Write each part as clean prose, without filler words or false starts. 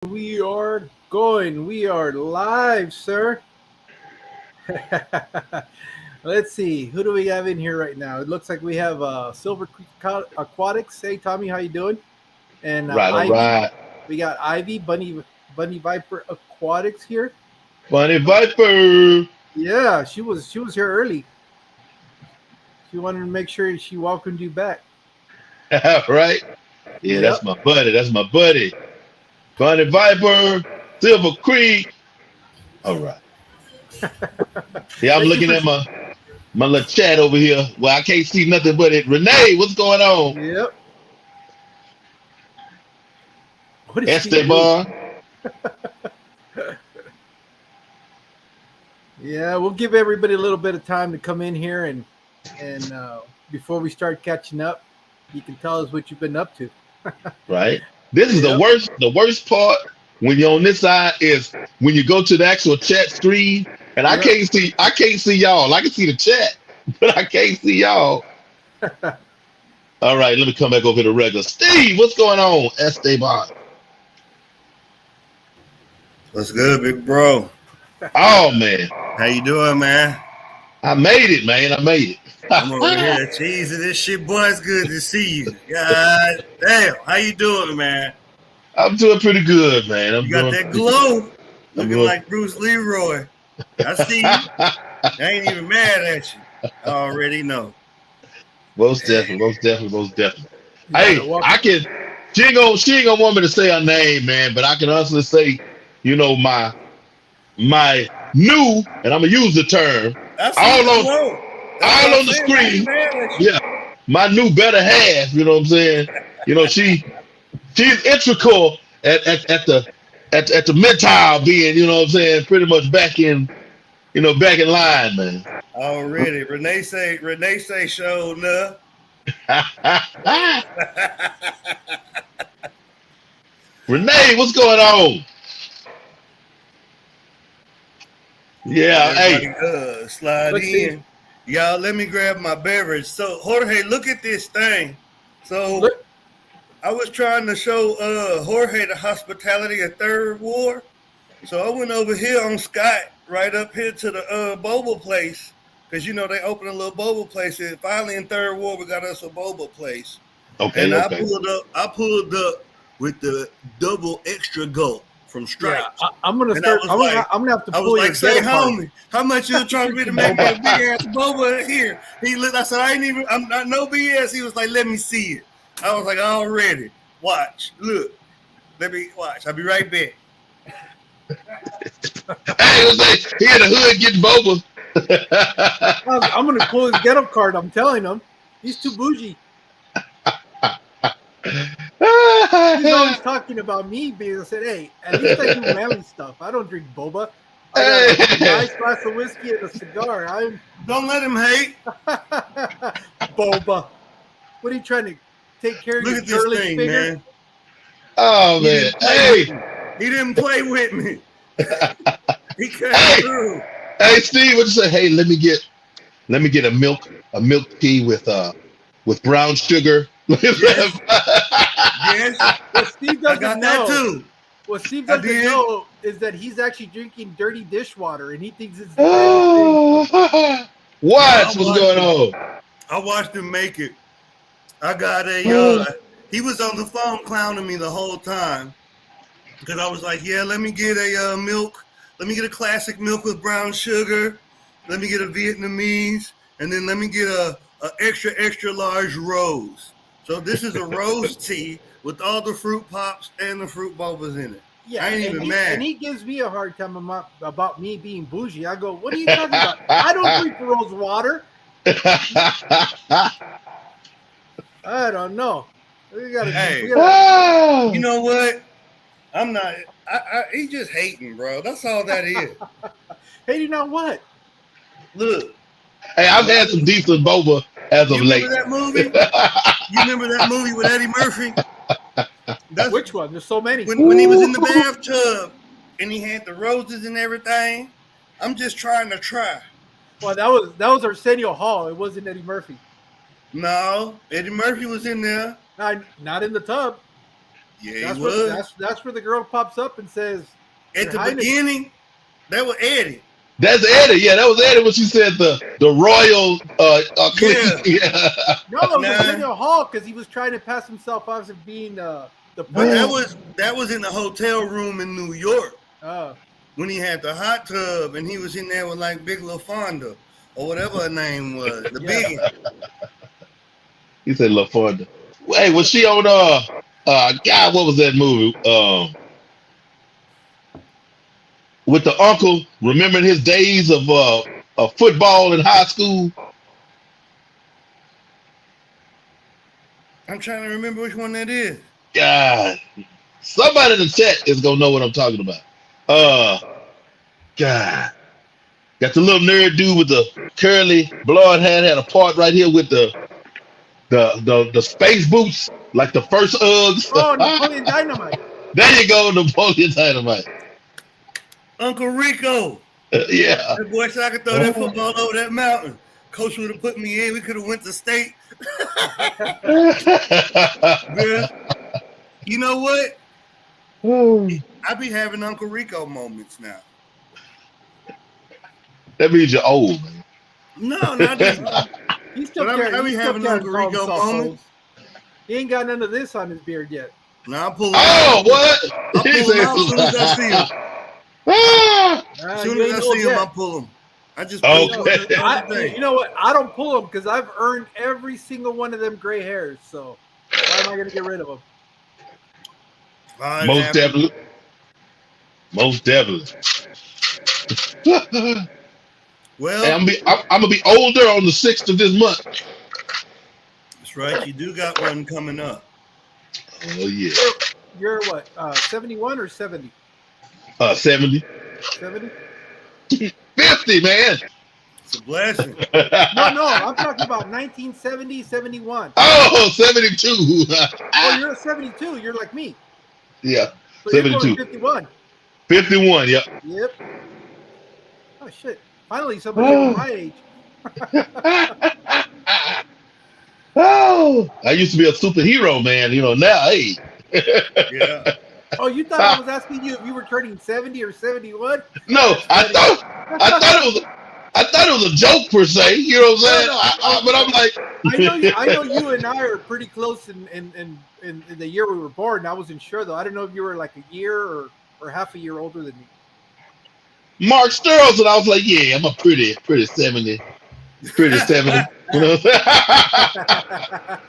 We are going. We are live, sir. Let's see. Who do we have in here right now? It looks like we have Silver Creek Aquatics. Hey, Tommy, how you doing? And Right, all Ivy. right. We got Ivy, Bunny Viper Aquatics here. Bunny Viper. Yeah, she was here early. She wanted to make sure she welcomed you back. Right? Yeah, that's Yep. my buddy. That's my buddy. Bunny Viper, Silver Creek. All right. Yeah, I'm Thank you looking for. at my little chat over here. Well, I can't see nothing but it. Renee, what's going on? Yep. What did she do? Esteban. Yeah, we'll give everybody a little bit of time to come in here and before we start catching up, you can tell us what you've been up to. Right? This is the Yep. worst. The worst part when you're on this side is when you go to the actual chat stream, and I Yep. can't see. I can't see y'all. I can see the chat, but I can't see y'all. All right, let me come back over to regular. Steve, what's going on? Esteban. What's good, big bro? Oh man, How you doing, man? I made it, man. I made I'm over it. here cheesing this shit, boy. It's good to see you. God damn, how you doing, man? I'm doing pretty good, man. I'm You got doing. that glow, I'm looking doing. like Bruce Leroy. I see you. I ain't even mad at you. I already know. Most definitely, most definitely, most definitely. You got to Hey, walk. I can. She ain't gonna want me to say her name, man. But I can honestly say, my new, and I'm gonna use the term I see all the on glow. That's what all I'm on the saying. I ain't screen. mad at you. Yeah, my new better half. You know what I'm saying? You know she's integral at the mid tile being. You know what I'm saying? Pretty much back in back in line, man. Already. Renee say show enough. Renee, what's going on? Yeah, hey, Everybody slide Let's see. in. Y'all, let me grab my beverage. So, Jorge, look at this thing. So, Look. I was trying to show Jorge the hospitality at Third Ward. So, I went over here on Scott, right up here to the boba place. Because, they opened a little boba place. And finally, in Third Ward, we got us a boba place. okay, And okay. I pulled up with the double extra gulp from Yeah, Stripes. I'm gonna And I start. was like, I'm gonna have to I was pull your like, say, ghetto card. homie, how much you charge me to Drinking make me a boba. big ass boba here? He looked, I said, I'm not no BS. He was like, let me see it. I was like, already. Watch. Look. Let me watch. I'll be right back. Hey, it was like he in the hood getting boba. I'm gonna pull his ghetto card. I'm telling him, he's too bougie. He's always talking about me because I said, "Hey, at least I do manly stuff. I don't drink boba. I got a Hey. nice glass of whiskey and a cigar. I'm Don't let him hate. boba. What are you trying to take care of Look your at this girly thing, figure?" man. Oh He man, didn't play hey, with me. He didn't play with me. He came hey, through. hey, Steve, what you say? Hey, let me get a milk tea with brown sugar. Yes. Yes. What Steve I doesn't got that know, too. what Steve I doesn't did. know is that he's actually drinking dirty dishwater, and he thinks it's the greatest thing. No, What's going on? I watched him make it. I got he was on the phone clowning me the whole time because I was like, yeah, let me get a milk. Let me get a classic milk with brown sugar. Let me get a Vietnamese. And then let me get a extra large rose. So this is a rose tea with all the fruit pops and the fruit bubbles in it. Yeah, I ain't even and mad. he gives me a hard time about me being bougie. I go, "What are you talking about? I don't drink rose water. I don't know. We gotta, Hey. we gotta Oh. You know what? I'm not. He just hating, bro. That's all that is. hating on what? Look, Hey, I've had some decent boba as of you late. remember that movie? You remember that movie with Eddie Murphy? That's Which one? There's so many. when he was in the bathtub and he had the roses and everything. I'm just trying to try. Well, that was Arsenio Hall. It wasn't Eddie Murphy. No, Eddie Murphy was in there. Not in the tub. Yeah, he Where, was. that's where the girl pops up and says, At Your the Highness. beginning, that was Eddie. That's Eddie. Yeah, that was Eddie when she said the royal clique. Yeah. No, it was Nah. Arsenio Hall because he was trying to pass himself off as being the But prince. that was in the hotel room in New York Oh, when he had the hot tub and he was in there with like Big LaFonda or whatever her name was, the Yeah. big. He said LaFonda. Hey, was she on God, what was that movie? With the uncle remembering his days of football in high school. I'm trying to remember which one that is. God. Somebody in the chat is gonna know what I'm talking about. God. Got the little nerd dude with the curly blonde hair had a part right here with the space boots, like the first Uggs. oh, Napoleon Dynamite. There you go, Napoleon Dynamite. Uncle Rico. Yeah. That boy said I could throw that football over that mountain. Coach would have put me in. We could have went to state. Yeah. You know what? I be having Uncle Rico moments now. That means you're old, man. No, not just. He's still But I carrying. be He's still having carrying Uncle all Rico himself, moments. folks. He ain't got none of this on his beard yet. Now I pull him Oh, out. what? I pull him out as soon as I see him. Ah! As soon you as I ain't see old him, I yet. pull him. I just pull him Okay. the other day. You know what? I don't pull them because I've earned every single one of them gray hairs. So why am I going to get rid of them? Fine, Most happy. definitely. Most definitely. Well, And I'm gonna be older on the 6th of this month. that's right. You do got one coming up. Oh yeah. You're what? 71 or 70? 70. 70? 50, man. It's a blessing. No, I'm talking about 1970, 71. Oh, 72. Oh, you're a 72. You're like me. Yeah. So you're going 72. 51. 51, yep. Yep. Oh, shit. Finally, somebody of my age. Oh, I used to be a superhero, man. Now, hey. Yeah. Oh, you thought I was asking you if you were turning 70 or 71? No, I thought it was a joke per se. You know what I'm saying? But I'm like, I know you and I are pretty close in the year we were born. I wasn't sure though. I don't know if you were like a year or half a year older than me. Mark Sterls, and I was like, yeah, I'm a pretty 70. Pretty 70. You know?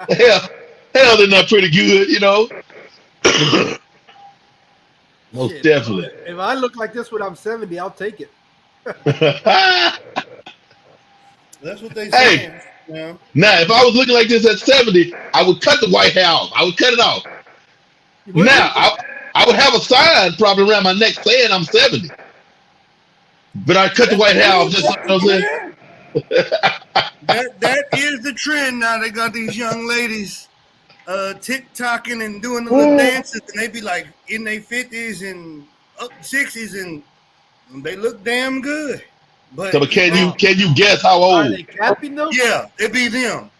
hell, they're not pretty good, Most Shit. definitely. If I look like this when I'm 70, I'll take it. That's what they Hey. say. Yeah. Now, if I was looking like this at 70, I would cut the white hair off. I would cut it off. Now, I would have a sign probably around my neck saying I'm 70. But I cut the white hair off. Just, you know what I'm saying? That is the trend now. They got these young ladies TikToking and doing the little dances, and they be like in their 50s and up 60s, and they look damn good. But So, but can you guess how Are old? they capping them? yeah, it be them.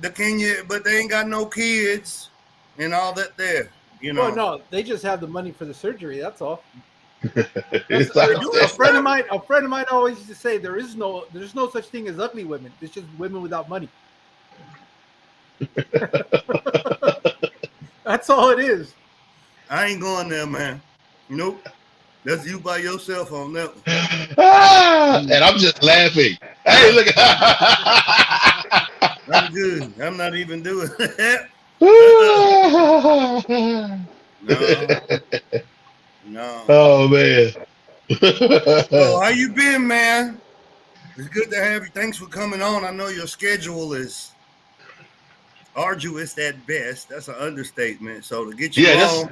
But they ain't got no kids and all that there. Oh no, they just have the money for the surgery. That's all. It's A friend of mine always used to say there's no such thing as ugly women. It's just women without money. That's all it is. I ain't going there, man. Nope. That's you by yourself on that one. And I'm just laughing. Hey, look. I'm good. I'm not even doing that. No. Oh man. So how you been, man? It's good to have you. Thanks for coming on. I know your schedule is arduous at best. That's an understatement. So to get you on,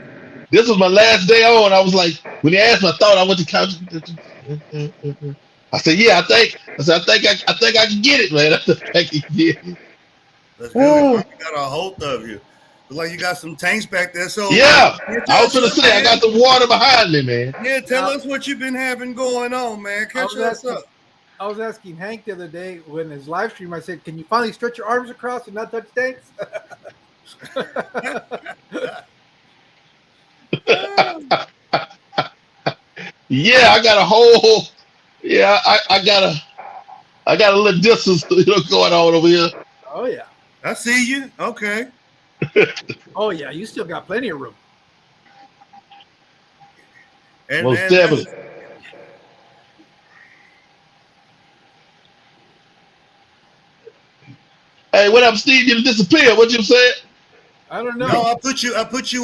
this was my last day on. I was like, when he asked me, I thought I went to college. I said, yeah, I think I can get it, man. I think I can get it. that's good. You got a hold of you. Look like you got some tanks back there. So Yeah, I was gonna say I got the water behind me, man. Yeah, tell us what you've been having going on, man. Catch us up. I was asking Hank the other day when his live stream. I said, "Can you finally stretch your arms across and not touch tanks?" Yeah, I got a whole. Yeah, I got a little distance going on over here. Oh yeah. I see you. Okay. Oh yeah. You still got plenty of room. And, Most and definitely. Hey, what up, Steve? You disappeared. What you said? I don't know. no, I put you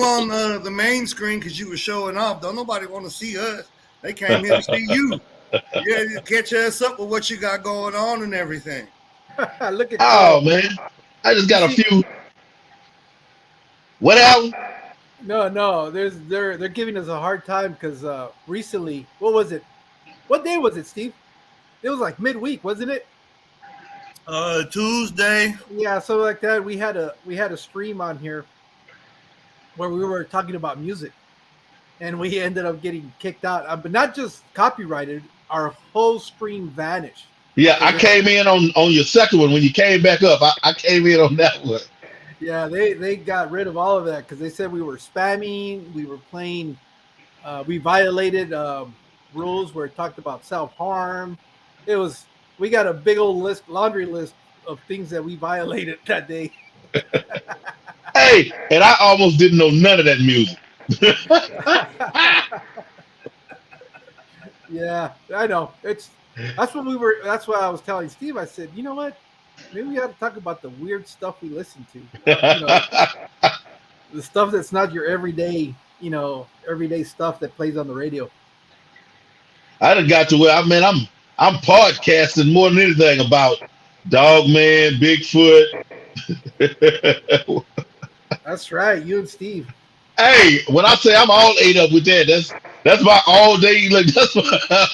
on the main screen because you were showing off. Don't nobody want to see us. They came here to see you. Yeah, you catch us up with what you got going on and everything. Look at Oh man, I just got a few. What happened? No. They're giving us a hard time because recently, what was it? What day was it, Steve? It was like midweek, wasn't it? Tuesday. Yeah, something like that. We had a stream on here where we were talking about music, and we ended up getting kicked out. But not just copyrighted, our whole stream vanished. Yeah, I came in on your second one when you came back up. I came in on that one. Yeah, they got rid of all of that because they said we were spamming, we were playing, we violated rules where it talked about self-harm. We got a big old laundry list of things that we violated that day. Hey, and I almost didn't know none of that music. Yeah, I know. That's why I was telling Steve. I said, you know what? Maybe we ought to talk about the weird stuff we listen to. The stuff that's not your everyday stuff that plays on the radio. I done got to where I'm podcasting more than anything about Dogman, Bigfoot. That's right, you and Steve. Hey, when I say I'm all ate up with that, that's my all day. Like that's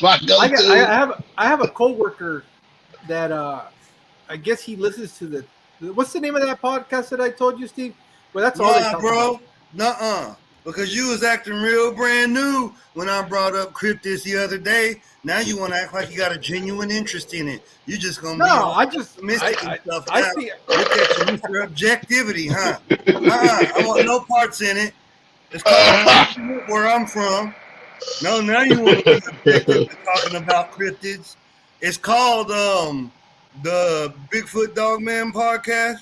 my go-to. I have a coworker that I guess he listens to what's the name of that podcast that I told you, Steve? Well, that's all they talk bro. about. Nuh-uh. Because you was acting real brand new when I brought up Cryptids the other day. Now you want to act like you got a genuine interest in it. You just gonna be mystic and stuff. I see. Look at you, your objectivity, huh? I want no parts in it. It's called where I'm from. No, now you want to be objective to talking about cryptids. It's called the Bigfoot Dogman podcast.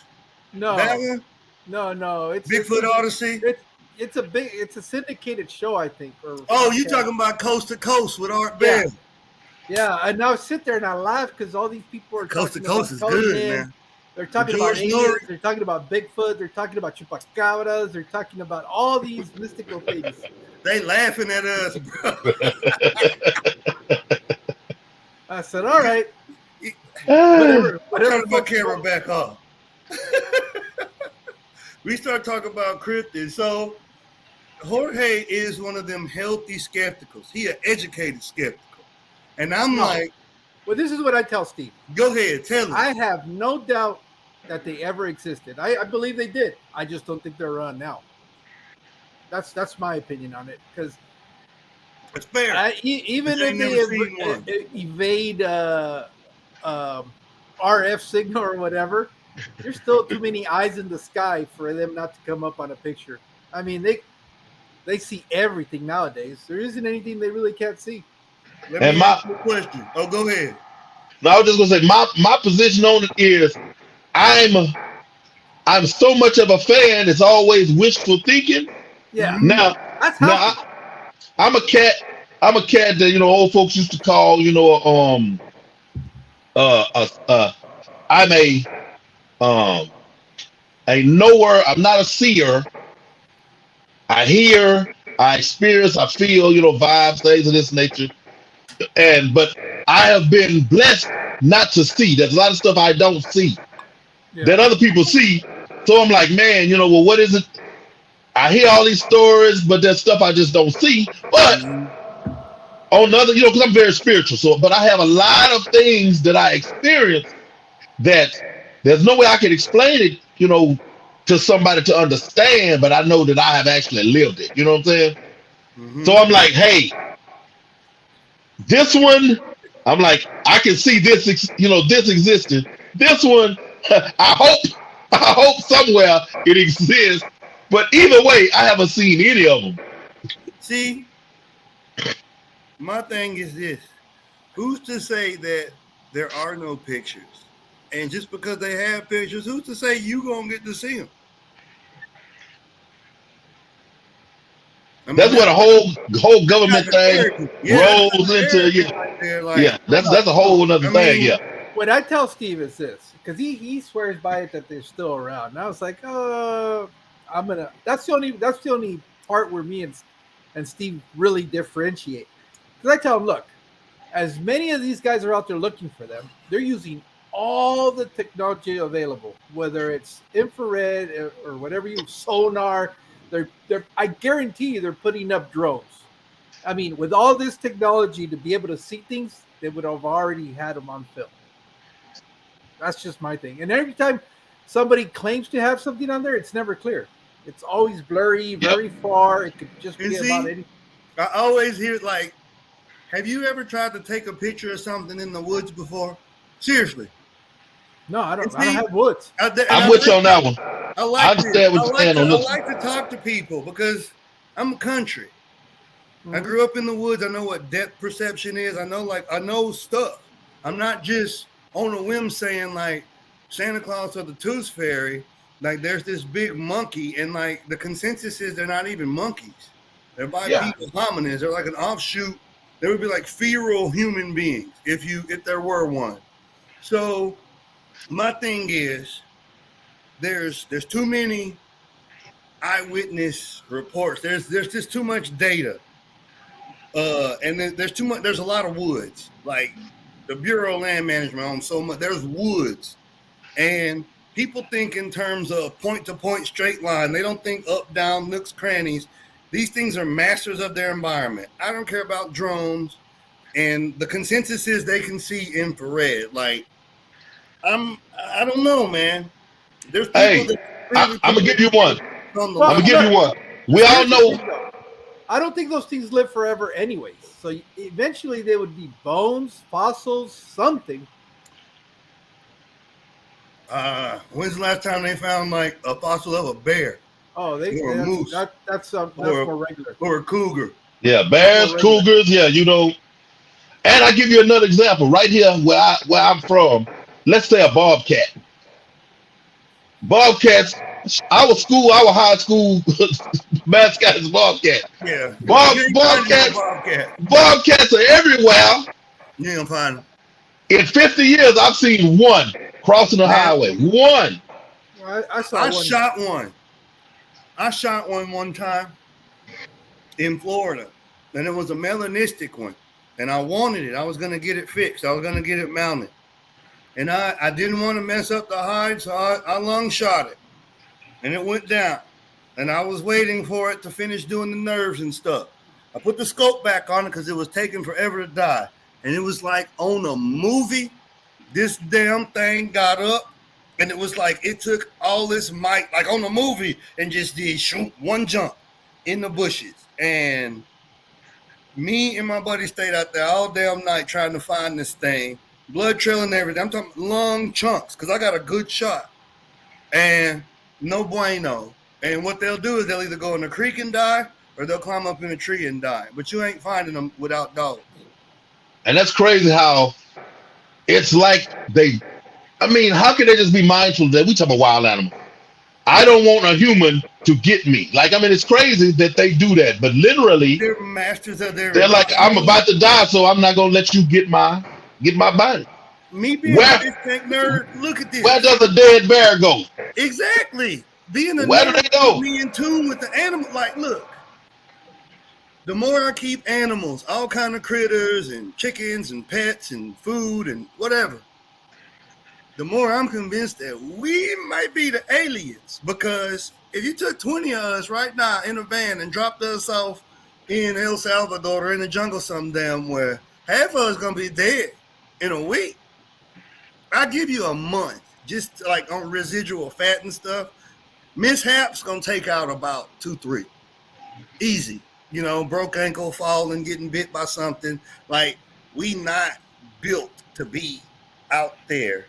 No, that one? No. It's Bigfoot Odyssey. It's a syndicated show, I think. You talking about Coast to Coast with Art Bell? Yeah, and now sit there and I laugh because all these people are Coast to talking Coast is about good, Conan. man. They're talking about aliens. They're talking about Bigfoot. They're talking about chupacabras. They're talking about all these mystical things. They laughing at us, bro. I said, all right. Whatever. Turn my camera back off. We start talking about cryptids. So Jorge is one of them healthy skepticals. He an educated skeptical. And I'm like, well, this is what I tell Steve. Go ahead, tell him. I have no doubt that they ever existed. I believe they did. I just don't think they're around now. That's my opinion on it. Because it's fair. Even if they evade RF signal or whatever, there's still too many eyes in the sky for them not to come up on a picture. I mean, they see everything nowadays. There isn't anything they really can't see. Let me ask you a question. Oh, go ahead. No, I was just gonna say my position on it is I'm so much of a fan. It's always wishful thinking. Yeah. Now I'm a cat that old folks used to call I'm a knower. I'm not a seer. I hear, I experience, I feel, vibes, things of this nature. But I have been blessed not to see. There's a lot of stuff I don't see that other people see. So I'm like, man, well, what is it? I hear all these stories, but there's stuff I just don't see. But on the other, because I'm very spiritual. But I have a lot of things that I experience that there's no way I can explain it, to somebody to understand, but I know that I have actually lived it. You know what I'm saying? Mm-hmm. So I'm like, hey, this one, I'm like, I can see this, this existed. This one, I hope somewhere it exists. But either way, I haven't seen any of them. See, my thing is this: who's to say that there are no pictures? And just because they have pictures, who's to say you gonna get to see them? I mean, That's what a whole government thing rolls into. Yeah, that's a whole other thing. Yeah. What I tell Steve is this, because he swears by it that they're still around. And I was like, that's the only part where me and Steve really differentiate. Because I tell him, look, as many of these guys are out there looking for them, they're using all the technology available, whether it's infrared or whatever sonar. I guarantee you they're putting up drones. I mean, with all this technology to be able to see things, they would have already had them on film. That's just my thing. And every time somebody claims to have something on there, it's never clear. It's always blurry, very far. It could just be about anything. I always hear like, have you ever tried to take a picture of something in the woods before? Seriously. No, I don't have woods. I'm with you on that one. I understand what you're saying on this. I like to talk to people because I'm country. Mm-hmm. I grew up in the woods. I know what depth perception is. I know stuff. I'm not just on a whim saying like Santa Claus or the Tooth Fairy. Like there's this big monkey, and like the consensus is they're not even monkeys. They're bipedal hominids. They're like an offshoot. They would be like feral human beings if there were one. So my thing is there's too many eyewitness reports. There's just too much data. And then there's a lot of woods. Like the Bureau of Land Management owns so much. There's woods. And people think in terms of point-to-point straight line. They don't think up, down, nooks, crannies. These things are masters of their environment. I don't care about drones. And the consensus is they can see infrared. Like, I don't know, man. There's people I'm going to give you one. I'm going to give you one. We all know. I don't think those things live forever anyways. So eventually they would be bones, fossils, something. When's the last time they found like a fossil of a bear? Oh, or a moose. That's more regular. Or a cougar. Yeah, bears, cougars. Yeah, And I give you another example right here where I'm from. Let's say a bobcat. Bobcats. Our high school mascot is bobcat. Yeah. Bobcats are everywhere. You don't find them. In 50 years, I've seen one crossing the highway. One. I shot one. I shot one time in Florida, and it was a melanistic one, and I wanted it. I was going to get it fixed. I was going to get it mounted, and I didn't want to mess up the hide, so I lung shot it, and it went down, and I was waiting for it to finish doing the nerves and stuff. I put the scope back on it because it was taking forever to die, and it was like on a movie, this damn thing got up. And it was like it took all this might, like on the movie, and just did shoot one jump in the bushes. And me and my buddy stayed out there all damn night trying to find this thing, blood trailing everything. I'm talking long chunks because I got a good shot. And no bueno. And what they'll do is they'll either go in the creek and die, or they'll climb up in a tree and die. But you ain't finding them without dogs. And that's crazy how it's like how can they just be mindful that we talk about wild animal? I don't want a human to get me. It's crazy that they do that, but literally they're masters of their. They're like, I'm about to die, so I'm not gonna let you get my body. Me being a tech nerd, look at this. Where does a dead bear go? Exactly. Where do they go? Be in tune with the animal. Like, look. The more I keep animals, all kind of critters and chickens and pets and food and whatever, the more I'm convinced that we might be the aliens. Because if you took 20 of us right now in a van and dropped us off in El Salvador or in the jungle some damn where, half of us going to be dead in a week. I'll give you a month, just like on residual fat and stuff. Mishaps going to take out about 2-3. Easy. Broke ankle, falling, getting bit by something. Like, we not built to be out there.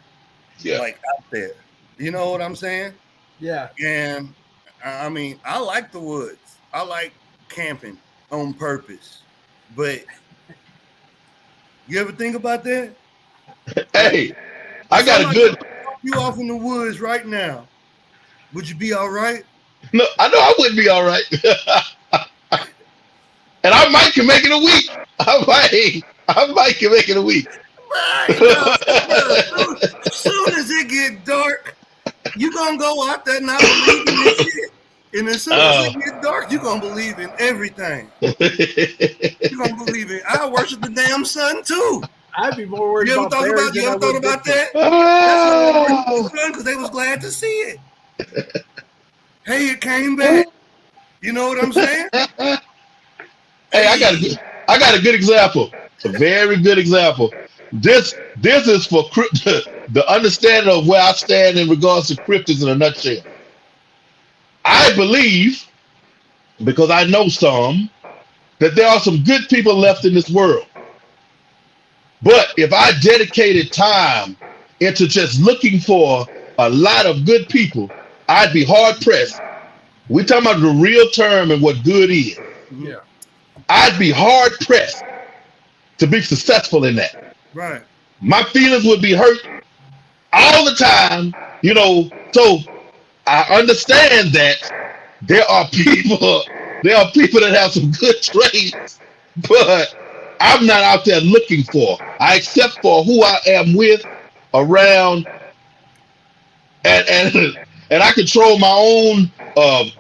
Yeah. Like out there. You know what I'm saying? Yeah. And I like the woods. I like camping. on purpose. But you ever think about that? Hey, I got a good. You off in the woods right now. Would you be all right? No, I know I wouldn't be all right. And I might can make it a week. I might can make it a week. Right. As soon as it get dark, you gonna go out there not believing in shit. And as soon as it get dark, you gonna believe in everything. You gonna believe it. I worship the damn sun too. I'd be more worried You ever about thought bears about, than I would that? Bigfoot. That's why I worship the sun, because they was glad to see it. Hey, it came back. You know what I'm saying? Hey, I got a good example. A very good example. This is for the understanding of where I stand in regards to cryptids in a nutshell. I believe, because I know some, that there are some good people left in this world. But if I dedicated time into just looking for a lot of good people, I'd be hard pressed. We're talking about the real term and what good is. Yeah. I'd be hard pressed to be successful in that. Right. My feelings would be hurt all the time, so I understand that there are people that have some good traits, but I'm not out there looking for. I accept for who I am with, around, and I control my own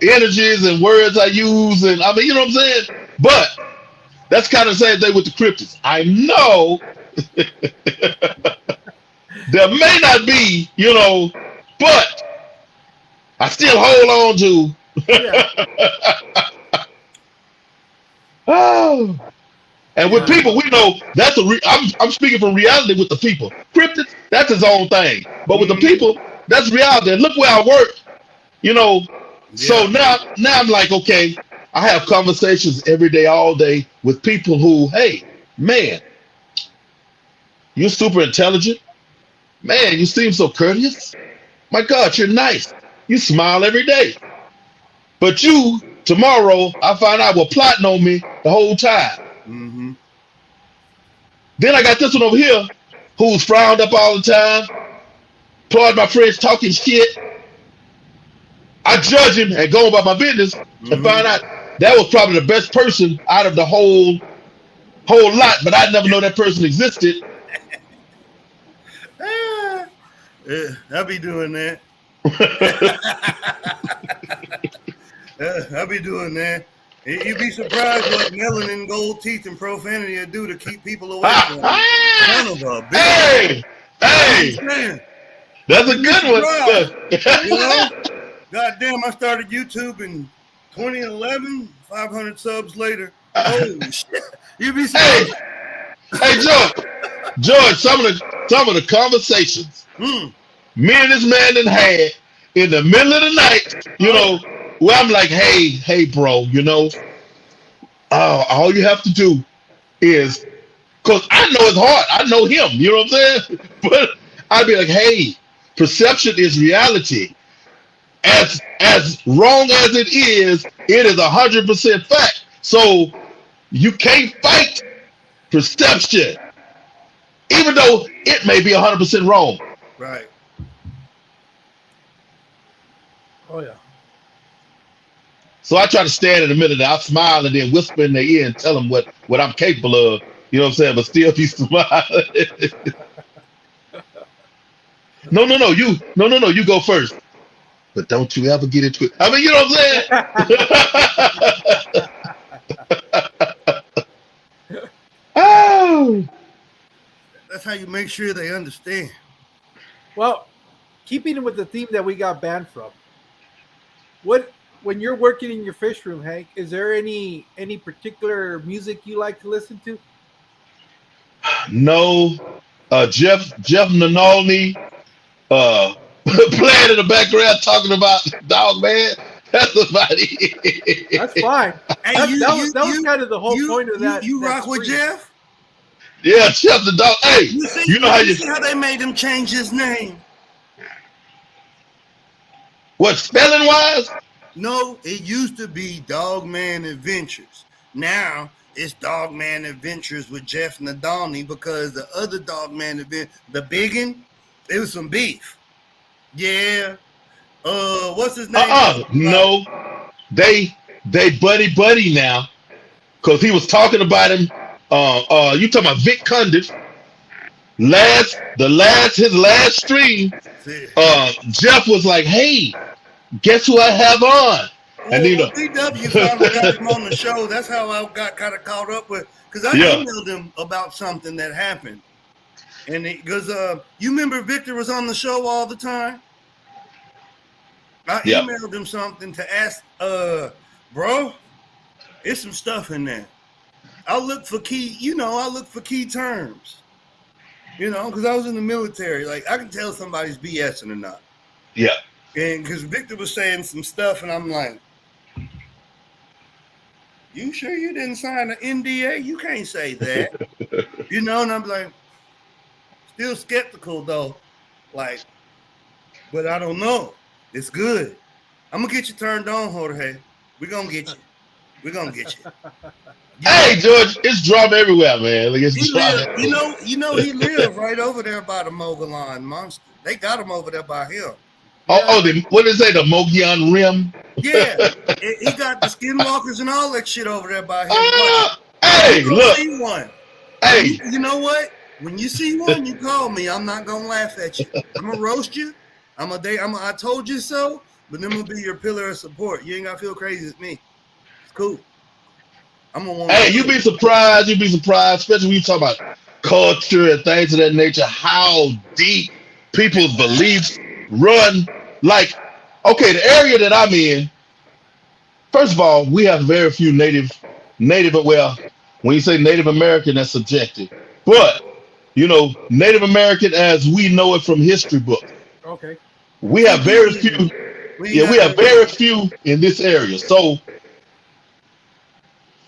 energies and words I use, and I mean, you know what I'm saying? But that's kind of the same thing with the cryptids. I know there may not be, but I still hold on to. Oh. And with people, we know that's I'm speaking from reality with the people. Cryptids, that's his own thing. But with the people, that's reality. And look where I work. So now I'm like, okay, I have conversations every day, all day with people who, hey, man, you're super intelligent. Man, you seem so courteous. My God, you're nice. You smile every day. But you, tomorrow, I find out were plotting on me the whole time. Mm-hmm. Then I got this one over here who's frowned up all the time. Pardon my French, talking shit. I judge him and go about my business and find out that was probably the best person out of the whole lot, but I never know that person existed. Yeah, I'll be doing that. I'll be doing that. You'd be surprised what melanin, gold teeth, and profanity will do to keep people away from them. Son of a bitch. Hey, that's a good one. God damn, I started YouTube in 2011, 500 subs later. Oh shit. You'd be surprised. Hey, George, some of the conversations me and this man done had in the middle of the night, where I'm like, hey, bro, all you have to do is, because I know it's hard. I know him, you know what I'm saying? But I'd be like, hey, perception is reality. As wrong as it is 100% fact. So you can't fight perception, even though it may be 100% wrong. Right. Oh yeah. So I try to stand in the middle there. I smile and then whisper in their ear and tell them what I'm capable of. You know what I'm saying? But still be smiling. No, you go first. But don't you ever get into it. I mean, you know what I'm saying? Oh. That's how you make sure they understand. Well, keeping with the theme that we got banned from, when you're working in your fish room, Hank, is there any particular music you like to listen to? No. Jeff Nanolny playing in the background talking about Dog Man. That's about it. That's fine. Hey, that was kind of the whole point of that. You that rock with stream. Jeff? Yeah, Jeff the dog. Hey, you know how they made him change his name? What, spelling wise? No, it used to be Dog Man Adventures. Now it's Dogman Adventures with Jeff Nadolny because the other Dogman event, the biggin, it was some beef. Yeah. What's his name? No. They buddy now. Cause he was talking about him. You talking about Vic Condit. His last stream, Jeff was like, "Hey, guess who I have on?" And BW finally got him on the show. That's how I got kind of caught up with, because I emailed him about something that happened, and because you remember Victor was on the show all the time. I emailed him something to ask, bro, it's some stuff in there. I look for key terms. Because I was in the military. Like, I can tell somebody's BSing or not. Yeah. And because Victor was saying some stuff, and I'm like, you sure you didn't sign an NDA? You can't say that. And I'm like, still skeptical, though. Like, but I don't know. It's good. I'm going to get you turned on, Jorge. We're going to get you. We're going to get you. Hey, George, it's drama everywhere, man. Like, it's drama. He lived right over there by the Mogollon Monster. They got him over there by him. What did they say? The Mogollon Rim? Yeah. He got the Skinwalkers and all that shit over there by him. Hey, look. See one. Hey. You know what? When you see one, you call me. I'm not going to laugh at you. I'm going to roast you. I told you so, but then I'm going to be your pillar of support. You ain't got to feel crazy as me. It's cool. Hey, you'd be surprised, especially when you talk about culture and things of that nature, how deep people's beliefs run. Like, okay, the area that I'm in, first of all, we have very few native, well, when you say Native American, that's subjective. But, Native American as we know it from history books. Okay. We have very few. We have very few in this area. So,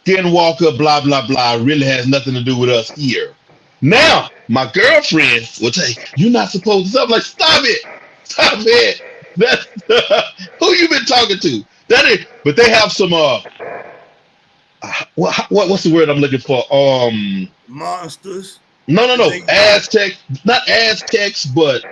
Skinwalker, blah, blah, blah, really has nothing to do with us here. Now, my girlfriend will say, you're not supposed to. I'm like, stop it. That's, who you been talking to? But they have some, what's the word I'm looking for? Monsters. No. Aztec, not Aztecs, but,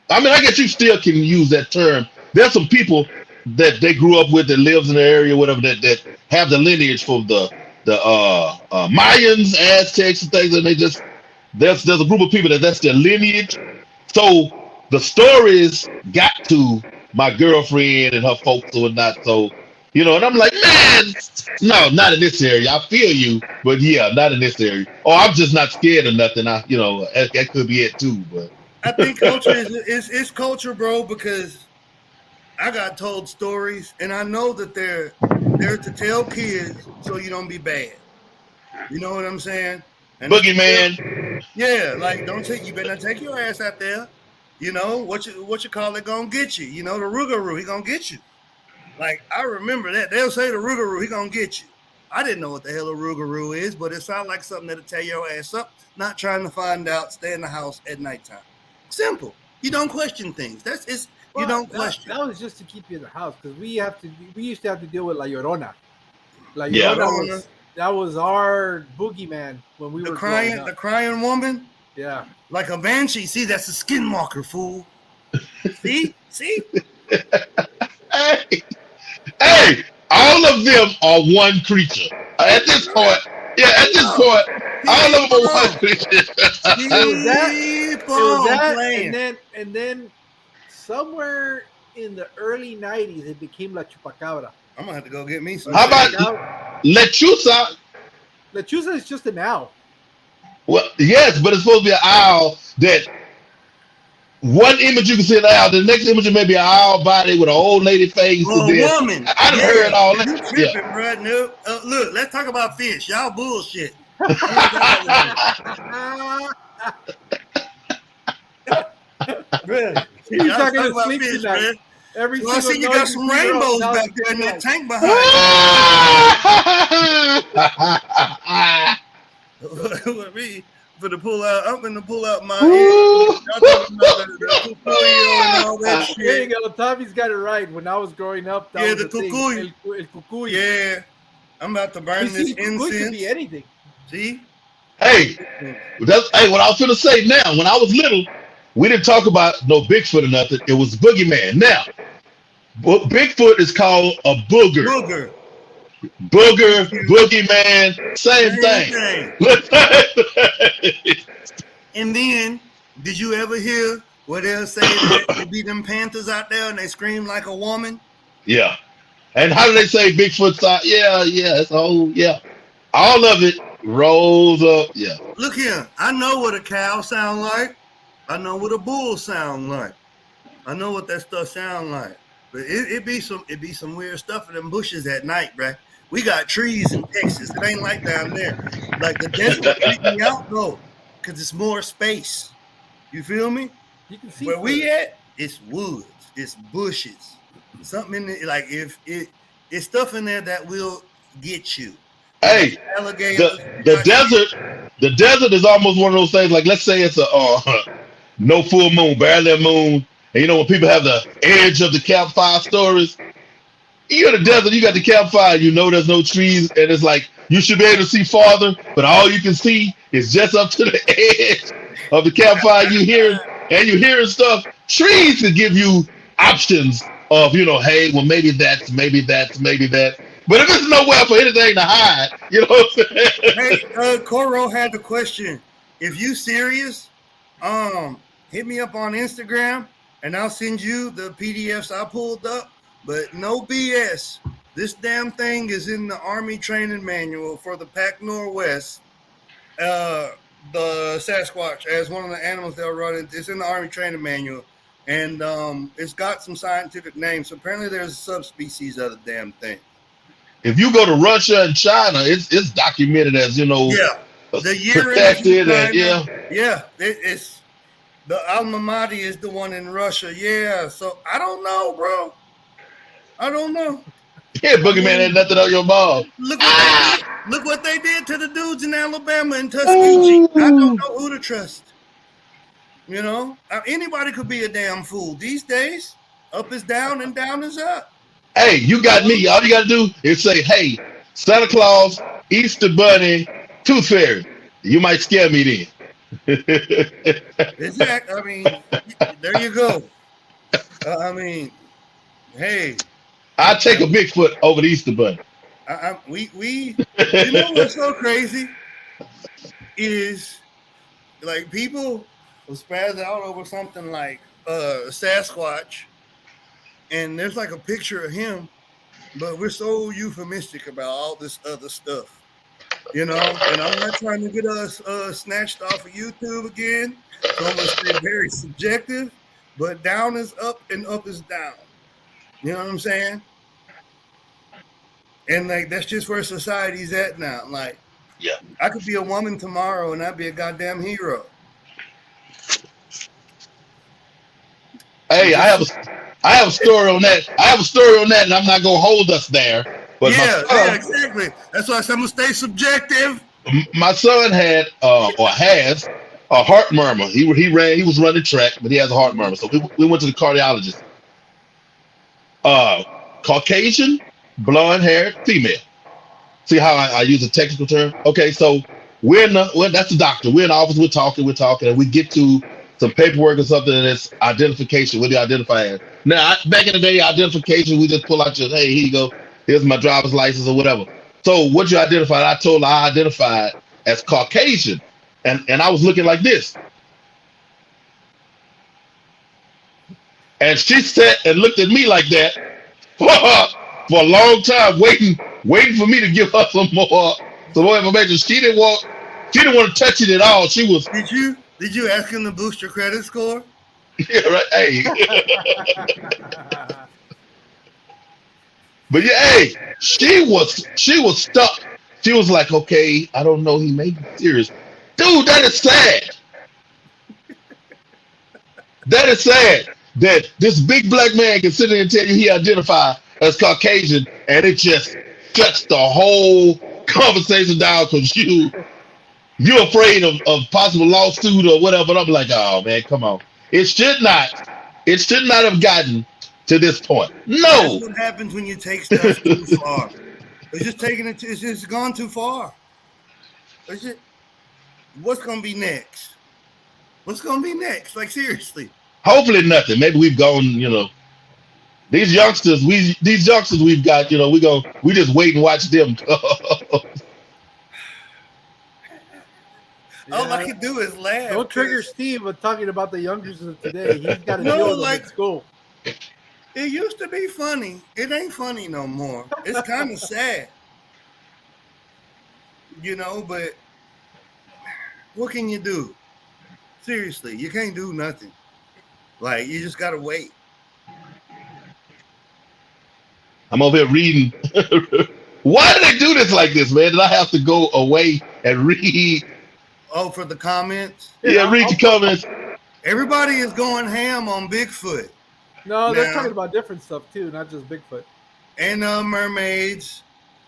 I guess you still can use that term. There's some people that they grew up with that lives in the area, whatever, that have the lineage from the Mayans, Aztecs, and things, and there's a group of people that's their lineage. So the stories got to my girlfriend and her folks or not. So, and I'm like, man, no, not in this area. I feel you, but yeah, not in this area. Or I'm just not scared of nothing. That could be it too. But I think culture is culture, bro, because I got told stories, and I know that they're to tell kids so you don't be bad. You know what I'm saying? And Boogeyman. Yeah, like you better not take your ass out there. What you call it gonna get you. The Rougarou, he gonna get you. Like, I remember that. They'll say the Rougarou, he gonna get you. I didn't know what the hell a Rougarou is, but it sounds like something that'll tear your ass up. Not trying to find out, stay in the house at nighttime. Simple. You don't question things. You don't question. That was just to keep you in the house, because we used to have to deal with La Llorona. La Llorona that was our boogeyman when we were growing up. The crying woman. Yeah, like a banshee. See, that's a skinwalker, fool. See. Hey, all of them are one creature. At this point, all of them are one creature. It was that, and then somewhere in the early 90s, it became La Chupacabra. I'm gonna have to go get me some. How about Lechuza? Lechuza is just an owl. Well, yes, but it's supposed to be an owl that one image you can see an owl, the next image may be an owl body with an old lady face. Well, a woman. I've heard all that. You tripping, bro? No. Look, let's talk about fish. Y'all bullshit. Bro, you talking about sleep fish, tonight. Every I see you got some rainbows back there in that tank behind you. I'm gonna pull out my and all that shit. There you go. Tommy's got it right. When I was growing up, that was the cucuy. El cucuy. Yeah. I'm about to burn this It could be incense. anything. See? Hey, what I was gonna say now. When I was little, we didn't talk about no Bigfoot or nothing. It was boogeyman. Now, Bigfoot is called a booger. Booger. Booger, boogeyman, same thing. And then, did you ever hear where they'll say that there be them panthers out there and they scream like a woman? Yeah. And how do they say Bigfoot's out? Yeah, it's all of it rolls up. Yeah. Look here, I know what a cow sound like. I know what a bull sound like. I know what that stuff sound like. But it be some weird stuff in them bushes at night, bruh. We got trees in Texas. It ain't like down there. Like the desert freak me out though, because it's more space. You feel me? You can see Where we at, it's woods, it's bushes. Something in there, like if it's stuff in there that will get you. Hey, Alligators. the desert is almost one of those things. Like, let's say it's a no full moon, barely a moon, and you know when people have the edge of the campfire stories. You're in the desert, you got the campfire, you know there's no trees, and it's like you should be able to see farther, but all you can see is just up to the edge of the campfire. You're hearing stuff. Trees could give you options of, hey, well, maybe that's. But if there's nowhere for anything to hide, you know what I'm saying? Hey, Coro had the question. If you serious, hit me up on Instagram, and I'll send you the PDFs I pulled up. But no BS. This damn thing is in the Army training manual for the Pac Northwest. The Sasquatch, as one of the animals they'll run, it's in the Army training manual. And it's got some scientific names. So apparently there's a subspecies of the damn thing. If you go to Russia and China, it's documented as, the year protected and it's the alma mater is the one in Russia. Yeah, so I don't know, bro. I don't know. Yeah, boogeyman ain't nothing on your ball. Look what they did to the dudes in Alabama and Tuskegee. I don't know who to trust. Anybody could be a damn fool these days. Up is down and down is up. Hey, you got me. All you got to do is say, hey, Santa Claus, Easter Bunny, Tooth Fairy. You might scare me then. Exactly. I mean, there you go. Hey. I'd take a Bigfoot over the Easter Bunny. You know what's so crazy is like people will spaz out over something like Sasquatch, and there's like a picture of him, but we're so euphemistic about all this other stuff, and I'm not trying to get us snatched off of YouTube again, so I'm gonna stay very subjective, but down is up and up is down. You know what I'm saying? And like that's just where society's at now. Like, yeah, I could be a woman tomorrow and I'd be a goddamn hero. Hey, I have a story on that. And I'm not gonna hold us there. But yeah, exactly. That's why I said I'm gonna stay subjective. My son had or has a heart murmur. He was running track, but he has a heart murmur. So we went to the cardiologist. Caucasian, blonde haired, female. See how I use a technical term? Okay, so that's the doctor. We're in the office, we're talking, and we get to some paperwork or something, and it's identification. What do you identify as? Now, back in the day, identification, we just pull out your, hey, here you go. Here's my driver's license or whatever. So what you identified? I told her I identified as Caucasian. And I was looking like this. And she sat and looked at me like that for a long time, waiting for me to give her some more information. She didn't want to touch it at all. She was. Did you ask him to boost your credit score? Yeah, right. Hey. But yeah, hey, she was stuck. She was like, okay, I don't know, he may be serious. Dude, that is sad. That is sad that this big black man can sit there and tell you he identified as Caucasian, and it just shuts the whole conversation down because you're afraid of possible lawsuit or whatever. And I'm like, oh man, come on. It should not have gotten to this point. No. That's what happens when you take stuff too far. It's just taking it. It's just gone too far. It's just, what's gonna be next? What's gonna be next? Like seriously. Hopefully nothing. Maybe we've gone, you know. These youngsters we've got, you know, we just wait and watch them. All I can do is laugh. Don't trigger Steve with talking about the youngsters of today. He's got to No, deal with them like- at school. It used to be funny. It ain't funny no more. It's kind of sad. You know, but what can you do? Seriously, you can't do nothing. Like, you just gotta wait. I'm over here reading. Why do they do this like this, man? Did I have to go away and read? Oh, for the comments? Yeah, read the comments. Everybody is going ham on Bigfoot No, they're Now- talking about different stuff too, not just Bigfoot. and mermaids.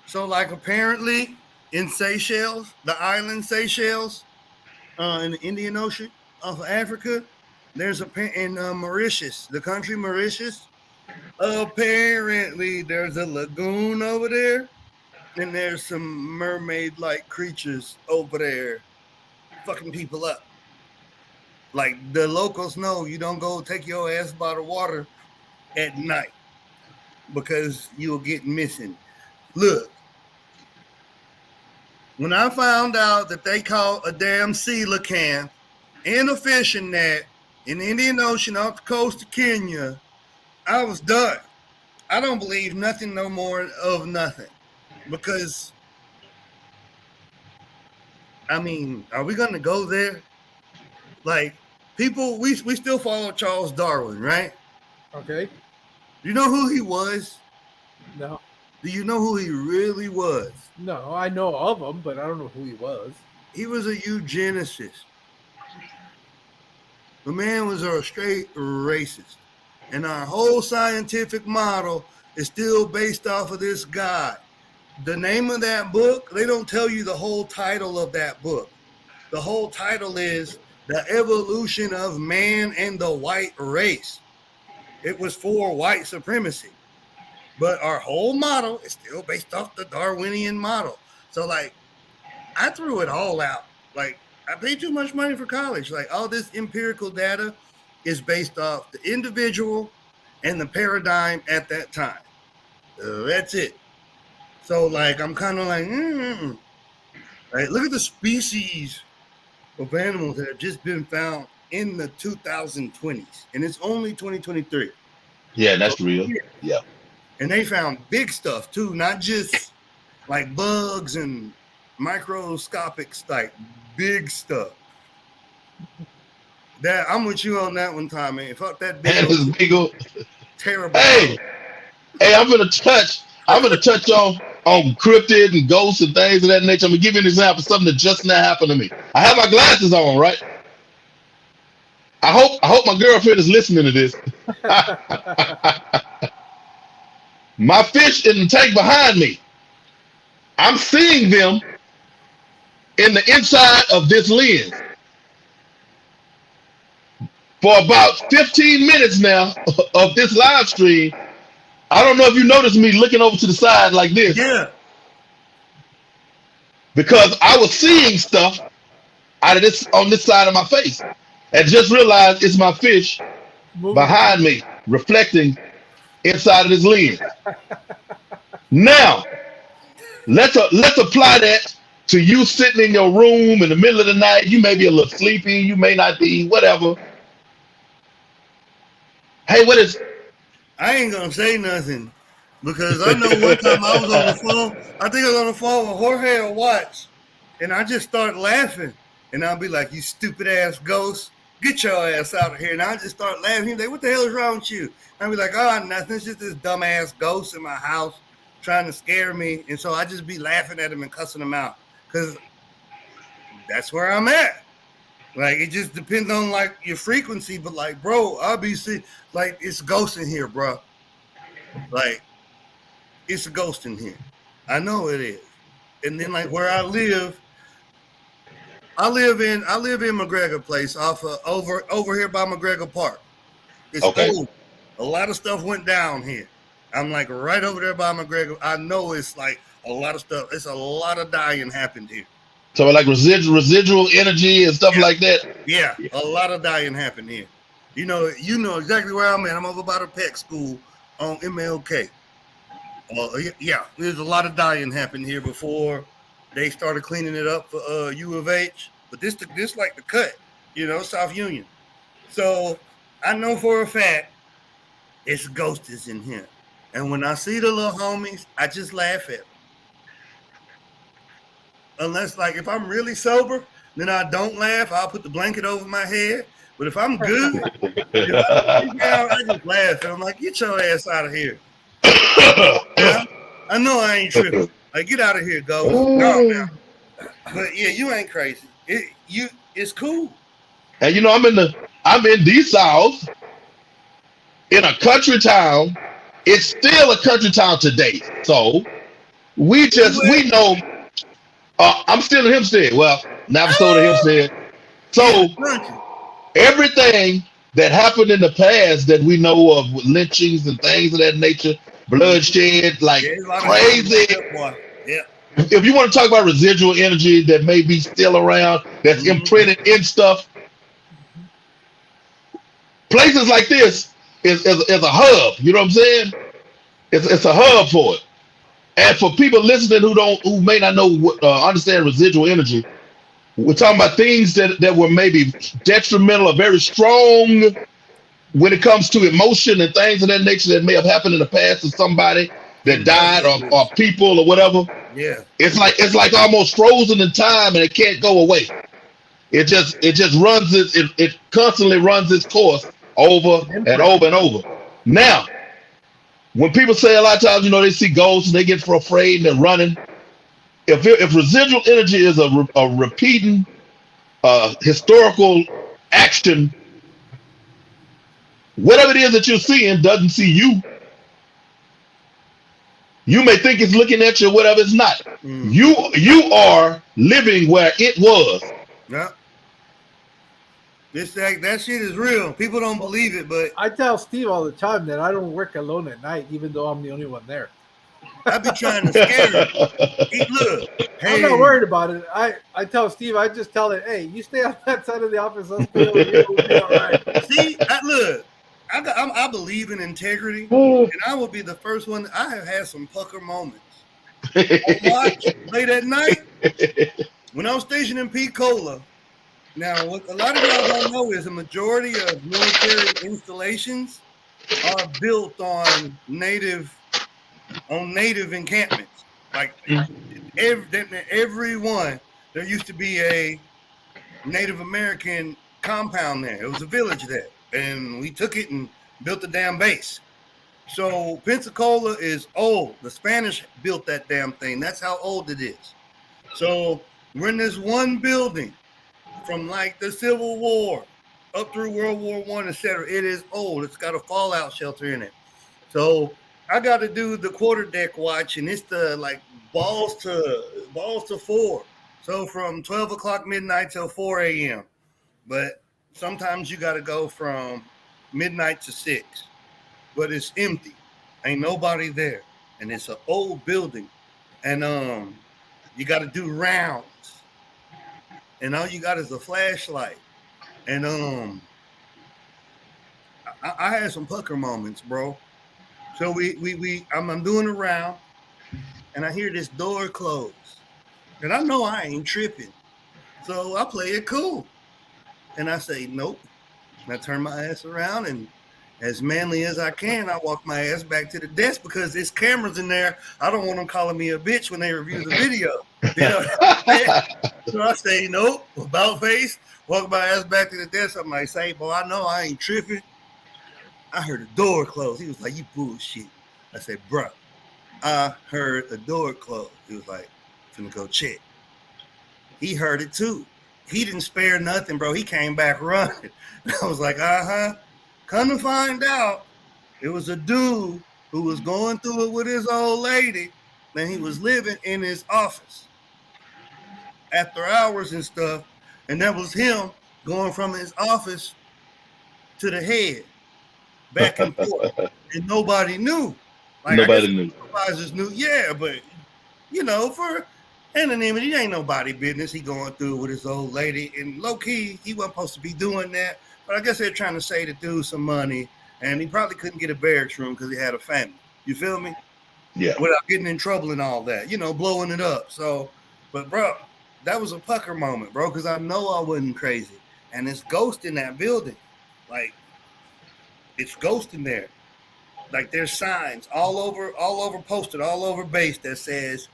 So, like, apparently in Seychelles, the island Seychelles, in the Indian Ocean off of Africa, there's in Mauritius, the country Mauritius, apparently there's a lagoon over there, and there's some mermaid-like creatures over there fucking people up. Like, the locals know you don't go take your ass by the water at night because you'll get missing. Look, when I found out that they caught a damn sea lacan in a fishing net in the Indian Ocean off the coast of Kenya, I was done. I don't believe nothing no more of nothing. Because, I mean, are we going to go there? Like, people, we still follow Charles Darwin, right? Okay. Do you know who he was? No. Do you know who he really was? No, I know of him, but I don't know who he was. He was a eugenicist. The man was a straight racist. And our whole scientific model is still based off of this guy. The name of that book, they don't tell you the whole title of that book. The whole title is The Evolution of Man and the White Race. It was for white supremacy. But our whole model is still based off the Darwinian model. So, like, I threw it all out. Like, I paid too much money for college. Like, all this empirical data is based off the individual and the paradigm at that time. That's it. So, like, I'm kind of like, Right, look at the species of animals that have just been found in the 2020s. And it's only 2023. Yeah, that's real. Yeah. And they found big stuff, too, not just, like, bugs and microscopic, like, big stuff. That I'm with you on that one, time, man. Fuck that big And this big old, terrible. hey, I'm gonna touch on cryptid and ghosts and things of that nature. I'm gonna give you an example of something that just now happened to me. I have my glasses on, right? I hope my girlfriend is listening to this. My fish in the tank behind me, I'm seeing them in the inside of this lens. For about 15 minutes now of this live stream, I don't know if you noticed me looking over to the side like this. Yeah. Because I was seeing stuff out of this on this side of my face. And just realized it's my fish behind me reflecting inside of this lens. Now, let's apply that to you sitting in your room in the middle of the night. You may be a little sleepy, you may not be, whatever. Hey, what is? I ain't gonna say nothing because I know one time I was on the phone. I think I was on the phone with Jorge or Watts, and I just start laughing, and I'll be like, "You stupid ass ghost, get your ass out of here!" And I just start laughing. He's like, "What the hell is wrong with you?" I'll be like, "Oh, nothing. It's just this dumbass ghost in my house trying to scare me," and so I just be laughing at him and cussing him out because that's where I'm at. Like, it just depends on, like, your frequency. But, like, bro, I'll be see, like, it's ghosts in here, bro. Like, it's a ghost in here. I know it is. And then, like, where I live in McGregor Place off of over here by McGregor Park. It's Okay. old. A lot of stuff went down here. I'm, like, right over there by McGregor. I know it's, like, A lot of stuff. It's a lot of dying happened here. So like residual energy and stuff like that. Yeah, a lot of dying happened here. You know exactly where I'm at. I'm over by the Peck School on MLK. Yeah, there's a lot of dying happened here before they started cleaning it up for U of H. But this like the cut, South Union. So I know for a fact it's ghosts in here. And when I see the little homies, I just laugh at them. Unless, like, if I'm really sober, then I don't laugh. I'll put the blanket over my head. But if I'm good, I just laugh. And I'm like, get your ass out of here. I know I ain't tripping. Like, get out of here, ghost. No. But yeah, you ain't crazy. It's cool. And I'm in the South, in a country town. It's still a country town today. So we know. I'm still in Hempstead. Well, Navasota, Hempstead. So everything that happened in the past that we know of, with lynchings and things of that nature, bloodshed, like crazy. Yeah. If you want to talk about residual energy that may be still around, that's imprinted in stuff, places like this is a hub. You know what I'm saying? It's a hub for it. And for people listening who may not know understand residual energy, we're talking about things that were maybe detrimental or very strong when it comes to emotion and things of that nature that may have happened in the past to somebody that died or people or whatever. Yeah. It's like almost frozen in time and it can't go away. It just runs it constantly runs its course over and over and over. Now, when people say a lot of times, they see ghosts and they get afraid and they're running. If residual energy is a repeating historical action, whatever it is that you're seeing doesn't see you. You may think it's looking at you, whatever, it's not. You are living where it was. Yeah. That shit is real. People don't believe it, but I tell Steve all the time that I don't work alone at night, even though I'm the only one there. I be trying to scare him. Look, hey. I'm not worried about it. I tell Steve, I just tell him, hey, you stay on that side of the office. I'll stay over here. We'll be all right. See, I believe in integrity, and I will be the first one. I have had some pucker moments. Watch late at night when I was stationed in Pensacola. Now, what a lot of y'all don't know is a majority of military installations are built on native encampments. Like every one, there used to be a Native American compound there. It was a village there, and we took it and built the damn base. So Pensacola is old. The Spanish built that damn thing. That's how old it is. So we're in this one building. From like the Civil War up through World War I, etc. It is old. It's got a fallout shelter in it. So I got to do the quarter deck watch, and it's the like balls to 4. So from 12 o'clock midnight till 4 a.m. But sometimes you got to go from midnight to 6. But it's empty. Ain't nobody there. And it's an old building. And you got to do rounds. And all you got is a flashlight. And I had some pucker moments, bro. So I'm doing a round, and I hear this door close. And I know I ain't tripping. So I play it cool. And I say, nope. And I turn my ass around, and as manly as I can, I walk my ass back to the desk because there's cameras in there. I don't want them calling me a bitch when they review the video. So I say, nope, about face, walk my ass back to the desk. I'm like, say, boy, I know I ain't tripping. I heard the door close. He was like, you bullshit. I said, bro, I heard the door close. He was like, finna go check. He heard it too. He didn't spare nothing, bro. He came back running. I was like, Come to find out, it was a dude who was going through it with his old lady, and he was living in his office after hours and stuff, and that was him going from his office to the head, back and forth, and nobody knew. Like, nobody knew. Supervisors knew, yeah, but you know, for anonymity. Ain't nobody business. He going through with his old lady, and low key, he wasn't supposed to be doing that. But I guess they're trying to save the dude some money, and he probably couldn't get a barracks room because he had a family. You feel me? Yeah. Without getting in trouble and all that, you know, blowing it up. So, but bro, that was a pucker moment, bro, because I know I wasn't crazy. And it's ghost in that building. Like, it's ghost in there. Like, there's signs all over posted all over base that says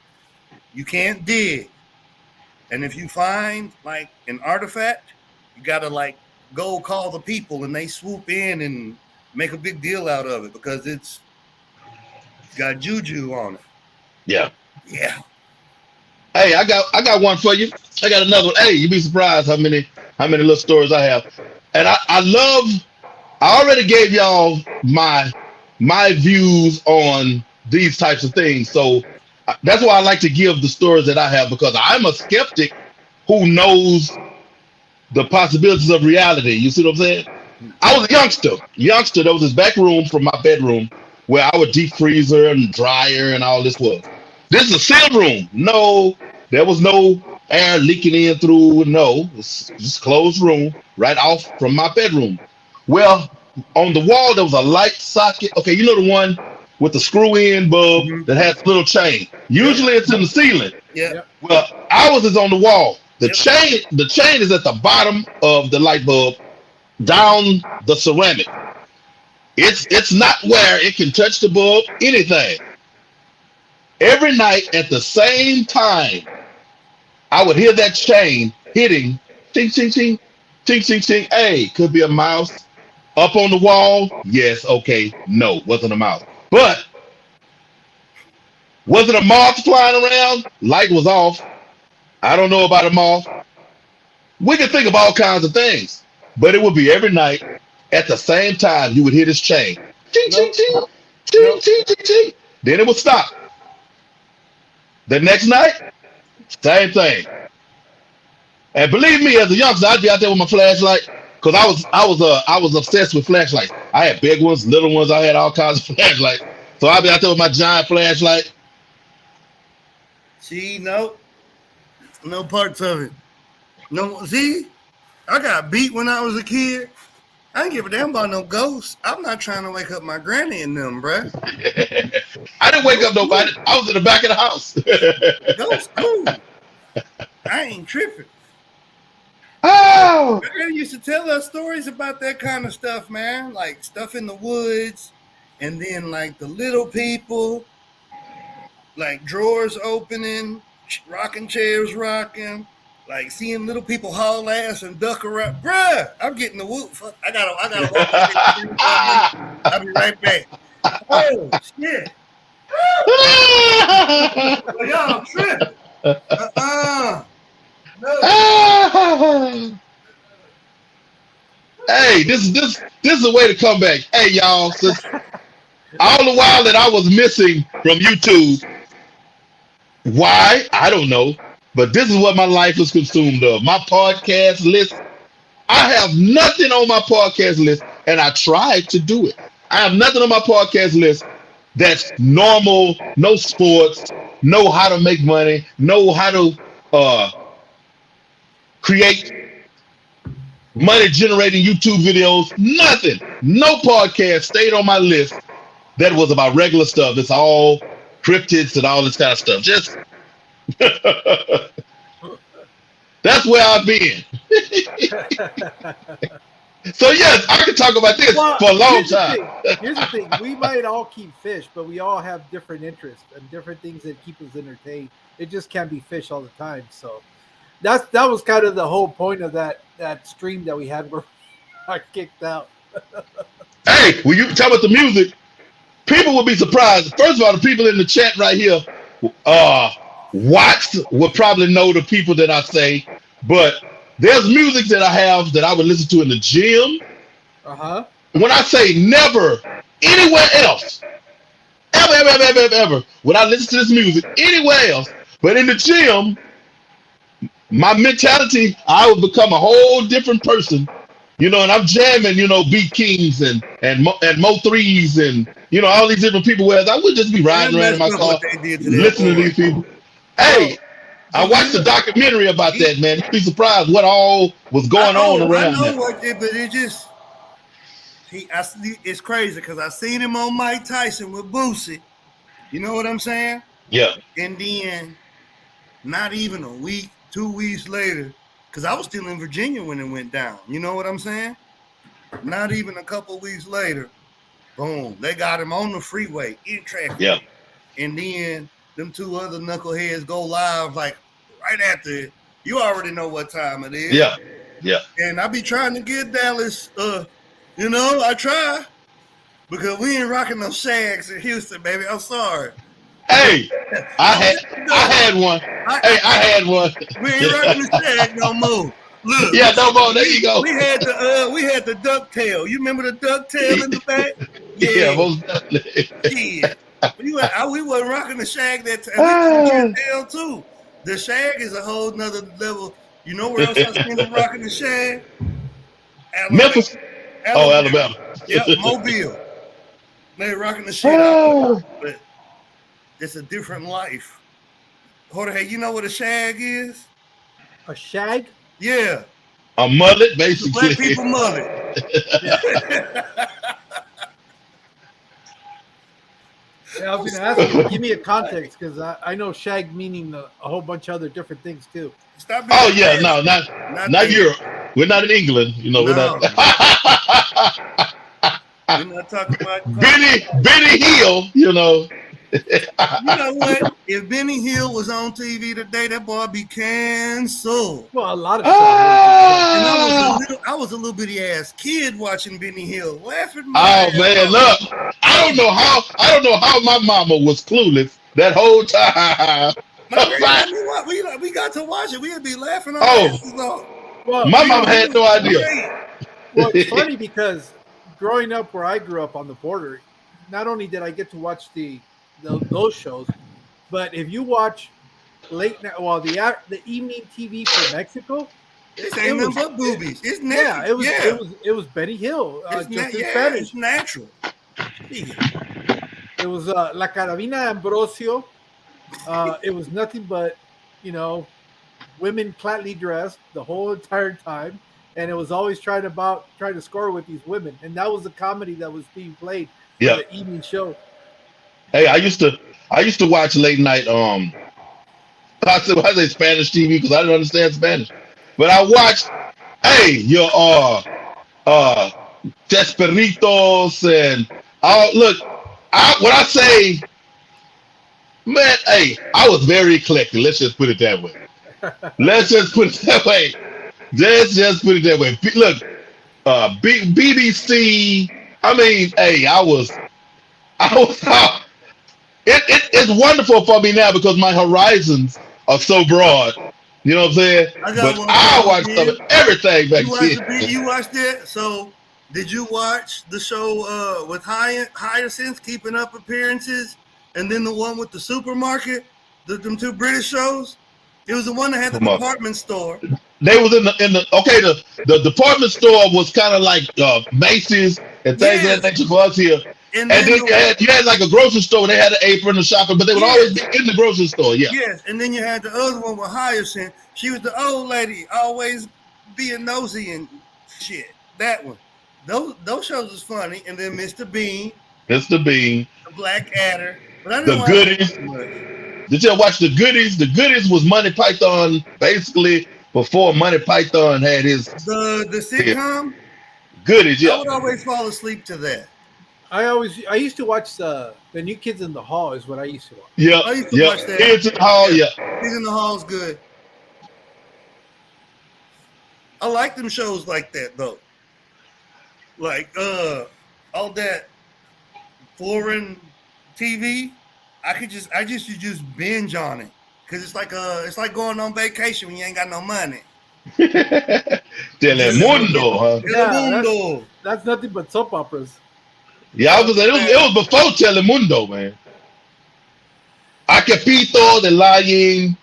you can't dig. And if you find like an artifact, you gotta like go call the people and they swoop in and make a big deal out of it because it's got juju on it. Yeah. Yeah. Hey, I got one for you. I got another one. Hey, you'd be surprised how many little stories I have. And I already gave y'all my views on these types of things. So that's why I like to give the stories that I have, because I'm a skeptic who knows the possibilities of reality. You see what I'm saying? I was a youngster. There was this back room from my bedroom where our deep freezer and dryer and all this was. This is a sealed room. No, there was no air leaking in through. No, it's just closed room right off from my bedroom. Well, on the wall there was a light socket. Okay, you know the one with the screw-in bulb that has a little chain. Usually it's in the ceiling. Yeah. Well, ours is on the wall. The chain is at the bottom of the light bulb, down the ceramic. It's not where it can touch the bulb, anything. Every night at the same time, I would hear that chain hitting, ting, ting, ting, ting, ting, ting. Hey, could be a mouse. Up on the wall, yes, okay, no, wasn't a mouse. But was it a moth flying around? Light was off. I don't know about a moth. We can think of all kinds of things, but it would be every night at the same time you would hear this chain. Ting, ting, ting, ting, ting, ting, ting. Then it would stop. The next night, same thing. And believe me, as a youngster, I'd be out there with my flashlight, because I was obsessed with flashlights. I had big ones, little ones. I had all kinds of flashlights. So I'd be out there with my giant flashlight. See, no parts of it. No, see, I got beat when I was a kid. I didn't give a damn about no ghosts. I'm not trying to wake up my granny and them, bruh. I didn't wake up nobody. I was in the back of the house. Ghosts, cool. I ain't tripping. Oh! My granny used to tell us stories about that kind of stuff, man. Like stuff in the woods, and then like the little people, like drawers opening, rocking chairs rocking. Like seeing little people haul ass and duck around. Bruh, I'm getting the whoop. I gotta walk. I'll be right back. Oh, shit. Well, y'all tripping. No. Hey, this is a way to come back. Hey, y'all. Since all the while that I was missing from YouTube, why? I don't know. But this is what my life was consumed of. My podcast list. I have nothing on my podcast list, and I tried to do it. I have nothing on my podcast list that's normal, no sports, know how to make money, know how to create money generating YouTube videos. Nothing. No podcast stayed on my list that was about regular stuff. It's all cryptids and all this kind of stuff. Just that's where I've been. So yes, I can talk about this for a long time. Here's the thing. We might all keep fish, but we all have different interests and different things that keep us entertained. It just can't be fish all the time. So that was kind of the whole point of that stream that we had where I kicked out. Hey, when you talk about the music, people will be surprised. First of all, the people in the chat right here, Watts would probably know the people that I say, but there's music that I have that I would listen to in the gym. Uh-huh. When I say never anywhere else, ever, would I listen to this music anywhere else, but in the gym, my mentality, I would become a whole different person, and I'm jamming, Beat Kings and Mo Threes and, all these different people, whereas I would just be riding around in my car, listening to these people. Hey, I watched the documentary about that, man. You'd be surprised what all was going on around I know that. what it, but it just it's crazy because I seen him on Mike Tyson with Boosie. You know what I'm saying? Yeah. And then not even a week, 2 weeks later, because I was still in Virginia when it went down. You know what I'm saying? Not even a couple weeks later, boom, they got him on the freeway in traffic. Yeah. And then them two other knuckleheads go live like right after it. You already know what time it is. Yeah. Yeah. And I be trying to get Dallas, you know, I try. Because we ain't rocking no shags in Houston, baby. I'm sorry. Hey, I had one. Hey, I had one. We ain't rocking the shag no more. Look. Yeah, no more. There you go. We had the ducktail. You remember the ducktail in the back? Yeah, most definitely. Yeah. We wasn't rocking the shag that time. Tail too. The shag is a whole nother level. You know where else I seen them rocking the shag? Alabama. Memphis. Oh, Alabama. Yep, Mobile. They rocking the shit out. But it's a different life. Jorge, you know what a shag is? A shag? Yeah. A mullet, basically. Black people mullet. Yeah, I was going to ask you, give me a context because I know shag meaning a whole bunch of other different things too. Stop Oh yeah, no, not Europe. We're not in England, you know. No. We're not. We're not talking about Benny Hill, you know. You know what? If Benny Hill was on TV today, that boy be canceled. Well, a lot of And stuff. I was a little bitty ass kid watching Benny Hill, laughing. Oh man, look! I don't know how my mama was clueless that whole time. We got to watch it. We'd be laughing. Well, my mom had no idea. Well, it's funny because growing up where I grew up on the border, not only did I get to watch those shows, but if you watch late night, the evening TV for Mexico, it ain't nothing but boobies. It's natural. It was Benny Hill. It's natural. It was La Carabina Ambrosio. It was nothing but, women flatly dressed the whole entire time, and it was always trying to score with these women, and that was the comedy that was being played for the evening show. Hey, I used to watch late night. I say Spanish TV because I didn't understand Spanish, but I watched. Hey, your Desperitos and look. When I say, man, hey, I was very eclectic. Let's just put it that way. Just put it that way. Look, BBC. I mean, hey, I was. It's wonderful for me now because my horizons are so broad. You know what I'm saying? I watched everything back then. You watched it? So, did you watch the show with Hyacinth, Keeping Up Appearances, and then the one with the supermarket, them two British shows? It was the one that had the department store. They was in the department store was kind of like Macy's and things of that nature for us here. And then you had like a grocery store. They had an apron and shopping, but they would always be in the grocery store. Yeah. Yes, and then you had the other one with Hyacinth. She was the old lady, always being nosy and shit. That one. Those shows was funny. And then Mr. Bean, the Black Adder. But the Goodies. Did you watch the Goodies? The Goodies was Monty Python basically before Monty Python had his the sitcom. Goodies, yeah. I would always fall asleep to that. I used to watch the New Kids in the Hall is what I used to watch. Yeah, I used to watch that. Kids in the Hall, yeah. Kids in the Hall's good. I like them shows like that though. Like all that foreign TV, I just binge on it because it's like going on vacation when you ain't got no money. Telemundo, huh? Telemundo. That's nothing but soap operas. Yeah, it was before Telemundo, man. Acapito, The Lying,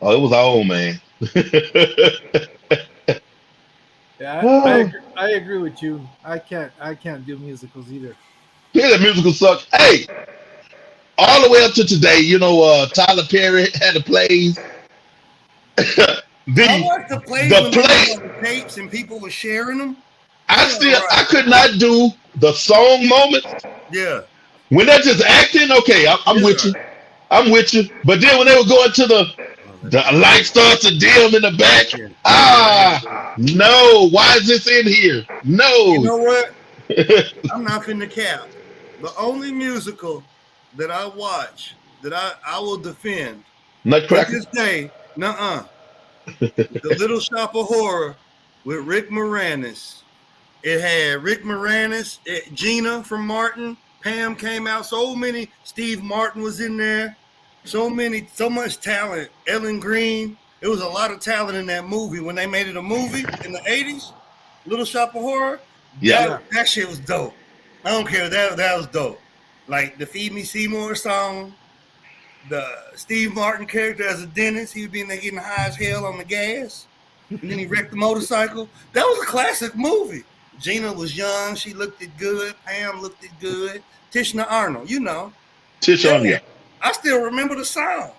Oh, it was our own, man. Yeah, I agree with you. I can't do musicals either. Yeah, the musical sucks. Hey, all the way up to today. Tyler Perry had the plays. I watched the plays the when play. they were on the tapes and people were sharing them. I could not do the song moments. Yeah. When they're just acting, okay, I'm with you. I'm with you. But then when they were going to the light starts to dim in the back. No. Why is this in here? No. You know what? I'm not finna cap. The only musical that I watch that I will defend to Nutcracker. this day, The Little Shop of Horror with Rick Moranis. It had Rick Moranis, Gina from Martin, Pam came out. So many. Steve Martin was in there. So much talent. Ellen Green. It was a lot of talent in that movie when they made it a movie in the 80s. Little Shop of Horror. Yeah. That shit was dope. I don't care. That was dope. Like the Feed Me Seymour song, the Steve Martin character as a dentist, he would be in there getting high as hell on the gas, and then he wrecked the motorcycle. That was a classic movie. Gina was young. She looked it good. Pam looked it good. Tishna Arnold, Tish Arnold. I still remember the songs.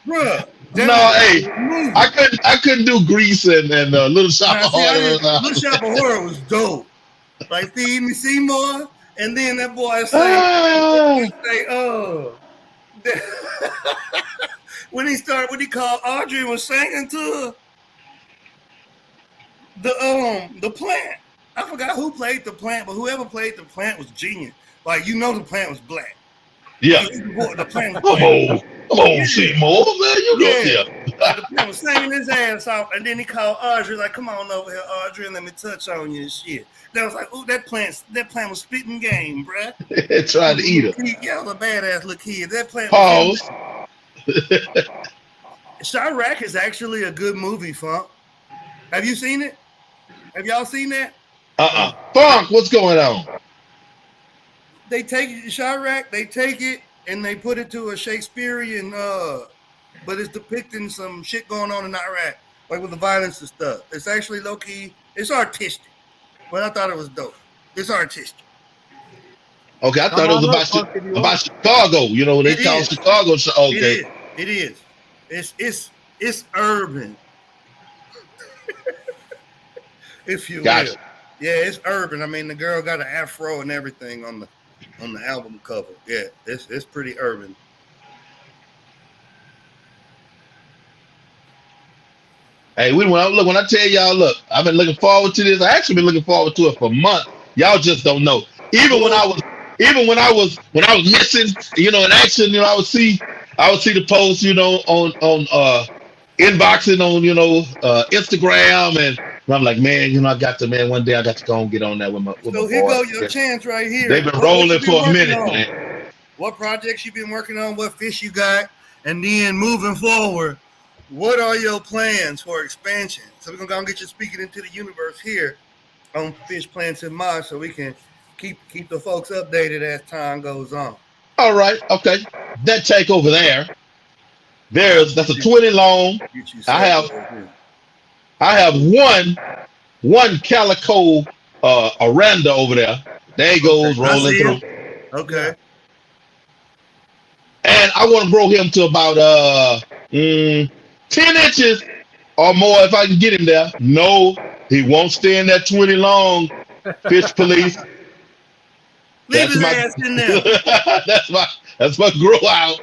Bruh. I couldn't do Grease and Little Shop of Horror. Little Shop of Horror was dope. Like Feed Me Seymour, and then that boy say, when he called Audrey and was singing to her, the plant. I forgot who played the plant, but whoever played the plant was genius. Like the plant was black. Yeah. The plant was black. Come on, Seymour, man. You know, The plant was singing his ass off, and then he called Audrey, like, come on over here, Audrey, and let me touch on you and shit. That was like, ooh, that plant was spitting game, bruh. Trying to eat her. Yeah, was a badass little kid. That plant. Pause. Chirac is actually a good movie, Funk. Have you seen it? Have y'all seen that? Funk, what's going on? They take Chirac, and they put it to a Shakespearean, but it's depicting some shit going on in Iraq, like with the violence and stuff. It's actually low key. It's artistic, but I thought it was dope. It's artistic. Okay, I thought it was about Chicago. They call Chicago. Okay, it is. It's urban. If you will. Yeah, it's urban. I mean, the girl got an afro and everything on the album cover. Yeah, it's pretty urban. Hey, when I tell y'all, I've been looking forward to this. I actually been looking forward to it for months. Y'all just don't know. Even when I was missing, in action, I would see the posts, on inboxing on Instagram, and I'm like, man, one day I got to go and get on that with my So my here boys. go your chance right here. They've been rolling for a minute, man. What projects you been working on? What fish you got? And then moving forward, what are your plans for expansion? So we're gonna go and get you speaking into the universe here on Fish Plants and Mods, so we can keep the folks updated as time goes on. All right, okay. That tank over there. That's a 20 long. I have one calico Aranda over there. There he goes, rolling through. Okay. And I want to grow him to about 10 inches or more if I can get him there. No, he won't stay in that 20 long, Fish Police. Leave his ass in there. that's my grow out.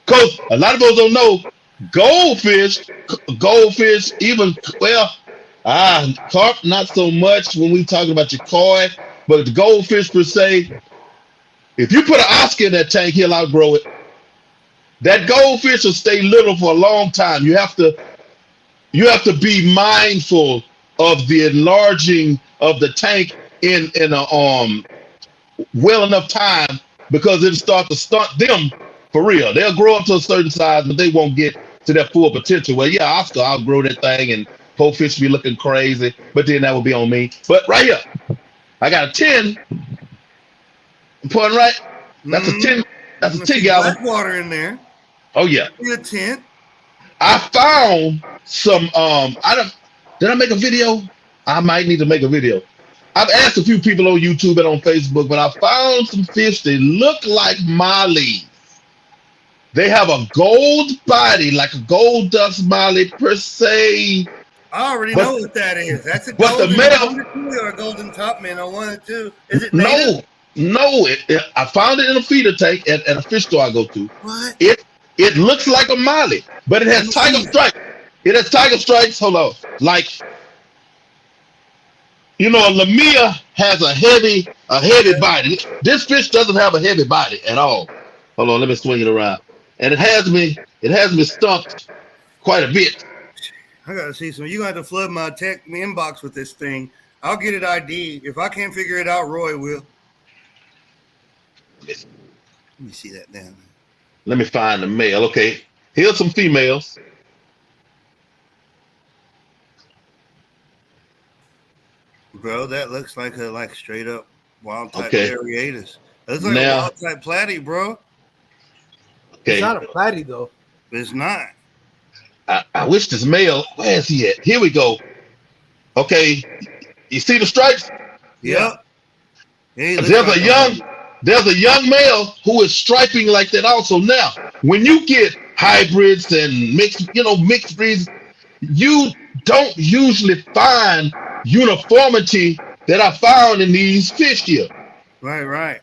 Cause a lot of folks don't know goldfish, even carp not so much when we talking about your koi, but the goldfish per se. If you put an Oscar in that tank, he'll outgrow it. That goldfish will stay little for a long time. You have to be mindful of the enlarging of the tank in a well enough time, because it'll start to stunt them for real. They'll grow up to a certain size, but they won't get to their full potential. Well, yeah, Oscar outgrow that thing and whole fish be looking crazy, but then that would be on me. But right here, I got a 10. I'm pointing right. That's a 10. That's a 10 gallon. Black water in there. Oh yeah. A 10. I found some. Did I make a video? I might need to make a video. I've asked a few people on YouTube and on Facebook, but I found some fish that look like mollies. They have a gold body, like a gold dust molly per se. I already But- know what that is. That's a but the golden male- Bonnet or a golden top man or one or two. Is it No, native? no. I found it in a feeder tank at a fish store I go to. What? It looks like a molly, but it has tiger stripes. It has tiger stripes. Hold on, like a Lamia has a heavy body. This fish doesn't have a heavy body at all. Hold on, let me swing it around. And it has me stumped quite a bit. I gotta see some. You gonna have to flood my tech inbox with this thing. I'll get it ID. If I can't figure it out, Roy will. Let me see that down there. Let me find the male. Okay, here's some females. Bro, that looks like a straight up wild type Okay. Variatus. That's like Now- a wild type platy, bro. Okay, It's not a platy though. But it's not. I wish this male. Where is he at? Here we go. Okay, you see the stripes? Yep. Yeah, he looks There's like a young male who is striping like that also. Now, when you get hybrids and mixed breeds, you don't usually find uniformity that I found in these fish here. Right.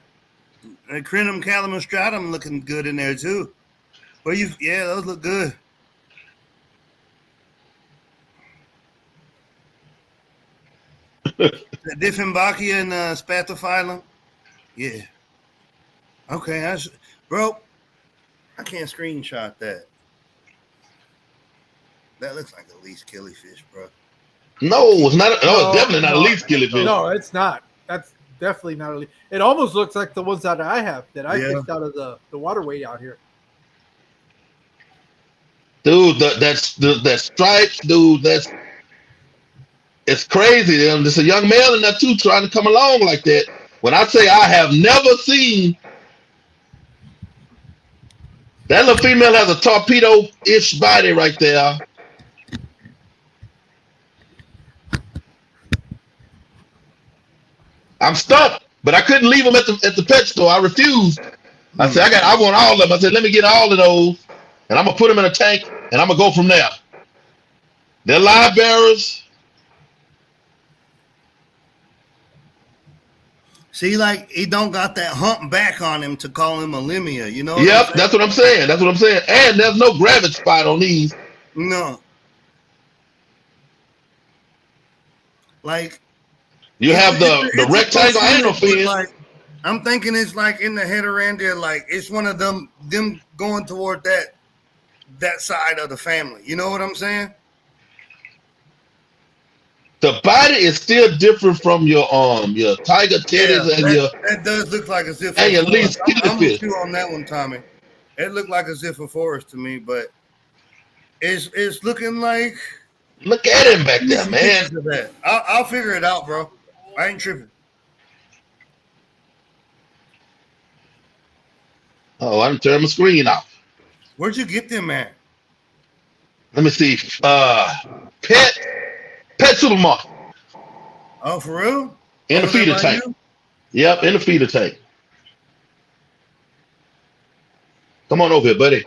And Crinum calamostratum looking good in there too. Well, yeah, those look good. The Dieffenbachia and Spathophyllum. Yeah. Okay, bro, I can't screenshot that. That looks like a least killifish, bro. No, it's not. No, it's definitely not a leaf killifish. No, it's not. That's definitely not a leaf. It almost looks like the ones that I have that I Yeah. fished out of the waterway out here. Dude, that stripes, dude. It's crazy. There's a young male in there too trying to come along like that. When I say I have never seen that little female has a torpedo-ish body right there. I'm stumped, but I couldn't leave them at the pet store. I refused. I said I want all of them. I said let me get all of those, and I'm gonna put them in a tank, and I'm gonna go from there. They're live bearers. See, like he don't got that hump back on him to call him a limia. You know? Yep, that's what I'm saying. And there's no gravity spot on these. No. Like You have the it's rectangle anal fin. like, I'm thinking it's like in the heterandia, like it's one of them going toward that side of the family. You know what I'm saying? The body is still different from your tiger teddies that does look like a zipper. and your least I'm killifish. with you on that one, Tommy. It looked like a zipper forest to me, but it's looking like. Look at him back there, man. I'll figure it out, bro. I ain't tripping. Oh, I done turned my screen off. Where'd you get them at? Let me see. Pet supermarket Oh, for real? in the Over there feeder by tank. you? Yep, in the feeder tank. Come on over here, buddy.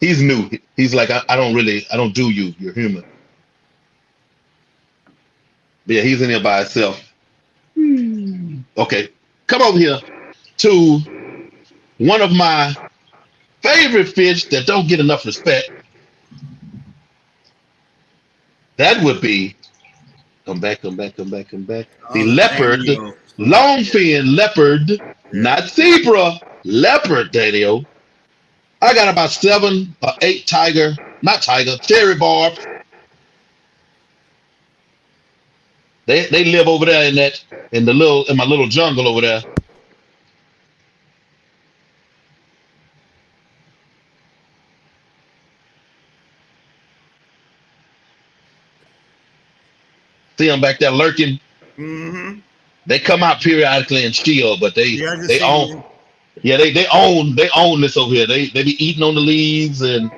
He's new. He's like, I don't do you. You're human. But yeah, he's in here by himself. Okay, come over here to one of my favorite fish that don't get enough respect. That would be, come back. The leopard, Daniel. long fin leopard, not zebra, leopard, Daniel. I got about 7 or 8 cherry barb. They live over there in my little jungle over there. See them back there lurking. Mm-hmm. They come out periodically and shield, but they own. them. Yeah, they own this over here. They be eating on the leaves and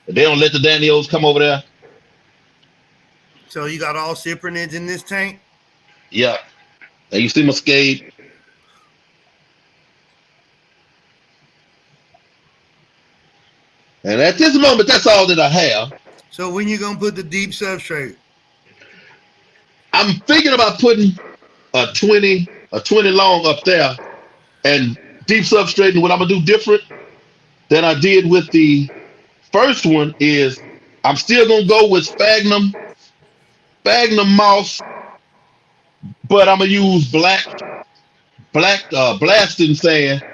they don't let the Daniels come over there. So you got all cyprinids in this tank? Yeah. And you see my scale. And at this moment, that's all that I have. So when you gonna put the deep substrate? I'm thinking about putting a 20 long up there and deep substrate. And what I'm gonna do different than I did with the first one is I'm still gonna go with sphagnum moss, but I'm gonna use black blasting sand.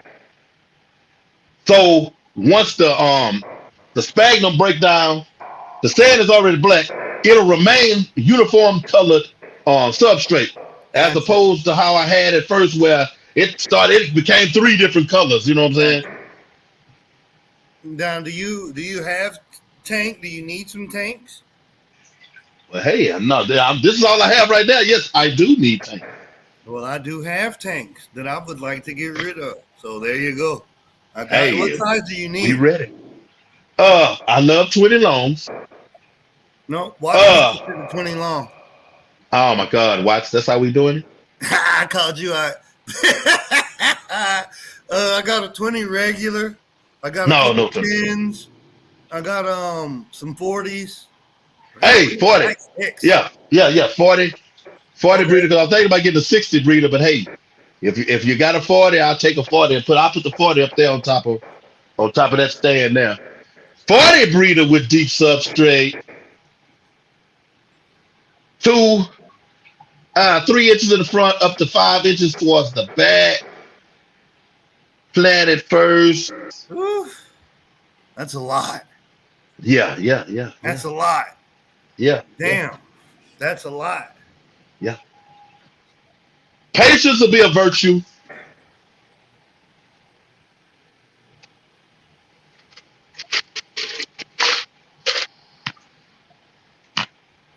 So once the sphagnum break down, the sand is already black. It'll remain uniform colored substrate, as opposed to how I had it first, where it became 3 different colors. You know what I'm saying? Now, do you have tank? Do you need some tanks? Well, hey, no, this is all I have right now. Yes, I do need tank. Well, I do have tanks that I would like to get rid of. So there you go. What size do you need? We ready? I love 20 longs. No, why 20 long? Oh my God, Watts, that's how we doing it? I called you out. I got a 20 regular. I got no 10s. I got some 40s. Hey, 40. Yeah, 40 breeder, because I was thinking about getting a 60 breeder, but hey, if you got a 40, I'll take a 40 and I'll put the 40 up there on top of that stand there. 40 breeder with deep substrate. 3 inches in the front, up to 5 inches towards the back. Planted first. Ooh, that's a lot. Yeah. That's a lot. Yeah. Damn. That's a lot. Yeah. Patience will be a virtue.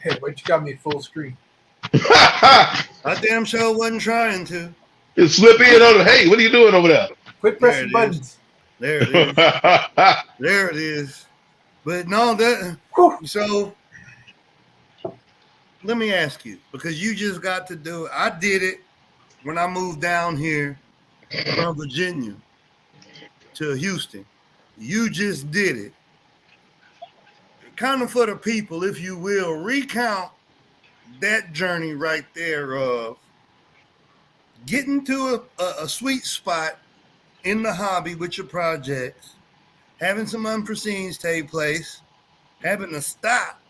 Hey, but you got me full screen. I damn sure wasn't trying to. You slip in on it. Hey, what are you doing over there? Quit pressing buttons. There it is. There it is. But no, so let me ask you, because you just got to do it. I did it when I moved down here from Virginia to Houston. You just did it. Kind of for the people, if you will, recount that journey right there of getting to a sweet spot in the hobby with your projects, having some unforeseens take place, having to stop,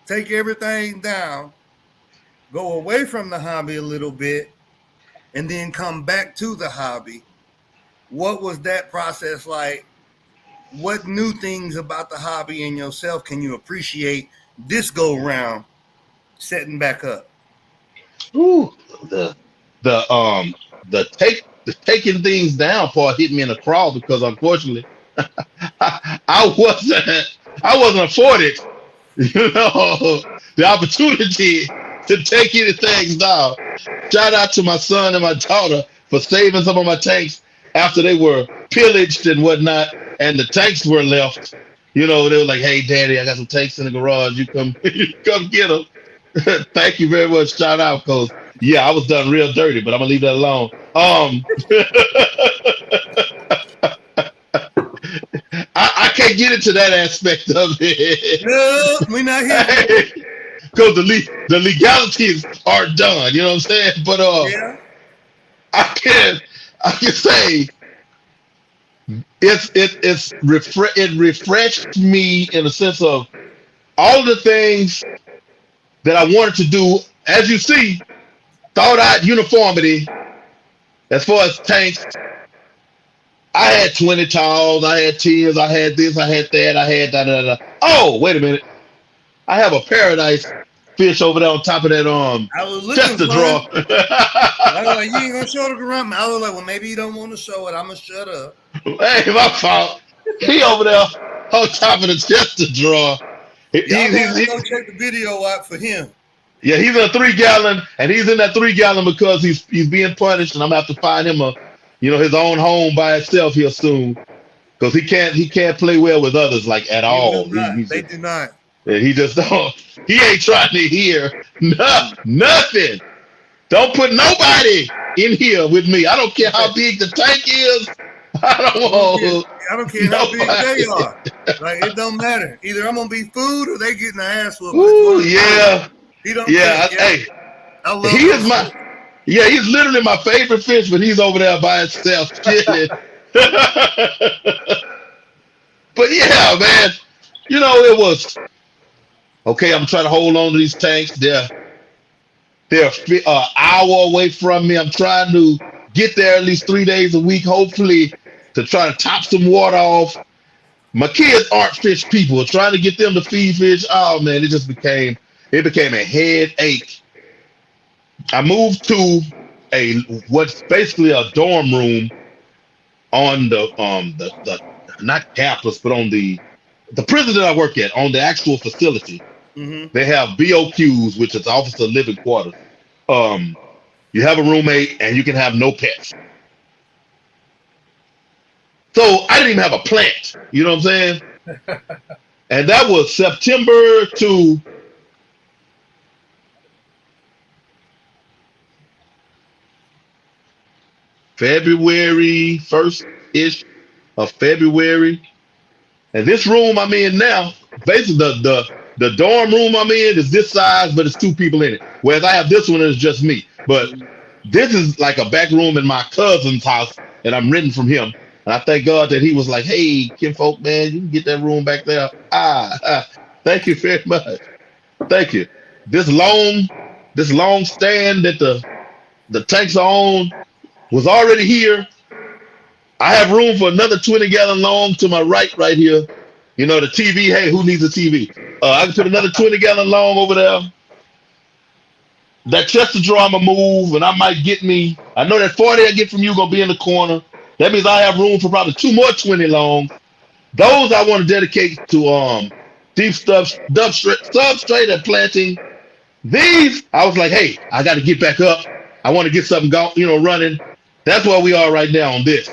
take everything down, go away from the hobby a little bit, and then come back to the hobby. What was that process like? What new things about the hobby and yourself can you appreciate this go round setting back up? Ooh, the taking things down part hit me in the crawl, because unfortunately I wasn't afforded, the opportunity to take any things down. Shout out to my son and my daughter for saving some of my tanks after they were pillaged and whatnot, and the tanks were left. They were like, "Hey, Daddy, I got some tanks in the garage. You come get them." Thank you very much. Shout out, because I was done real dirty, but I'm gonna leave that alone. I can't get into that aspect of it. No, we're not here. Because the legalities are done. You know what I'm saying? But I can say it refreshed me in the sense of all the things that I wanted to do. As you see, thought out uniformity as far as tanks. I had 20 towels, I had 10s, I had this, I had that, I had da. Oh, wait a minute. I have a paradise fish over there on top of that Chester drawer. I was like, you ain't gonna show it around me. I was like, well, maybe you don't want to show it. I'm gonna shut up. Hey, my fault. He over there on top of the Chester drawer. He's gonna check the video out for him. Yeah, he's in a 3-gallon, and he's in that 3-gallon because he's being punished, and I'm gonna have to find him his own home by itself here soon, because he can't play well with others like at all. They do not. And he just don't. He ain't trying to hear nothing. Don't put nobody in here with me. I don't care how big the tank is. I don't want. I don't care how big they are. Like it don't matter. Either I'm gonna be food or they getting an ass whooping. Ooh, yeah. He don't. Yeah. Hey, I love he is my. Yeah, he's literally my favorite fish, but he's over there by himself chilling. But yeah, man, you know, it was okay. I'm trying to hold on to these tanks. They're an hour away from me. I'm trying to get there at least 3 days a week, hopefully, to try to top some water off. My kids aren't fish people. Trying to get them to feed fish, oh man, it became a headache. I moved to what's basically a dorm room on the not campus, but on the prison that I work at, on the actual facility. Mm-hmm. They have BOQs, which is Officer Living Quarters. You have a roommate and you can have no pets. So I didn't even have a plant. You know what I'm saying? And that was September to February 1st-ish of February. And this room I'm in now, basically the dorm room I'm in is this size, but it's 2 people in it. Whereas I have this one, it's just me. But this is like a back room in my cousin's house, and I'm renting from him. And I thank God that he was like, "Hey, kinfolk, man, you can get that room back there." Thank you very much. Thank you. This long stand that the tanks are on was already here. I have room for another 20-gallon long to my right here. You know, the TV, hey, who needs a TV? I can put another 20-gallon long over there. That chest of drawer I'ma move, and I might get me, I know that 40 I get from you gonna be in the corner. That means I have room for probably 2 more 20 longs. Those I want to dedicate to deep substrate and planting. These, I was like, hey, I got to get back up. I want to get something running. That's where we are right now on this.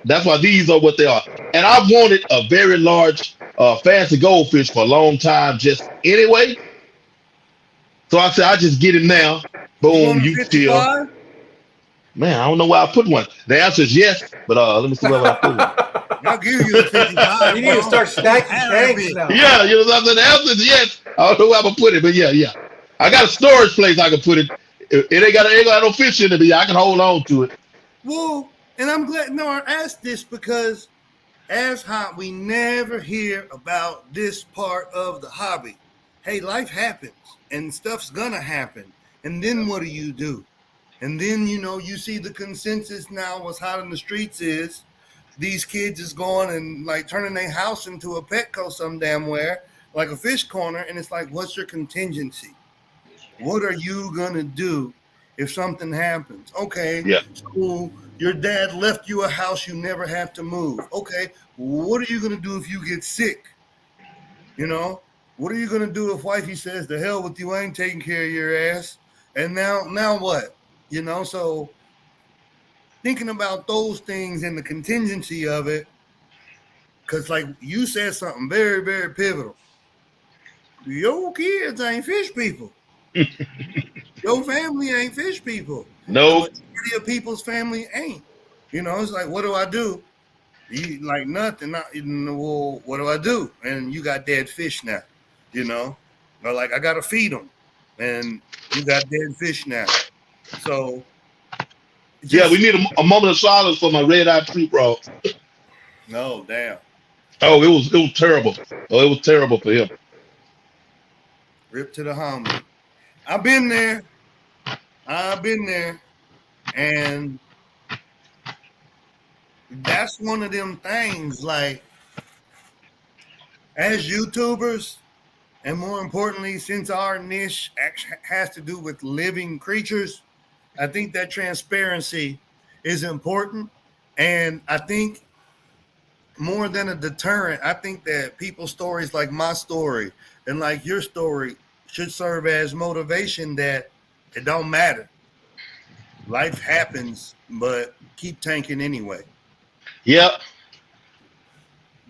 That's why these are what they are. And I've wanted a very large fancy goldfish for a long time just anyway. So I said, I just get him now. Boom, you still. Man, I don't know where I put one. The answer is yes, but let me see where I put one. I'll give you the 55. You need to start stacking tanks now. Yeah, you know what I'm saying? The answer is yes. I don't know where I'm gonna put it, but yeah. I got a storage place I can put it. It ain't got no fish in it, but yeah, I can hold on to it. Well, and I'm glad. No, I asked this because as hot, we never hear about this part of the hobby. Hey, life happens, and stuff's gonna happen, and then what do? And then, you see the consensus now what's hot in the streets is these kids is going and like turning their house into a Petco some damn where, like a fish corner. And it's like, what's your contingency? What are you going to do if something happens? Okay. Yeah. So your dad left you a house you never have to move. Okay. What are you going to do if you get sick? What are you going to do if wifey says, the hell with you, I ain't taking care of your ass? And now what? So thinking about those things and the contingency of it, because like you said something very, very pivotal. Your kids ain't fish people. Your family ain't fish people. No. The majority of people's family ain't. It's like, what do I do? You like nothing. Well, what do I do? And you got dead fish now, Or like, I got to feed them. And you got dead fish now. So, yeah, we need a moment of silence for my red-eyed tree frog. No, damn. Oh, it was terrible. Oh, it was terrible for him. Rip to the homie. I've been there, and that's one of them things. Like, as YouTubers, and more importantly, since our niche has to do with living creatures, I think that transparency is important. And I think more than a deterrent, I think that people's stories like my story and like your story should serve as motivation that it don't matter. Life happens, but keep tanking anyway. Yep.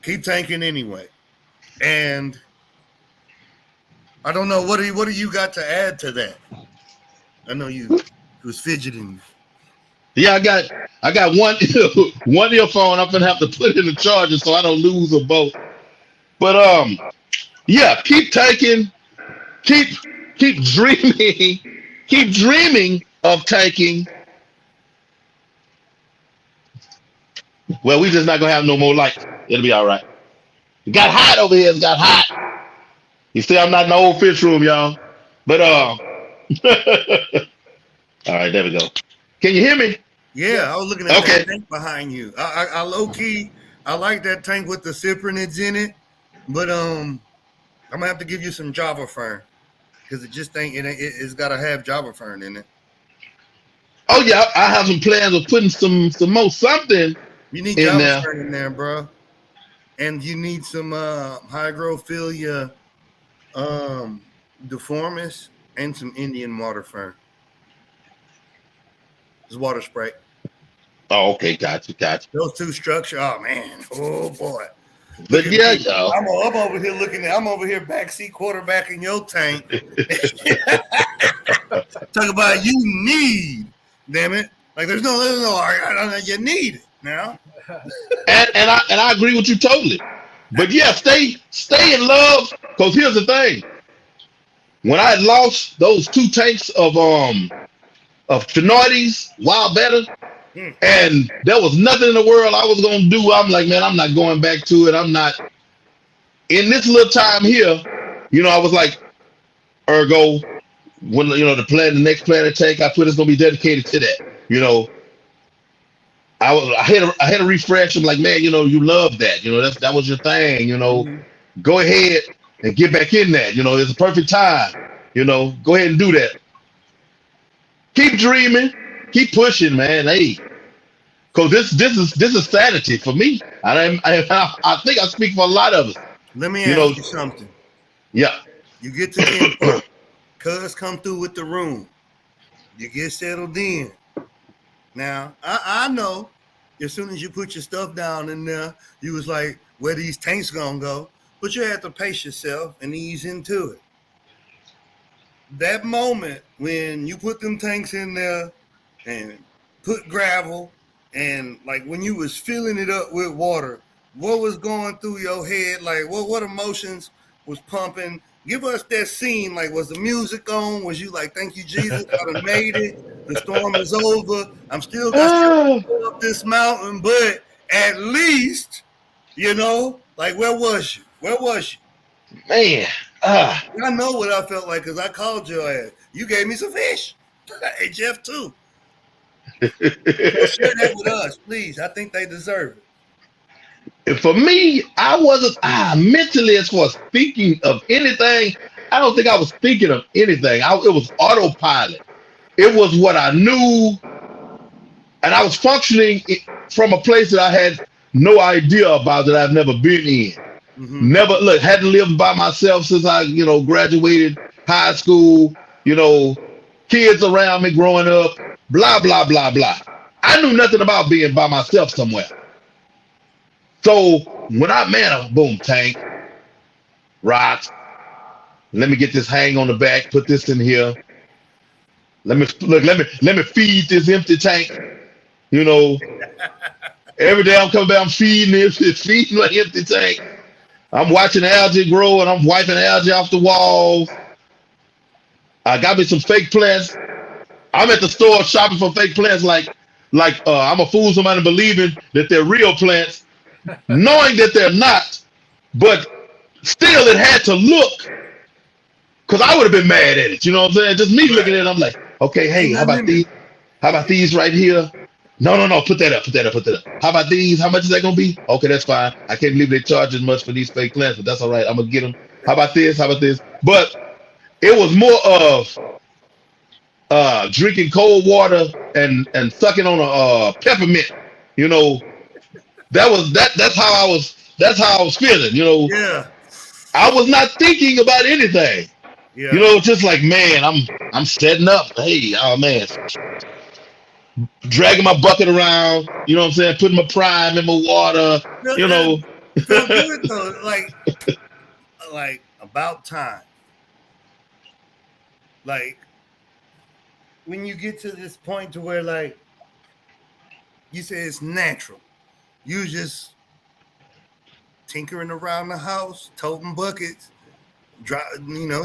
Keep tanking anyway. And I don't know. What do you got to add to that? I know you was fidgeting. Yeah, I got one one earphone. I'm gonna have to put it in the charger so I don't lose a both. But yeah, keep taking, keep dreaming, keep dreaming of taking. Well, we just not gonna have no more lights. It'll be all right. It got hot over here. It got hot. You see, I'm not in the old fish room, y'all. But all right, there we go. Can you hear me? Yeah, I was looking at that tank behind you. I low key, I like that tank with the cyprinids in it, but I'm gonna have to give you some Java fern because it just ain't. It's got to have Java fern in it. Oh yeah, I have some plans of putting some more something. You need Java fern in there, bro, and you need some Hygrophila deformis and some Indian water fern. It's water spray. Oh, okay, gotcha. Those two structures. Oh man. Oh boy. But yeah, y'all. I'm over here looking at. I'm over here backseat quarterbacking your tank. Talk about you need. Damn it. Like there's no. You need it now. and I agree with you totally. But yeah, stay in love. Cause here's the thing. When I lost those 2 tanks of Chinoides, Wild Better, and there was nothing in the world I was gonna do. I'm like, man, I'm not going back to it. I'm not in this little time here. You know, I was like, ergo, when the next planet take I put is gonna be dedicated to that. You know, I had a refresh. I'm like, man, you love that. That was your thing. Go ahead and get back in that. It's a perfect time. Go ahead and do that. Keep dreaming, keep pushing, man. Hey, cause this is sanity for me. I think I speak for a lot of us. Let me ask you something. Yeah. You get to the info. Cuz come through with the room. You get settled in. Now, I know as soon as you put your stuff down in there, you was like, where these tanks gonna go? But you had to pace yourself and ease into it. That moment when you put them tanks in there and put gravel and like when you was filling it up with water, what was going through your head? Like what emotions was pumping? Give us that scene. Like, was the music on? Was you like, thank you, Jesus, I done made it. The storm is over. I'm still going up this mountain, but at least, like where was you? Where was you? Man. I know what I felt like because I called your ass. You gave me some fish. Hey, Jeff, too. Share that with us, please. I think they deserve it. For me, I wasn't mentally, as far as thinking of anything, I don't think I was thinking of anything. It was autopilot. It was what I knew. And I was functioning from a place that I had no idea about, that I've never been in. Mm-hmm. Never hadn't lived by myself since I, graduated high school, kids around me growing up, blah, blah, blah, blah. I knew nothing about being by myself somewhere. So when boom, tank, rocks, let me get this hang on the back, put this in here. Let me feed this empty tank, every day I'm coming back, I'm feeding my empty tank. I'm watching algae grow and I'm wiping algae off the walls. I got me some fake plants. I'm at the store shopping for fake plants like I'm a fool somebody believing that they're real plants, knowing that they're not, but still it had to look, because I would have been mad at it. You know what I'm saying? Just me looking at it, I'm like, okay, hey, how about these? How about these right here? No, put that up. How about these? How much is that gonna be? Okay, that's fine. I can't believe they charge as much for these fake plants, but that's all right. I'm gonna get them. How about this? But it was more of drinking cold water and sucking on a peppermint. That's how I was feeling. Yeah. I was not thinking about anything. Yeah. Just like, man, I'm setting up. Hey, oh man. Dragging my bucket around, putting my prime in my water, Feel good though, like about time. Like when you get to this point to where like you say it's natural, you just tinkering around the house, toting buckets,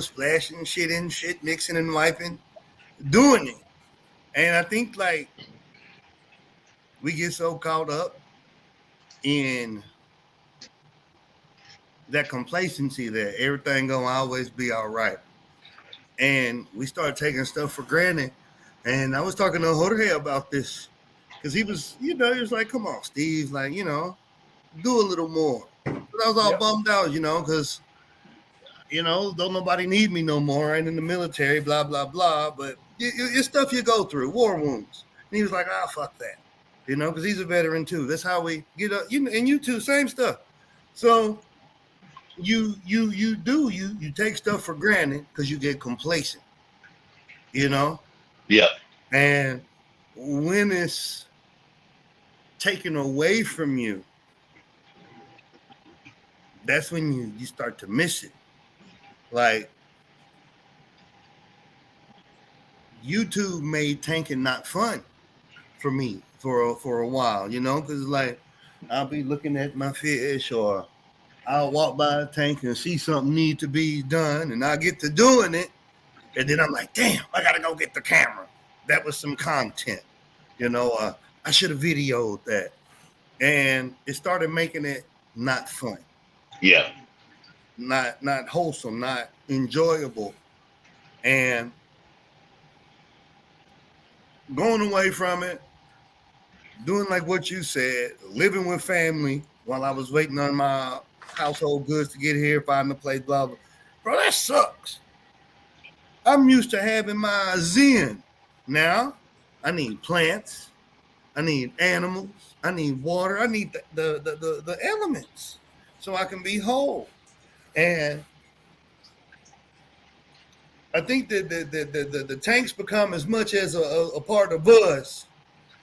splashing shit in shit, mixing and wiping, doing it. And I think like we get so caught up in that complacency that everything gonna always be all right. And we start taking stuff for granted. And I was talking to Jorge about this because he was like, come on, Steve, like, do a little more. But I was all bummed out, because, don't nobody need me no more. I ain't in the military, blah, blah, blah. But it's stuff you go through, war wounds. And he was like, fuck that, because he's a veteran too. That's how we get up. And you too, same stuff. So you take stuff for granted because you get complacent, Yeah. And when it's taken away from you, that's when you start to miss it. Like YouTube made tanking not fun for me for a while, because like I'll be looking at my fish or I'll walk by a tank and see something need to be done and I get to doing it. And then I'm like, damn, I got to go get the camera. That was some content, I should have videoed that. And it started making it not fun. Yeah. Not wholesome, not enjoyable. And going away from it, doing like what you said, living with family while I was waiting on my household goods to get here, find a place, blah, blah. Bro, that sucks. I'm used to having my zen. Now, I need plants. I need animals. I need water. I need the elements so I can be whole. And I think that the tanks become as much as a part of us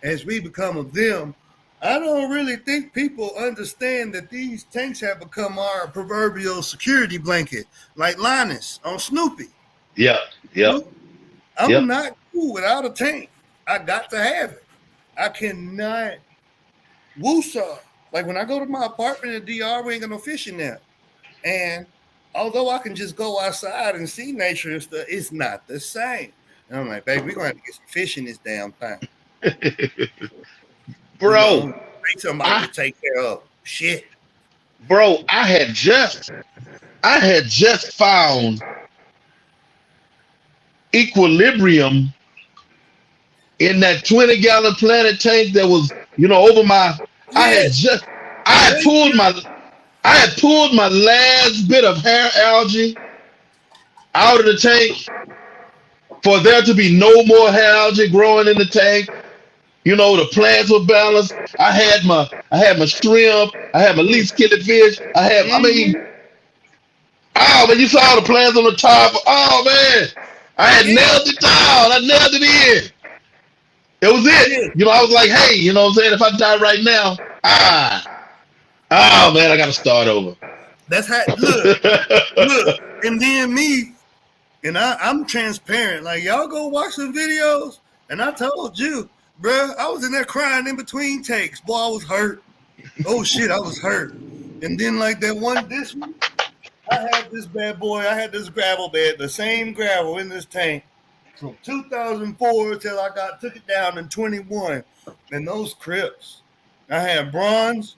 as we become of them. I don't really think people understand that these tanks have become our proverbial security blanket, like Linus on Snoopy. Yeah. I'm not cool without a tank. I got to have it. I cannot woosah. Like when I go to my apartment in DR, we ain't got no fish in there. And although I can just go outside and see nature and stuff, it's not the same. And I'm like, baby, we're gonna have to get some fish in this damn thing. Bro, somebody to take care of. Shit. Bro, I had just found equilibrium in that 20-gallon Planet tank that was, over my. Yeah. I had pulled my last bit of hair algae out of the tank for there to be no more hair algae growing in the tank. The plants were balanced. I had my shrimp. I had my least killifish. Oh man, you saw the plants on the top. Oh man, I had nailed it down. I nailed it in. It was it. I was like, hey, what I'm saying? If I die right now, oh man, I got to start over. That's how. Look, and then me, and I'm transparent. Like y'all go watch the videos, and I told you. Bruh, I was in there crying in between takes. Boy, I was hurt. Oh, shit, I was hurt. And then, like, this one, I had this bad boy. I had this gravel bed, the same gravel in this tank from 2004 till I took it down in 21. And those Crips, I had bronze,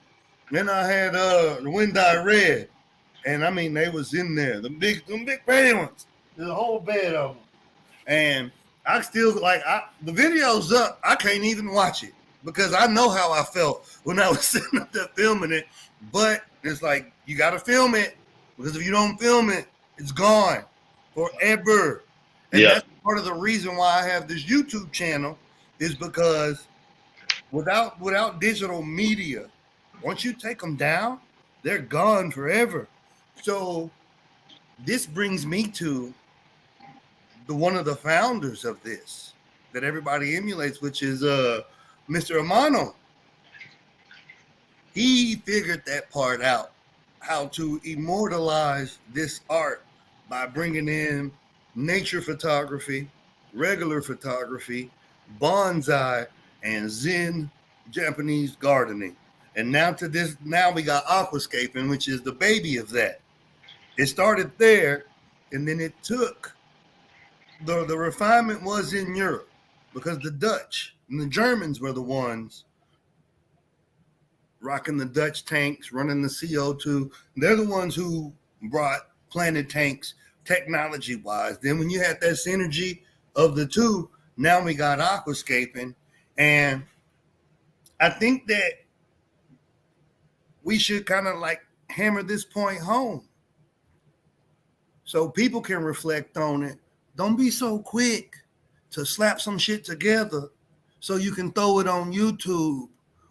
then I had the Wendell red. And, I mean, they was in there. Them big pretty ones. There's a whole bed of them. And I still the video's up. I can't even watch it because I know how I felt when I was sitting up there filming it. But it's like you got to film it because if you don't film it, it's gone forever. And that's part of the reason why I have this YouTube channel is because without digital media, once you take them down, they're gone forever. So this brings me to one of the founders of this that everybody emulates, which is Mr. Amano. He figured that part out, how to immortalize this art by bringing in nature photography, regular photography, bonsai, and Zen Japanese gardening. And now we got aquascaping, which is the baby of that. It started there, and then it took the refinement was in Europe because the Dutch and the Germans were the ones rocking the Dutch tanks, running the CO2. They're the ones who brought planted tanks technology wise. Then when you had that synergy of the two, now we got aquascaping. And I think that we should kind of like hammer this point home so people can reflect on it. Don't be so quick to slap some shit together so you can throw it on YouTube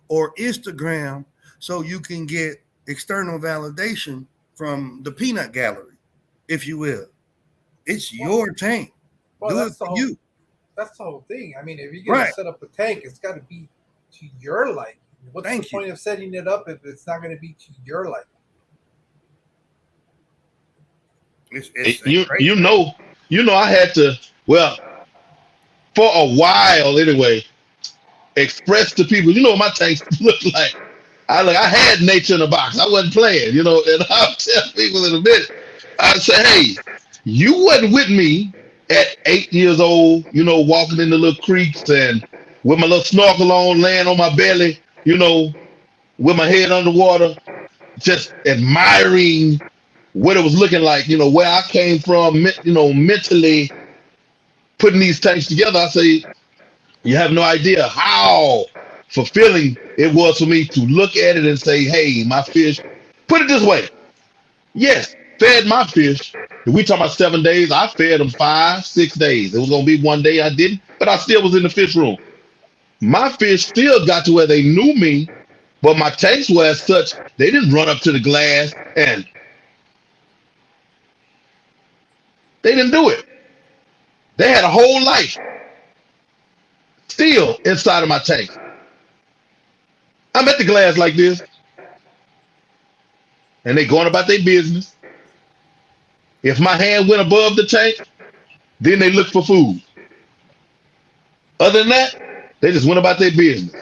or Instagram so you can get external validation from the peanut gallery, if you will. It's your tank. Well, Do it for you. That's the whole thing. I mean, if you're going to set up a tank, it's got to be to your liking. What's the point of setting it up if it's not going to be to your liking? You know, I had to, well, for a while anyway, express to people, you know what my tanks look like. I had nature in a box. I wasn't playing, you know, and I'll tell people in a minute. I say, hey, you wasn't with me at 8 years old, you know, walking in the little creeks and with my little snorkel on, laying on my belly, you know, with my head underwater, just admiring what it was looking like, you know, where I came from, you know, mentally putting these tanks together. I say, you have no idea how fulfilling it was for me to look at it and say, hey, my fish, put it this way. Yes, fed my fish. If we talking about 7 days, I fed them 5, 6 days. It was going to be one day I didn't, but I still was in the fish room. My fish still got to where they knew me, but my tanks were as such, they didn't run up to the glass and they didn't do it. They had a whole life still inside of my tank. I'm at the glass like this, and they going about their business. If my hand went above the tank, then they looked for food. Other than that, they just went about their business.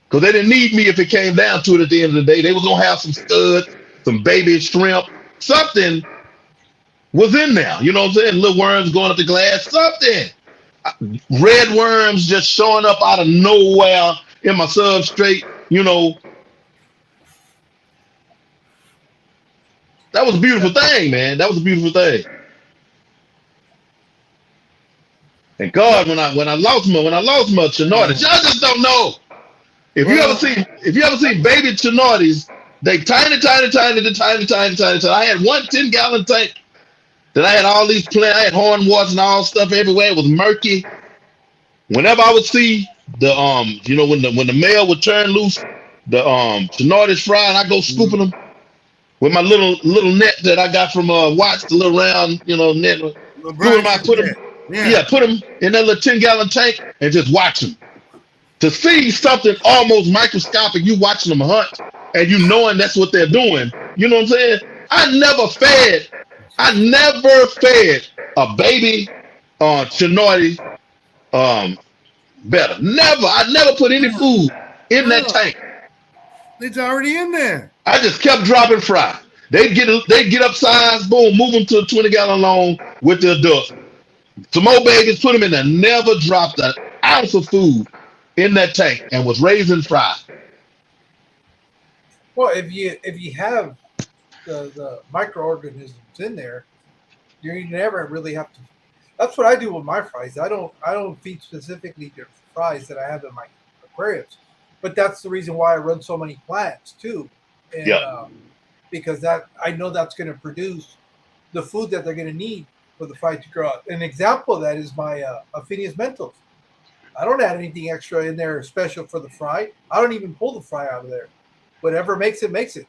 Because they didn't need me if it came down to it at the end of the day. They was going to have some studs, some baby shrimp, something was in there. You know what I'm saying? Little worms going up the glass, something. Red worms just showing up out of nowhere in my substrate, you know. That was a beautiful thing, man. That was a beautiful thing. And God, when I lost my Chernardies, y'all just don't know. If you ever see baby Chernardies, they tiny. I had one 10-gallon tank that I had all these plants. I had hornworts and all stuff everywhere. It was murky. Whenever I would see the you know, when the male would turn loose, the Chernardies fry, and I go scooping them with my little net that I got from Watts, the little round, you know, net. Put them in that little 10-gallon tank and just watch them. To see something almost microscopic, you watching them hunt, and you knowing that's what they're doing. You know what I'm saying? I never fed a baby Chernardy better. Never. I never put any food in that tank. It's already in there. I just kept dropping fry. They'd get upsized, boom, move them to a 20-gallon long with the adults. Some more babies, put them in there. Never dropped an ounce of food in that tank and was raising fry. Well, if you have the microorganisms in there, you never really have to. That's what I do with my fries. I don't feed specifically the fries that I have in my aquariums, but that's the reason why I run so many plants too. And, because that I know that's going to produce the food that they're going to need for the fry to grow up. An example of that is my Aphenius mentals. I don't add anything extra in there special for the fry. I don't even pull the fry out of there. Whatever makes it, makes it.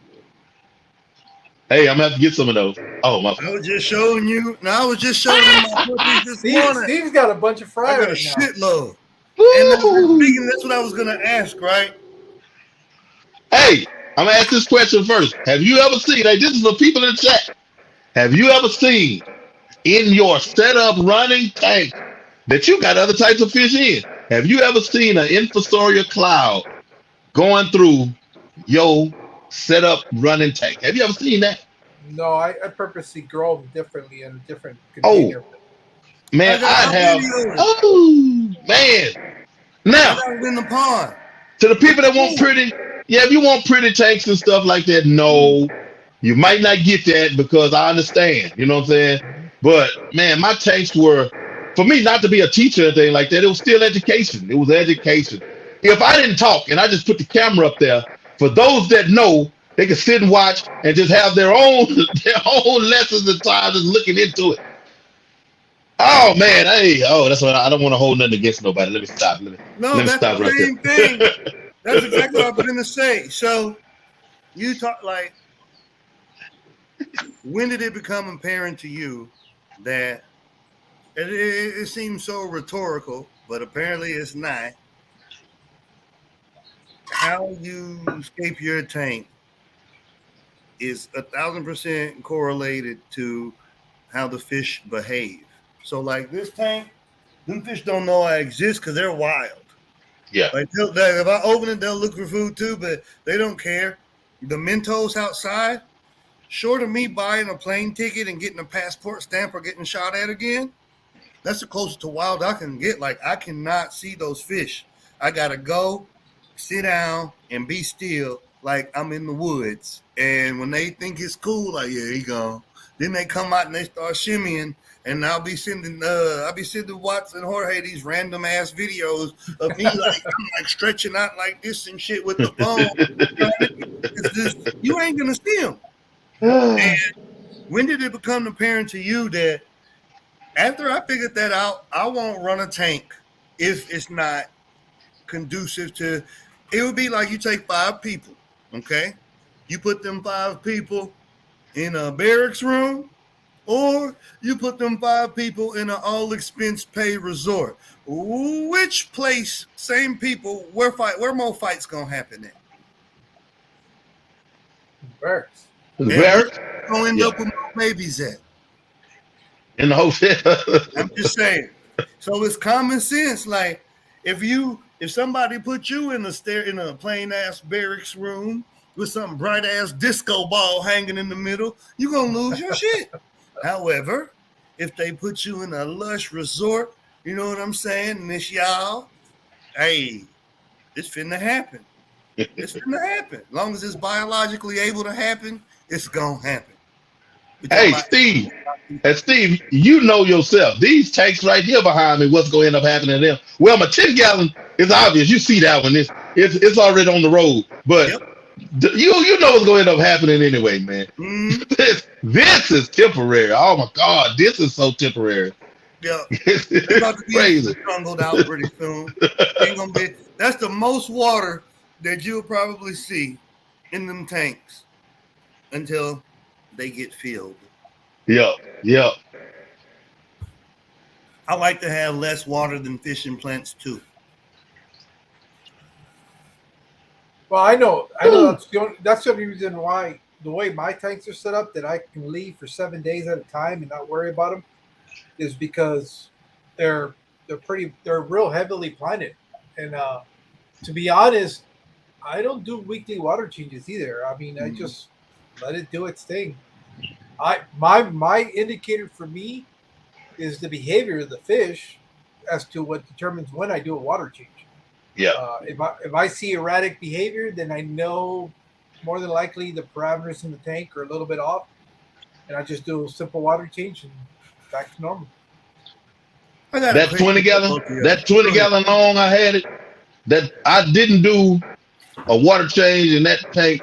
Hey, I'm gonna have to get some of those. Oh my! I was just showing you. No, I was just showing you my cookies this morning. Steve's got a bunch of fry. I got a shitload. And speaking, that's what I was gonna ask, right? Hey, I'm gonna ask this question first. Have you ever seen? Hey, this is for people in the chat. Have you ever seen in your setup running tank that you got other types of fish in. Have you ever seen an infusorial cloud going through your setup running tank? Have you ever seen that? No, I purposely grow them differently in a different Oh, container. man, I got I'd have. videos. Oh, man. I Now, got it in the pond. to the people that want pretty, yeah, if you want pretty tanks and stuff like that, no, you might not get that because I understand. You know what I'm saying? But man, my tanks were, for me not to be a teacher or anything like that, it was still education. It was education. If I didn't talk and I just put the camera up there, for those that know, they can sit and watch and just have their own their own lessons and time just looking into it. Oh man, hey, oh, that's what I don't want to hold nothing against nobody. Let me stop. No, Let me that's stop the right same there. thing. That's exactly what I was going to say. So you talk like, when did it become apparent to you that it seems so rhetorical, but apparently it's not, how you escape your tank is 1,000% correlated to how the fish behave. So like this tank, them fish don't know I exist because they're wild. Yeah. Like if I open it, they'll look for food too, but they don't care. The Mentos outside, short of me buying a plane ticket and getting a passport stamp or getting shot at again, that's the closest to wild I can get. Like I cannot see those fish. I gotta go, sit down, and be still, like I'm in the woods. And when they think it's cool, like yeah, he gone. Then they come out and they start shimmying. And I'll be sending Watts and Jorge these random ass videos of me like I'm like stretching out like this and shit with the phone. It's just, you ain't gonna see them. And when did it become apparent to you that after I figured that out, I won't run a tank if it's not conducive to? It would be like you take 5 people, okay? You put them 5 people in a barracks room. Or you put them 5 people in an all-expense paid resort. Which place, same people, where more fights gonna happen at? Barracks. Barracks? Gonna end up with more babies at. In the hotel. I'm just saying. So it's common sense. Like if somebody put you in a plain ass barracks room with some bright ass disco ball hanging in the middle, you're gonna lose your shit. However, if they put you in a lush resort, you know what I'm saying, Miss Y'all, hey, it's finna happen. It's finna happen. As long as it's biologically able to happen, it's gonna happen. Hey, Steve. Hey, Steve, you know yourself. These tanks right here behind me, what's going to end up happening to them? Well, my 10-gallon is obvious. You see that one. It's already on the road. But Yep. you know what's going to end up happening anyway, man. This is temporary. Oh, my God. This is so temporary. Yeah. It's They're about to be crazy. jungled out pretty soon. Ain't gonna be, that's the most water that you'll probably see in them tanks until they get filled. Yep. I like to have less water than fishing plants too. Well, I know that's the only reason why the way my tanks are set up that I can leave for 7 days at a time and not worry about them is because they're real heavily planted. And to be honest, I don't do weekly water changes either. I mean, I just let it do its thing. My indicator for me is the behavior of the fish as to what determines when I do a water change. Yeah. If I see erratic behavior, then I know more than likely the parameters in the tank are a little bit off, and I just do a simple water change and back to normal. That 20-gallon long I had it, that I didn't do a water change in that tank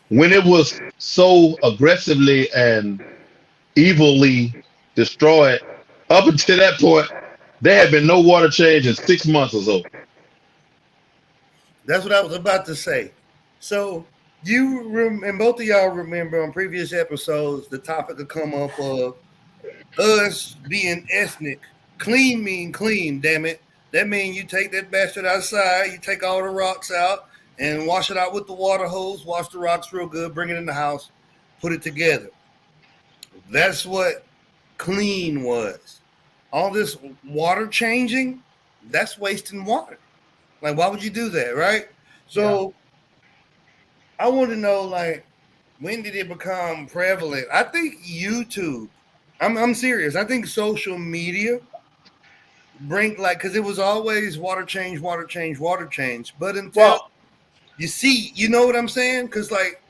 when it was so aggressively and evilly destroyed. Up until that point, there had been no water change in 6 months or so. That's what I was about to say. So and both of y'all remember on previous episodes, the topic would come up of us being ethnic. Clean mean clean, damn it. That means you take that bastard outside, you take all the rocks out and wash it out with the water hose, wash the rocks real good, bring it in the house, put it together. That's what clean was. All this water changing, that's wasting water. Like, why would you do that, right? So I want to know, like, when did it become prevalent? I think YouTube. I'm serious. I think social media bring like because it was always water change, water change, water change. But until Well, you see, you know what I'm saying? Because like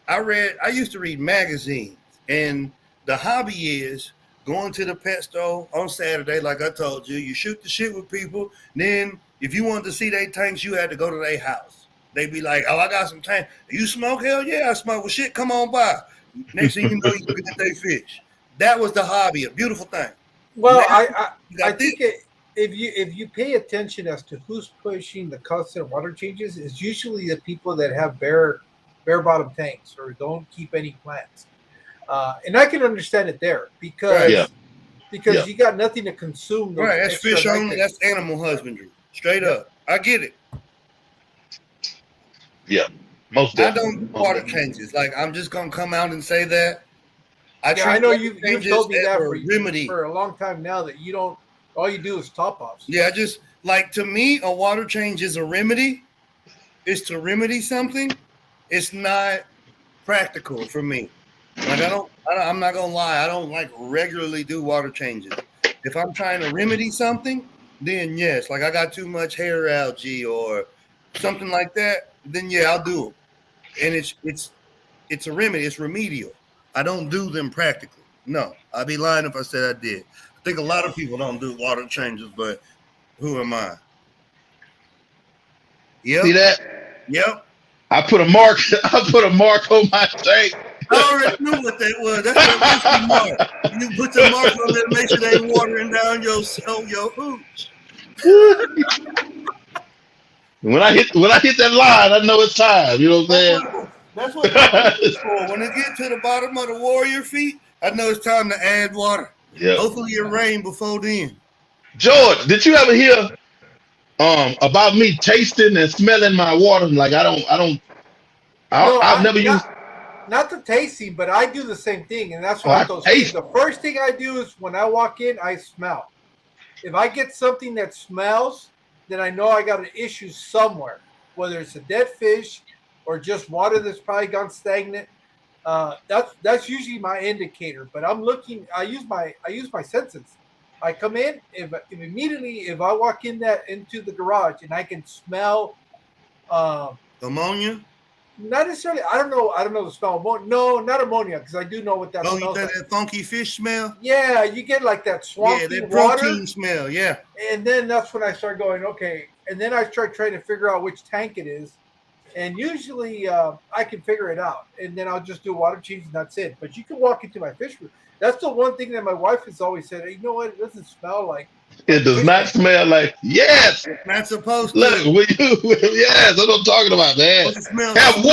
I used to read magazines, and the hobby is going to the pet store on Saturday, like I told you. You shoot the shit with people. Then if you wanted to see their tanks, you had to go to their house. They'd be like, "Oh, I got some tank. You smoke? Hell yeah, I smoke. Well, shit, come on by." Next thing you know, you look at their fish. That was the hobby, a beautiful thing. well, Now, you I got this. think if you pay attention as to who's pushing the constant water changes, is usually the people that have bare bottom tanks or don't keep any plants. And I can understand it there because Yeah. Yeah. you got nothing to consume. Those Right, that's extra fish only. nitrates. That's animal husbandry. Straight up. I get it. Yeah. Most I definitely. don't do water changes. Like, I'm just going to come out and say that. Yeah, treat I know water you've changes told me as that a remedy. for a long time now that you don't. All you do is top offs. Yeah, I just like to me, a water change is a remedy. It's to remedy something. It's not practical for me. Like I'm not gonna lie. I don't like regularly do water changes. If I'm trying to remedy something, then yes. Like I got too much hair algae or something like that, then yeah, I'll do it. And it's a remedy. It's remedial. I don't do them practically. No, I'd be lying if I said I did. I think a lot of people don't do water changes, but who am I? Yep. See that? Yep. I put a mark. I put a mark on my tank. I already knew what that was. That's a mark. You put the mark on there, make sure they ain't watering down your hooch. When I hit that line, I know it's time. You know what I'm saying? That's what it's for. When it get to the bottom of the warrior feet, I know it's time to add water. Yeah. Hopefully it rain before then. George, did you ever hear about me tasting and smelling my water? Like I've never used. Not the tasting, but I do the same thing, and that's Oh, why I taste. the first thing I do is when I walk in, I smell. If I get something that smells, then I know I got an issue somewhere, whether it's a dead fish or just water that's probably gone stagnant. That's usually my indicator. But I'm looking. I use my senses. I come in if immediately if I walk into the garage and I can smell. Ammonia? Not necessarily. I don't know the smell. No, not ammonia, because I do know what that Oh, you smells got like. that funky fish smell? Yeah, you get like that swampy Yeah, that water, protein smell. Yeah. and then that's when I start going, okay. And then I start trying to figure out which tank it is, and usually I can figure it out, and then I'll just do water change, and that's it. But you can walk into my fish room. That's the one thing that my wife has always said. Hey, you know what? It doesn't smell like. It does not smell like. Yes. Not supposed to. Look, yes, that's what I'm talking about, man. It smells Have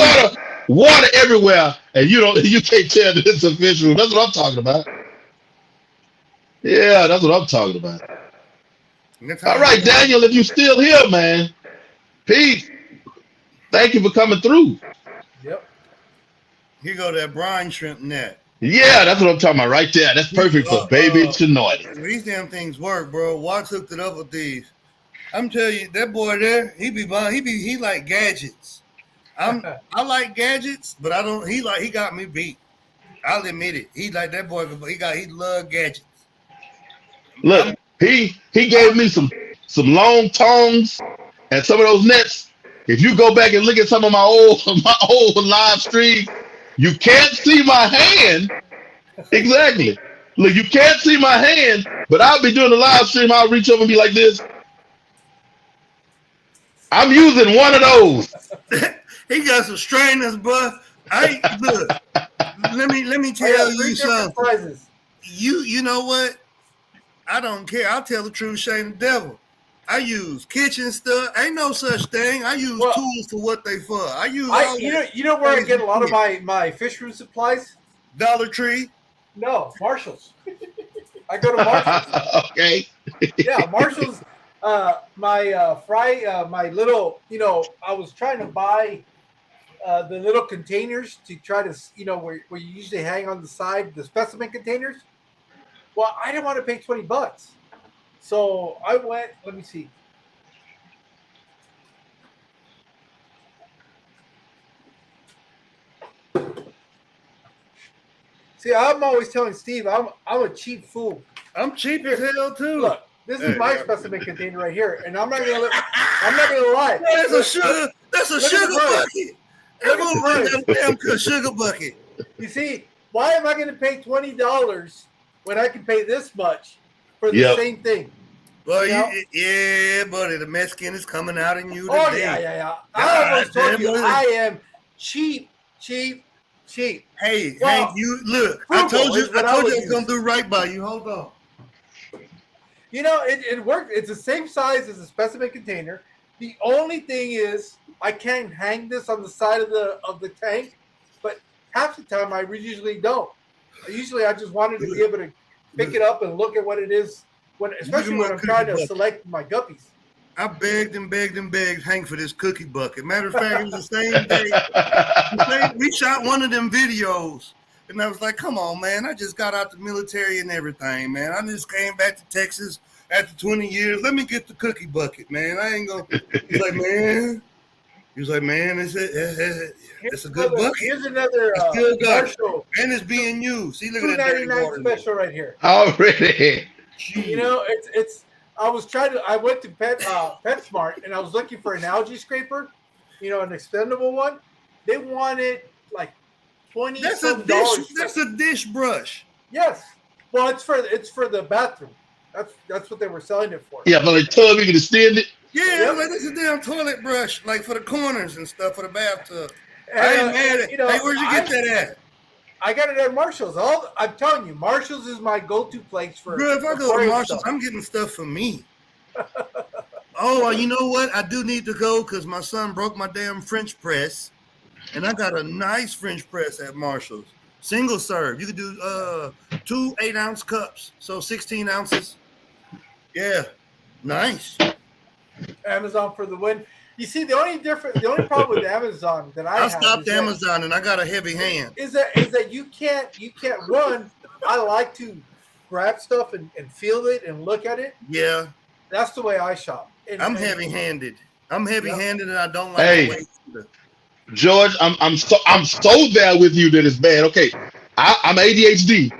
water everywhere, and you can't tell that it's a fish room. That's what I'm talking about. Yeah, that's what I'm talking about. All right, Daniel, if you're still here, man, peace. Thank you for coming through. Yep. Here go that brine shrimp net. Yeah, that's what I'm talking about right there. That's perfect for baby Chinoy. These damn things work, bro. Watts hooked it up with these. I'm telling you, that boy there, he like gadgets. I like gadgets, but I don't. He got me beat. I'll admit it. He like that boy. He love gadgets. Look, he gave me some long tongs and some of those nets. If you go back and look at some of my old live stream, you can't see my hand. Exactly. Look, you can't see my hand, but I'll be doing the live stream. I'll reach over and be like this. I'm using one of those. He got some strainers, bro. Look. Let me tell you something. You know what? I don't care. I'll tell the truth, Shane the devil. I use kitchen stuff. Ain't no such thing. I use tools for what they for. You know where I get a lot of my fish room supplies? Dollar Tree. No, Marshalls. I go to Marshalls. Okay. Yeah, Marshalls. My little, I was trying to buy the little containers to try to, where you usually hang on the side, the specimen containers. Well, I didn't want to pay $20, so I went. Let me see. See, I'm always telling Steve I'm a cheap fool. I'm cheap as hell too. Look, this is my specimen container right here, and I'm not gonna lie. That's a sugar. That's a Look at sugar the price. bucket. Look at the price. That's a damn good sugar bucket. You see, why am I going to pay $20 when I can pay this much for the Yep. same thing? Well, Yeah. yeah, buddy, the Mexican is coming out in you Oh today. yeah. I almost told damn, you buddy. I am cheap. Hey, Well, Hank, you look. I frugal told you is what I I told would you I was gonna use. do right by you. Hold on. You know, it worked. It's the same size as a specimen container. The only thing is, I can't hang this on the side of the tank, but half the time I usually don't. Usually, I just wanted to be able to pick it up and look at what it is, especially when I'm trying to select my guppies. I begged and begged and begged Hank for this cookie bucket. Matter of fact, it was the same day. We shot one of them videos, and I was like, "Come on, man! I just got out the military and everything, man. I just came back to Texas after 20 years. Let me get the cookie bucket, man. I ain't gonna." He's like, "Man." He was like, "Man, it's a good bucket. Here's another Still got it. commercial. And it's being used. See, look at that dirty $2.99 water. special right here. Already. You know, it's. I went to PetSmart and I was looking for an algae scraper, you know, an expendable one. They wanted like $20. That's a dish. That's a dish brush. Yes. Well, it's for the bathroom. That's what they were selling it for. Yeah, but like tub, you can extend it. Yeah, Yep. like that's a damn toilet brush, like for the corners and stuff for the bathtub. And, I ain't mad at you know, Hey, where'd you get that at? I got it at Marshall's. I'm telling you, Marshall's is my go-to place for. Bro, if I go to aquarium Marshall's, stuff. I'm getting stuff for me. Oh, you know what? I do need to go because my son broke my damn French press, and I got a nice French press at Marshall's. Single serve. You could do 2 8-ounce cups, so 16 ounces. Yeah, nice. Amazon for the win. You see, the only problem with Amazon that I I have stopped is Amazon and I got a heavy hand. Is that you can't run. I like to grab stuff and feel it and look at it. Yeah, That's the way I shop. I'm heavy-handed. And I don't like Hey. the weight either. George, I'm so there with you that it's bad. Okay, I'm ADHD,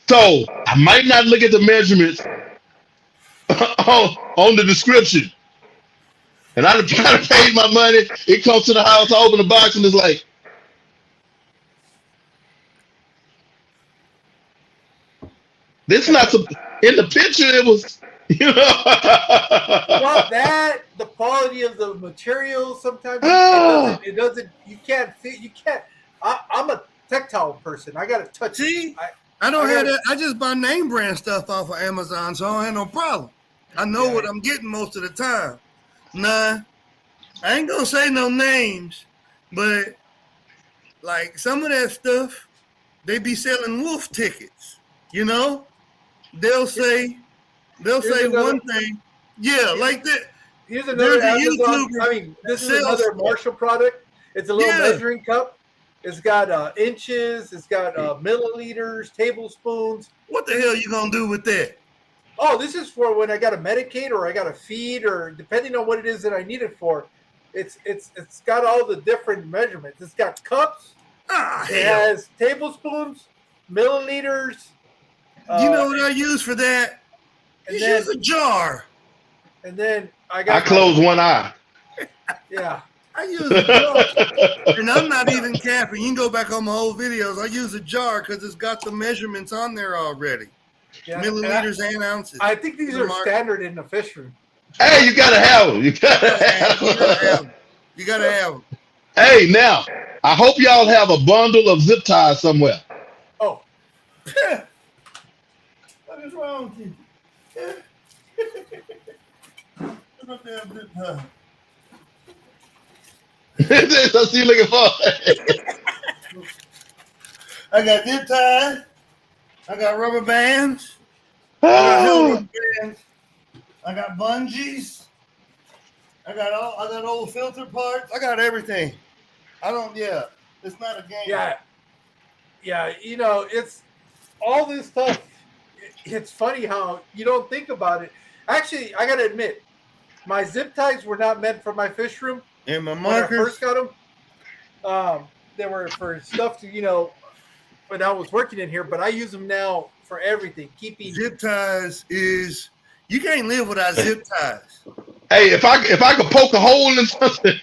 so I might not look at the measurements on the description. And I try to pay my money. It comes to the house, I open the box, and it's like, this not in the picture. It was, you know. Well, the quality of the material sometimes it doesn't. You can't see. You can't. I'm a tactile person. I gotta touch. See, it. I don't have that. I just buy name brand stuff off of Amazon, so I don't have no problem. I know what I'm getting most of the time. Nah, I ain't gonna say no names, but like some of that stuff, they be selling wolf tickets. You know, they'll say one thing. Yeah, like that. Here's another There's a Amazon. YouTuber I mean, this is that sells another Marshall product. It's a little Yeah. measuring cup. It's got inches. It's got milliliters, tablespoons. What the hell you gonna do with that? Oh, this is for when I got to medicate or I got to feed or depending on what it is that I need it for. It's got all the different measurements. It's got cups. Ah, It hell. has tablespoons, milliliters. You know what I use for that? And You then, use a jar. and then I I got close one eye. Yeah. I use a jar. And I'm not even capping. You can go back on my old videos. I use a jar because it's got the measurements on there already. Yeah. Milliliters and ounces. I think these are standard in the fish room. Hey, you gotta have them. You gotta have them. You gotta have them. Hey, now I hope y'all have a bundle of zip ties somewhere. Oh, What is wrong with you? Look at that zip tie. That's what you looking for. I got zip ties. I got rubber bands. I got rubber bands. I got bungees. I got old filter parts. I got everything. It's not a game. yeah. Yeah, you know, it's all this stuff it's funny how you don't think about it. Actually, I gotta admit, my zip ties were not meant for my fish room And my when I markers. first got them. They were for stuff to, when I was working in here, but I use them now for everything. Keeping Zip ties is you can't live without zip ties. Hey, if I could poke a hole in something,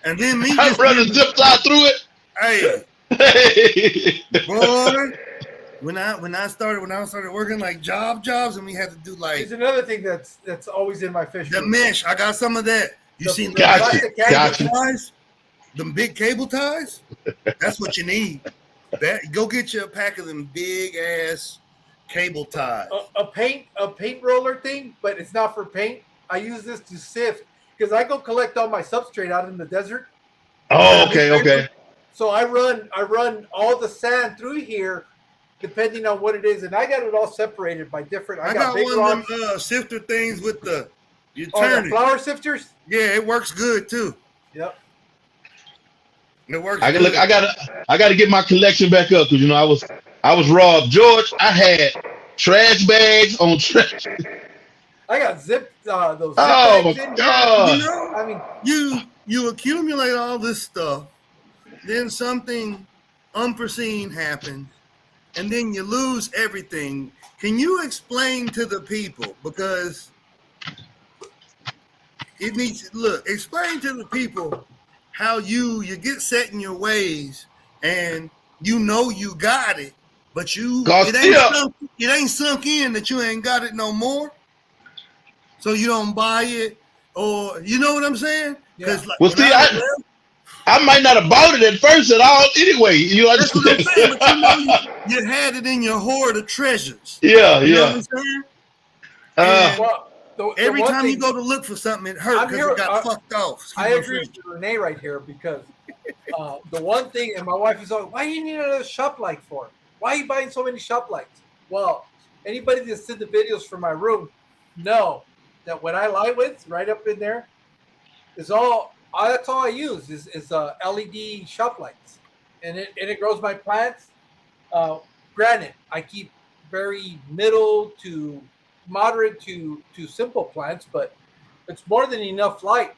And then me I just run a zip tie through it. hey, Hey. boy. When I started working like jobs and we had to do like is another thing that's always in my fish the room. mesh. I got some of that. You The- seen the the Gotcha. plastic cable Gotcha. ties? Them big cable ties? That's what you need. That go get you a pack of them big ass cable ties. A paint roller thing, but it's not for paint. I use this to sift because I go collect all my substrate out in the desert. Oh, okay. So I run all the sand through here, depending on what it is, and I got it all separated by different. I got big one rocks. of them sifter things with the you Oh, turn the it. flower sifters. Yeah, it works good too. Yep. It works. I good. gotta get my collection back up because I was robbed. George, I had trash bags on trash. I got those zip Oh bags my in God. You know, I mean, you accumulate all this stuff, then something unforeseen happens, and then you lose everything. Can you explain to the people, because it needs explain to the people how you get set in your ways and you got it, but it ain't sunk in that you ain't got it no more. So you don't buy it, or you know what I'm saying? Yeah. Well, see, I might not have bought it at first at all anyway. that's what I'm saying, but you had it in your hoard of treasures. Yeah, You know what yeah. I'm saying? well, Every one time thing, you go to look for something, it hurts I'm because here- it got fucked off. I agree with Renee right here because the one thing, and my wife is always, why do you need another shop light for? Why are you buying so many shop lights? Well, anybody that's seen the videos from my room know that when I light with right up in there is that's all I use is LED shop lights, and it grows my plants. Granted, I keep very middle to moderate to simple plants, but it's more than enough light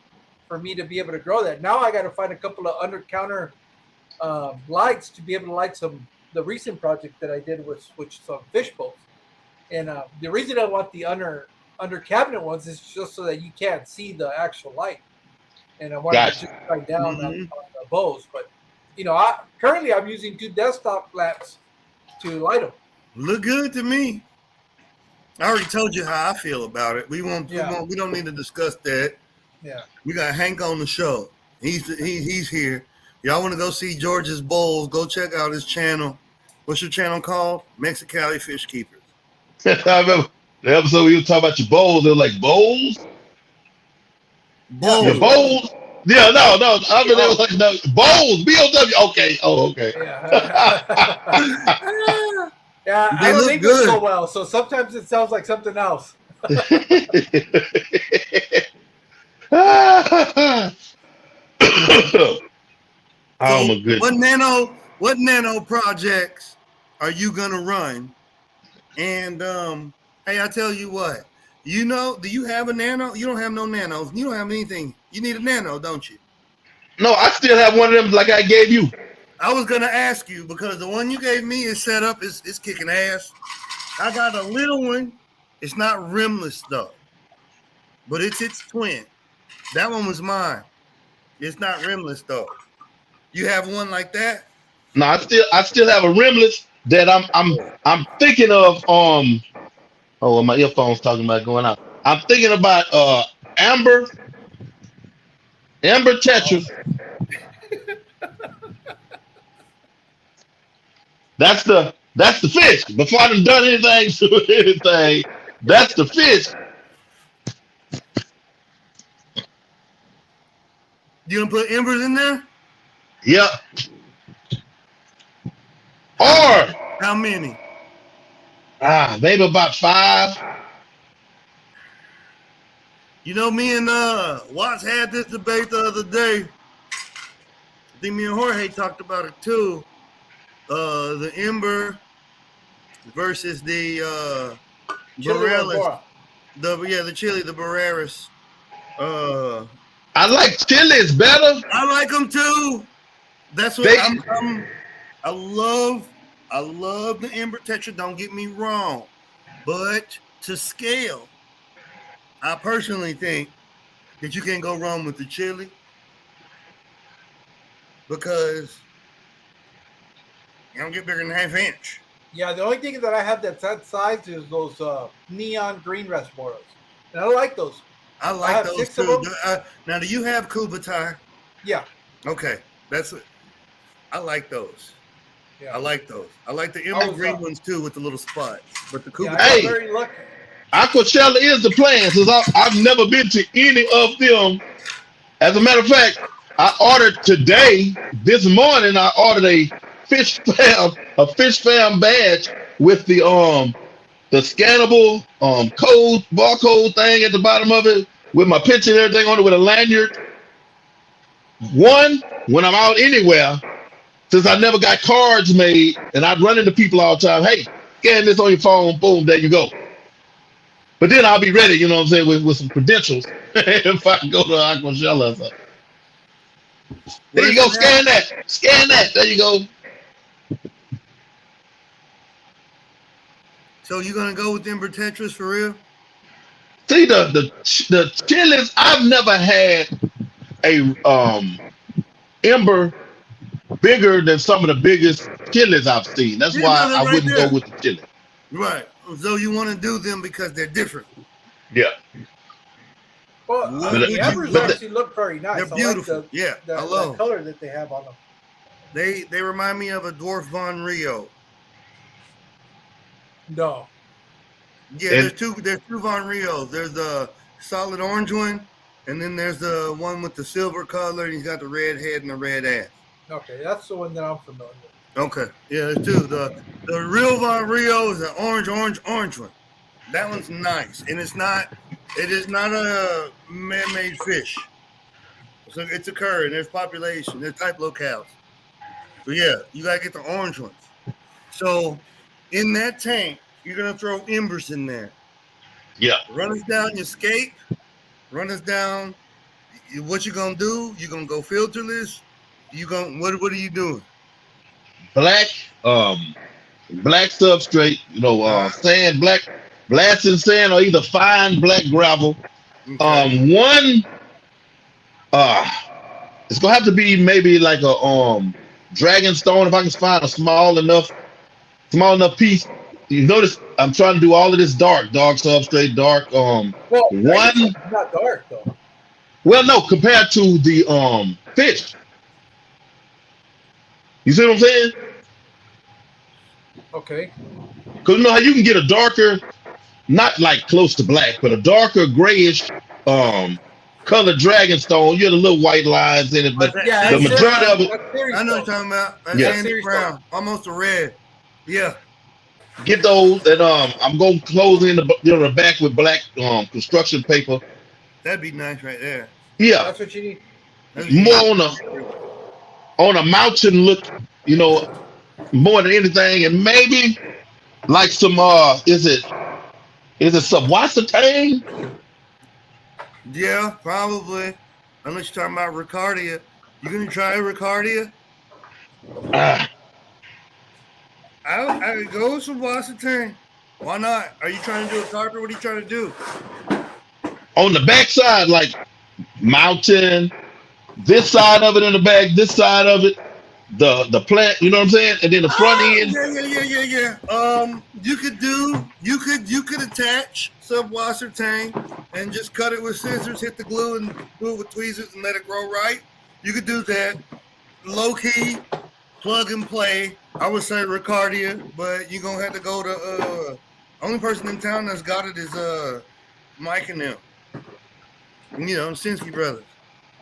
for me to be able to grow that. Now I got to find a couple of under counter lights to be able to light the recent project that I did with some fish bowls. And the reason I want the under cabinet ones is just so that you can't see the actual light. And I want to just shine down on the bows. But currently I'm using 2 desktop lamps to light them. Look good to me. I already told you how I feel about it. We don't need to discuss that. Yeah. We got Hank on the show. He's here. Y'all want to go see George's Bowls? Go check out his channel. What's your channel called? Mexicali Fish Keepers. I remember the episode we were talking about your bowls. They were like, bowls? Bowls. Your bowls? Yeah, no. I mean, they were like, no, bowls, B-O-W. Okay. Oh, okay. Yeah, They I don't look English good. so well, so sometimes it sounds like something else. Oh my goodness. What nano projects are you gonna run? And hey, I tell you what, do you have a nano? You don't have no nanos. You don't have anything. You need a nano, don't you? No, I still have one of them like I gave you. I was gonna ask you because the one you gave me is set up, is kicking ass. I got a little one. It's not rimless though, but it's its twin. That one was mine. It's not rimless though. You have one like that? No, I still have a rimless that I'm thinking of. Oh, my earphones talking about going out. I'm thinking about Amber Tetra. That's the fish. Before I done anything to anything, that's the fish. You gonna put embers in there? Yep. Or How many? maybe about 5. You know, me and Watts had this debate the other day. I think me and Jorge talked about it too. The ember versus the Chili Barreras. Barbara. The chili, the Barreras. I like Chili's better. I like them too. That's what I love the Ember Tetra. Don't get me wrong, but to scale, I personally think that you can't go wrong with the chili because you don't get bigger than half inch. Yeah, the only thing that I have that's that size is those neon green Rasboros. And I like those. I like those 6 too. of them. Now, do you have Kubatai? Yeah. Okay, that's it. I like those. Yeah. I like those. I like the emerald was, green ones too with the little spots. But the Yeah, Kubatai. I Hey. got very lucky. Aquachella is the plan since I've never been to any of them. As a matter of fact, I ordered today, this morning, I ordered a fish fam badge with the scannable code barcode thing at the bottom of it with my picture and everything on it with a lanyard. One, when I'm out anywhere, since I never got cards made and I'd run into people all the time, hey, scan this on your phone, boom, there you go. But then I'll be ready, you know what I'm saying, with some credentials if I go to Aquachella or something. There you go, scan that, there you go. So you gonna go with Ember Tetras for real? See the Chili's, I've never had a Ember bigger than some of the biggest Chili's I've seen. That's why I wouldn't go with the Chili. Right. So you want to do them because they're different. Yeah. Well, the Embers actually look very nice. They're beautiful. I love the color that they have on them. They remind me of a Dwarf Von Rio. No. Yeah, there's two Von Rios. There's the solid orange one, and then there's the one with the silver color, and he's got the red head and the red ass. Okay, that's the one that I'm familiar with. Okay, yeah, there's two. The real Von Rio is the orange one. That one's nice, and it is not a man-made fish. So it's occurring. There's population. There's type locales. So yeah, you gotta get the orange ones. So in that tank, you're gonna throw embers in there. Yeah. Run us down your scape. Run us down. What you gonna do? You gonna go filterless? What are you doing? Black substrate, sand, black blasting sand, or either fine black gravel. Okay. It's gonna have to be maybe like a dragon stone if I can find a small enough piece. You notice I'm trying to do all of this dark substrate, dark. Well, one not dark though. Well, no, compared to the fish. You see what I'm saying? Okay. Because you know how you can get a darker, not like close to black, but a darker grayish colored dragon stone. You have the little white lines in it, but Yeah, the majority of it. I know what you're talking about. That's Yeah. Andy Brown, almost a red. Yeah. Get those, and I'm gonna close in the back with black construction paper. That'd be nice right there. Yeah, That's what you need. more on a mountain look, more than anything, and maybe like some is it Subwasatang? Yeah, probably. Unless you're talking about Ricardia. You gonna try Ricardia? I would go with some Subwasatang. Why not? Are you trying to do a carpet? What are you trying to do? On the back side, like mountain, this side of it in the back, this side of it, the plant, you know what I'm saying? And then the front end. Yeah. You could attach Subwasatang and just cut it with scissors, hit the glue and do it with tweezers and let it grow right. You could do that. Low key, plug and play. I would say Ricardia, but you're gonna have to go to only person in town that's got it is Mike and them. Sinsky brothers.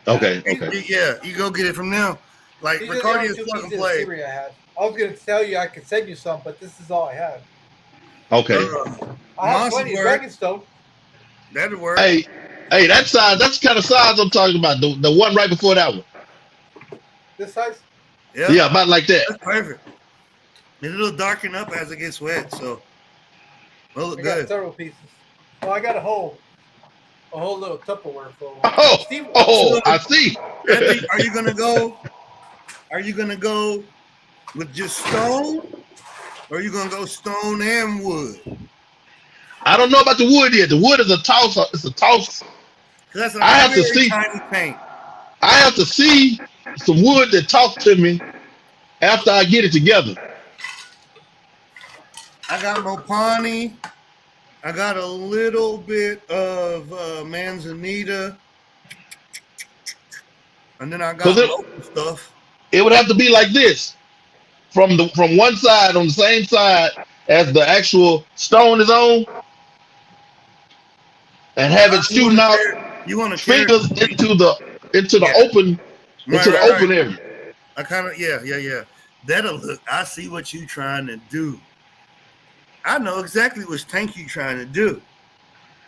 Okay. Yeah, you go get it from them. Like These are the Ricardia only is two plug and pieces of play. scenery I had. I was gonna tell you I could send you some, but this is all I had. Okay. I have Monster plenty of Bird. Dragonstone. That'd work. Hey, that size, that's the kind of size I'm talking about. The one right before that one. This size? Yeah, about like that. That's perfect. It'll darken up as it gets wet, so it'll look I got good. several pieces. Well, I got a whole little Tupperware full. Oh, Steve, I see. Anthony, are you gonna go? Are you gonna go with just stone, or are you gonna go stone and wood? I don't know about the wood yet. The wood is a toss. It's a toss. 'Cause that's a I have to very see. tiny paint. I have to see some wood that talks to me after I get it together. I got Mopani. I got a little bit of Manzanita, and then I got 'Cause local stuff. it would have to be like this, from one side on the same side as the actual stone is on, and have it shooting out You want to share? fingers into the Yeah. open area. I kind of yeah. That'll look. I see what you trying to do. I know exactly which tank you trying to do.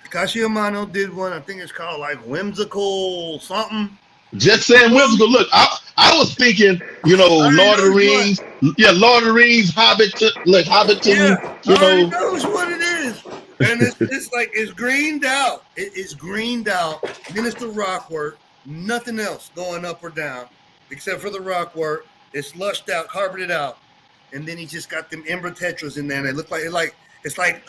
Kashiamano did one. I think it's called like whimsical something. Just saying whimsical. Look, I was thinking, Lord of the Rings. Yeah, Lord of the Rings, Hobbiton, Yeah, I already you know. knows what it is. And it's like it's greened out. It's greened out. Then it's the rock work. Nothing else going up or down except for the rock work. It's lushed out, carpeted out, and then he just got them Ember Tetras in there. And they look like it's like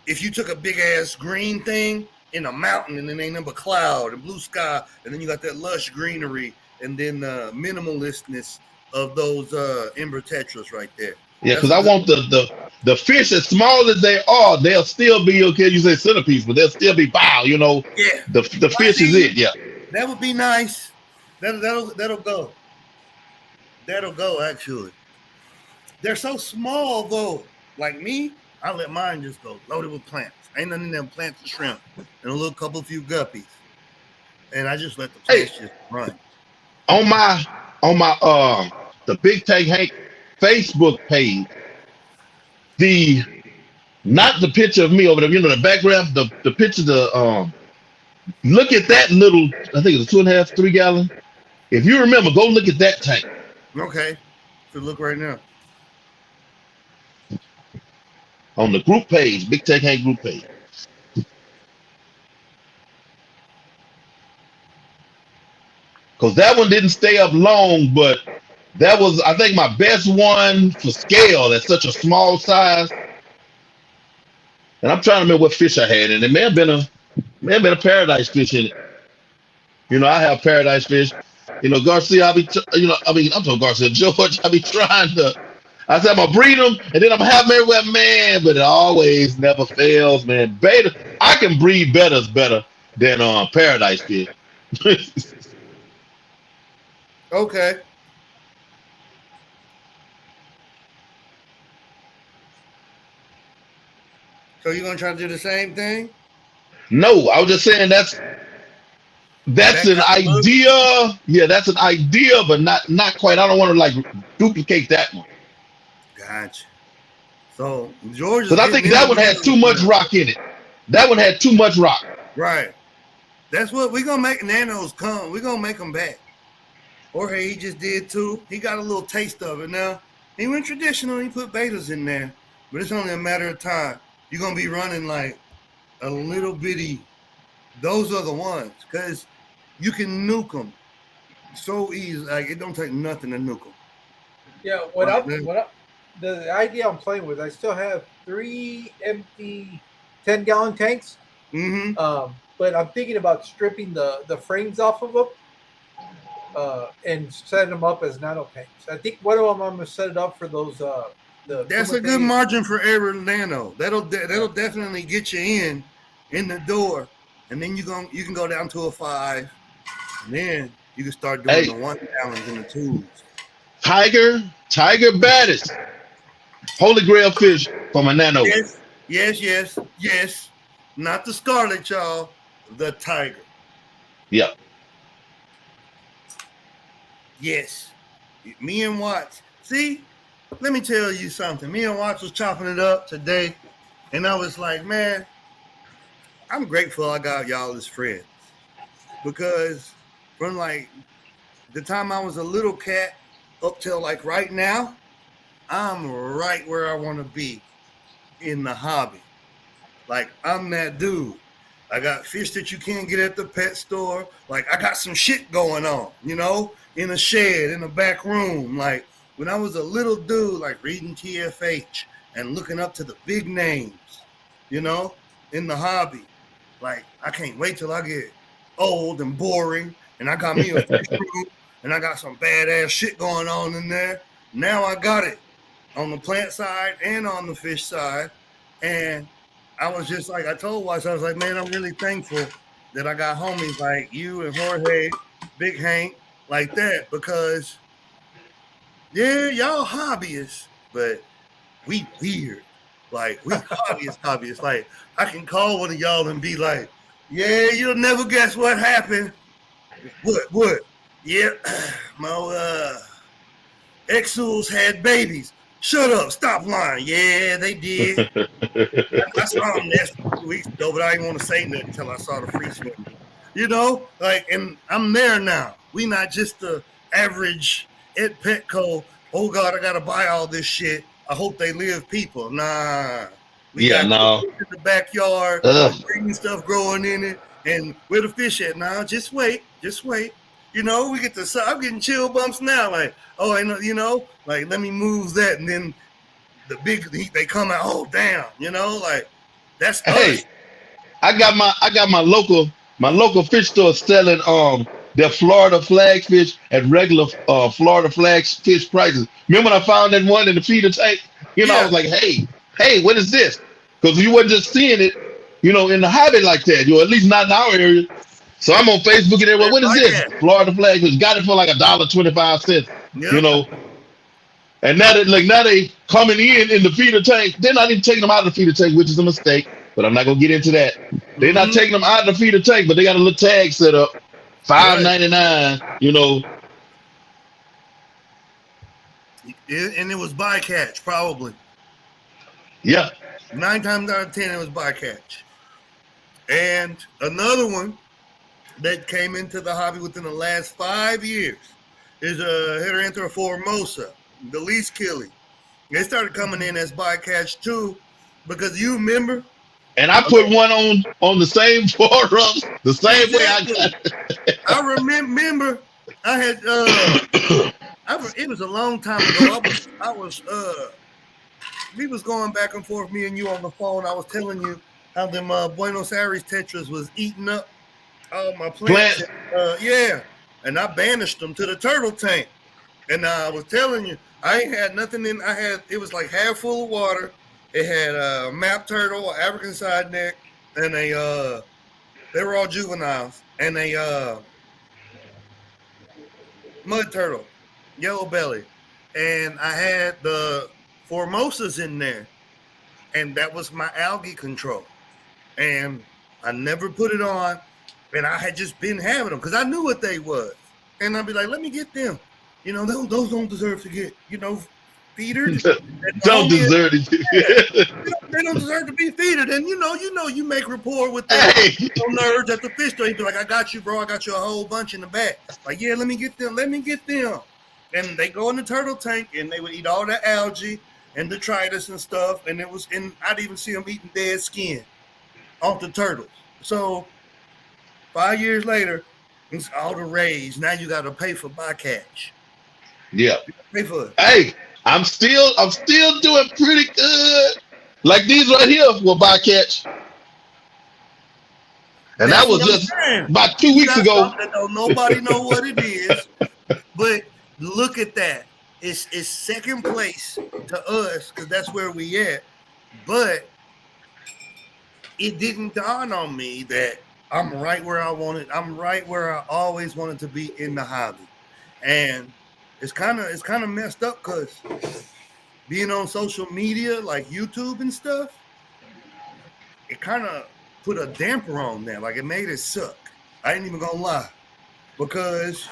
if you took a big ass green thing in a mountain and then ain't number cloud and blue sky, and then you got that lush greenery and then minimalistness of those Ember Tetras right there. Yeah, because I want the fish, as small as they are, they'll still be okay. You say centerpiece, but they'll still be bow. Yeah, The fish is it. Yeah. that would be nice. That'll go. That'll go. Actually, they're so small though. Like me, I let mine just go loaded with plants. Ain't nothing in them plants and shrimp and a little couple few guppies, and I just let the plants just run. On my the Big Tank Hank Facebook page, not the picture of me over there, the background, the picture, look at that little, I think it's a 2.5, 3 gallon. If you remember, go look at that tank. Okay, so look right now. On the group page, Big Tank Hank group page. Because that one didn't stay up long, but that was, I think, my best one for scale at such a small size. And I'm trying to remember what fish I had, and it may have been a paradise fish in it. I have paradise fish. Garcia, I'm talking Garcia, George, I said I'm gonna breed them, and then I'm gonna have them everywhere, man. But it always never fails, man. Beta, I can breed better than paradise fish. Okay. So you're gonna try to do the same thing? No, I was just saying that's an idea. Yeah, that's an idea, but not quite. I don't want to duplicate that one. Gotcha. So George, because I think that one had too much rock in it. That one had too much rock. Right. That's what we're gonna make nanos come. We're gonna make them back. Jorge, he just did too. He got a little taste of it now. He went traditional. He put betas in there, but it's only a matter of time. You're gonna be running like a little bitty. Those are the ones because you can nuke them so easy. Like it don't take nothing to nuke them. Yeah, the idea I'm playing with, I still have 3 empty 10-gallon tanks. Mm-hmm. But I'm thinking about stripping the frames off of them and setting them up as nano tanks. I think one of them I'm gonna set it up for those. That's a good margin for every nano. That'll definitely get you in the door, and then you can go down to a 5, and then you can start doing the 1 gallons in the 2s. Tiger Baddest, holy grail fish from a nano. Yes. Not the scarlet, y'all. The tiger. Yeah. Yes. Me and Watts. See, let me tell you something. Me and Watts was chopping it up today, and I was like, man, I'm grateful I got y'all as friends. Because from like the time I was a little cat up till like right now, I'm right where I want to be in the hobby. Like, I'm that dude. I got fish that you can't get at the pet store. Like, I got some shit going on, in a shed, in a back room. Like, when I was a little dude, like reading TFH and looking up to the big names, in the hobby. Like, I can't wait till I get old and boring and I got me a fish room and I got some badass shit going on in there. Now I got it on the plant side and on the fish side. And I was just like, I told Watts, I was like, man, I'm really thankful that I got homies like you and Jorge, Big Hank, like that, because yeah, y'all hobbyists, but we weird. Like, we hobbyists. Like, I can call one of y'all and be like, yeah, you'll never guess what happened. What? Yeah, my Exuls had babies. Shut up, stop lying. Yeah, they did. I saw them last 2 weeks ago, but I didn't want to say nothing until I saw the free swim. And I'm there now. We not just the average at Petco. Oh God, I gotta buy all this shit. I hope they live people. Nah. We got in the backyard, bringing stuff growing in it, and where the fish at now? Just wait. We get to. I'm getting chill bumps now. Like, oh, I know. Like, let me move that, and then they come out. Oh, damn. Like, that's Hey, us. I got my local fish store selling their Florida flag fish at regular Florida flag fish prices. Remember when I found that one in the feeder tank? I was like, hey, what is this? Because you wasn't just seeing it, in the hobby like that. At least not in our area. So I'm on Facebook and everywhere. What is this? Florida flag fish. Got it for like $1.25. Yep. And now they coming in the feeder tank. They're not even taking them out of the feeder tank, which is a mistake. But I'm not gonna get into that. They're not taking them out of the feeder tank, but they got a little tag set up, $5.99. And it was bycatch, probably. Yeah. 9 times out of 10, it was bycatch. And another one that came into the hobby within the last 5 years is a Heteranthera formosa, the least killing. They started coming in as bycatch too, because you remember. And I put one on the same forums, the same way I got it. I remember I had it was a long time ago. We was going back and forth, me and you on the phone. I was telling you how them Buenos Aires tetras was eating up all my plants. And I banished them to the turtle tank. And I was telling you, I ain't had nothing in. It was like half full of water. It had a map turtle, African side neck, and they were all juveniles, and a mud turtle, yellow belly, and I had the formosas in there, and that was my algae control, and I never put it on, and I had just been having them because I knew what they was, and I'd be like, let me get them, those don't deserve to get, feedered. Don't deserve it. They don't deserve to be feedered. And you make rapport with the nerds at the fish store. You be like, I got you, bro. I got you a whole bunch in the back. Like, yeah, let me get them. And they go in the turtle tank and they would eat all the algae and detritus and stuff. And I'd even see them eating dead skin off the turtles. So 5 years later, it's all the rage. Now you got to pay for bycatch. Yeah. Pay for it. Hey. I'm still doing pretty good. Like these right here were bycatch. And that was just about 2 weeks ago. Nobody know what it is. But look at that. It's second place to us because that's where we at. But it didn't dawn on me that I'm right where I wanted. I'm right where I always wanted to be in the hobby. And it's kind of messed up because being on social media like YouTube and stuff, it kind of put a damper on there. Like, it made it suck. I ain't even gonna lie, because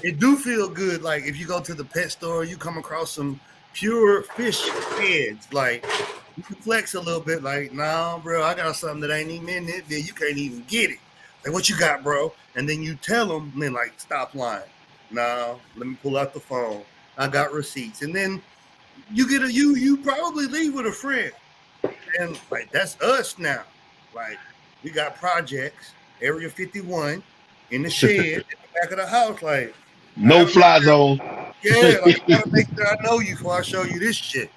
it do feel good. Like, if you go to the pet store, you come across some pure fish heads. Like, you can flex a little bit. Like, nah, bro, I got something that ain't even in it. You can't even get it. Like, what you got, bro? And then you tell them, and then stop lying. No, let me pull out the phone. I got receipts. And then you probably leave with a friend, and like that's us now. Like we got projects, Area 51, in the shed in the back of the house. Like No fly zone. yeah, like I gotta make sure I know you before I show you this shit.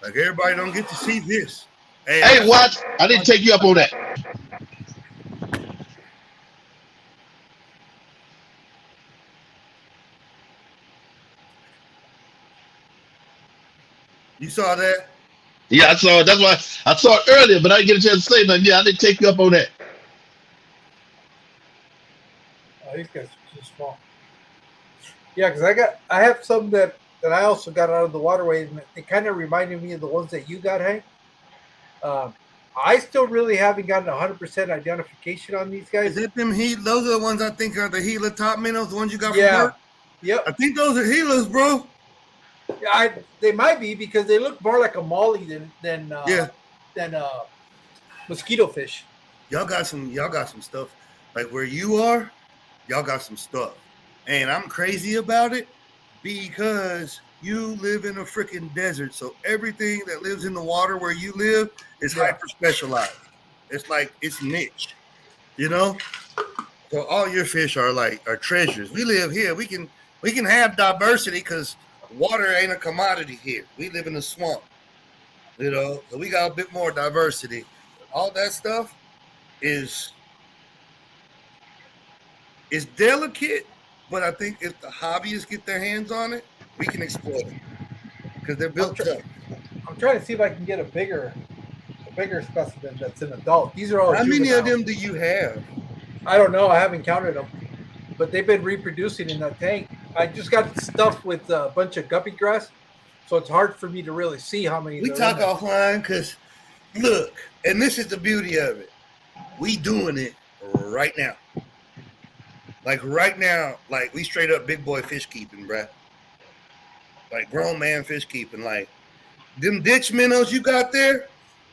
Like everybody don't get to see this. Hey, watch! I didn't take you up on that. You saw that? Yeah, I saw it. That's why I saw it earlier, but I didn't get a chance to say nothing. Yeah, I didn't take you up on that. Oh, these guys are too small. Yeah, because I have some that I also got out of the waterway, and it kind of reminded me of the ones that you got, Hank. I still really haven't gotten 100% identification on these guys. Is it them those are the ones I think are the Gila top minnows, the ones you got from Yeah. work? Yep. I think those are Gilas, bro. They might be because they look more like a molly than mosquito fish. Y'all got some stuff. Like where you are, y'all got some stuff. And I'm crazy about it because you live in a freaking desert. So everything that lives in the water where you live is hyper specialized. It's like it's niche. You know? So all your fish are treasures. We live here. We can have diversity because water ain't a commodity here. We live in a swamp. You know, so we got a bit more diversity. All that stuff is delicate, but I think if the hobbyists get their hands on it, we can exploit it because they're built up. I'm trying to see if I can get a bigger specimen that's an adult. These are all. How juvenile. many of them do you have? I don't know. I haven't counted them, but they've been reproducing in that tank. I just got stuffed with a bunch of guppy grass, so it's hard for me to really see how many. We talk offline because look, and this is the beauty of it. We doing it right now. Like right now, like we straight up big boy fish keeping, bruh. Like grown man fish keeping. Like them ditch minnows you got there.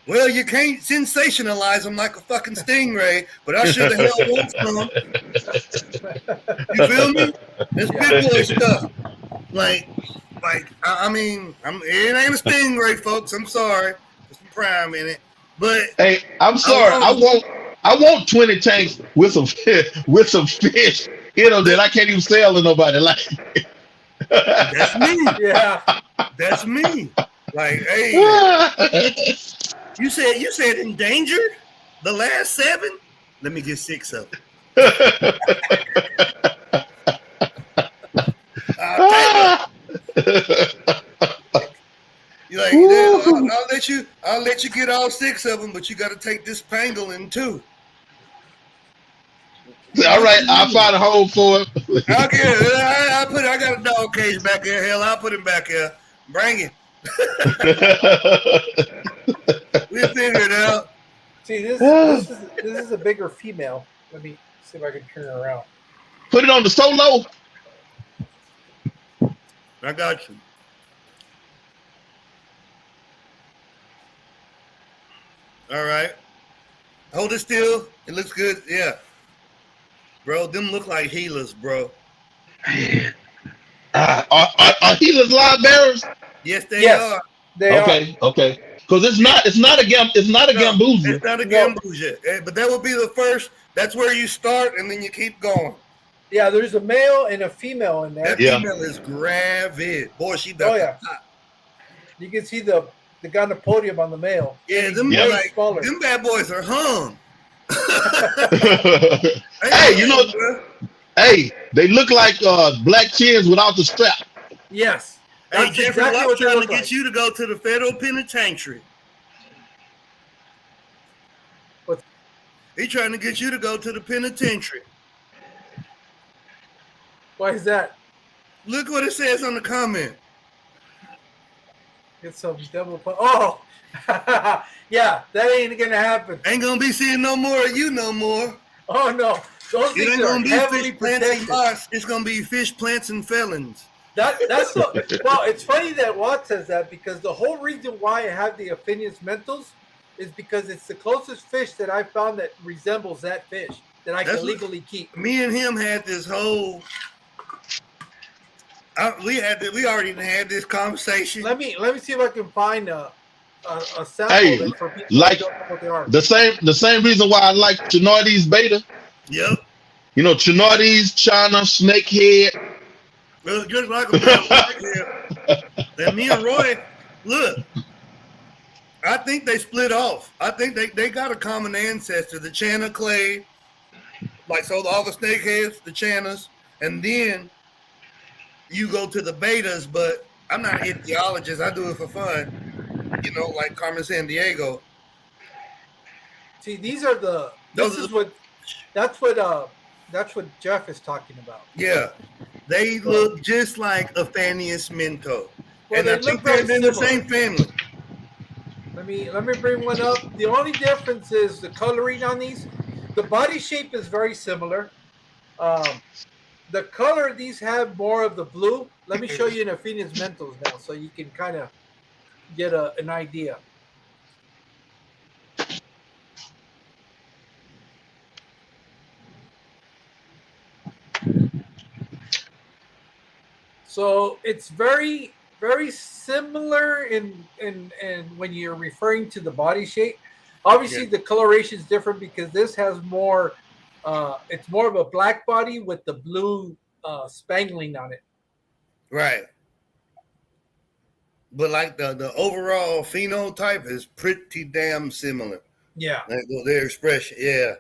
Well, you can't sensationalize them like a fucking stingray, but I sure the hell want some. You feel me? It's big boy stuff. Like I mean, it ain't a stingray, folks. I'm sorry. There's some prime in it, but hey, I'm sorry. I want 20 tanks with some fish in them that I can't even sell to nobody. Like that's me. Yeah, that's me. Like, hey. You said endangered? The last 7? Let me get 6 of them. You're like, I'll let you get all 6 of them, but you got to take this pangolin too. All right, I'll find a home for it. Okay, I got a dog cage back here. Hell, I'll put him back here. Bring it. We'll figure it out. see, this is a bigger female. Let me see if I can turn her around. Put it on the solo. I got you. All right. Hold it still. It looks good. Yeah. Bro, them look like Gilas, bro. Are Gilas live bearers? Yes, they are. They are. Okay. Because it's not a gambusia. It's not a gambusia. But that would be the first. That's where you start, and then you keep going. Yeah, there's a male and a female in there. That female is gravid. Boy, she about to pop. You can see the guy on the podium on the male. Yeah, them bad boys are hung. Hey, they look like black chins without the strap. Yes. Hey, Jeffrey, I'm trying to get you to go to the federal penitentiary. What? He's trying to get you to go to the penitentiary. Why is that? Look what it says on the comment. Get some devil. Oh, yeah, that ain't gonna happen. Ain't gonna be seeing no more of you no more. Oh no, those It things ain't are gonna be heavily fish plants and protected. boss. It's gonna be fish plants and felons. Well, it's funny that Watt says that because the whole reason why I have the Aphinius mentals is because it's the closest fish that I found that resembles that fish that I can legally keep. Me and him had this whole We already had this conversation. Let me see if I can find a sample Hey, of it for people like who don't know what they are. the same reason why I like Chinardi's beta. Yep. You know, Chinardi's, China, Snakehead. Well, just like a man. And me and Roy, look, I think they split off. I think they got a common ancestor, the Channa clay, like so all the snakeheads, the Channas, and then you go to the betas, but I'm not an ichthyologist. I do it for fun. You know, like Carmen San Diego. See, these are the. This is what. That's what Jeff is talking about. Yeah, they look just like a Aphanius Minto, Well, and I think they're in the same family. Let me bring one up. The only difference is the coloring on these. The body shape is very similar. The color these have more of the blue. Let me show you an Aphanius Mentos now, so you can kind of get an idea. So it's very, very similar in when you're referring to the body shape. Obviously, the coloration is different because this has more. It's more of a black body with the blue spangling on it. Right. But like the overall phenotype is pretty damn similar. Yeah. Like their expression, yeah.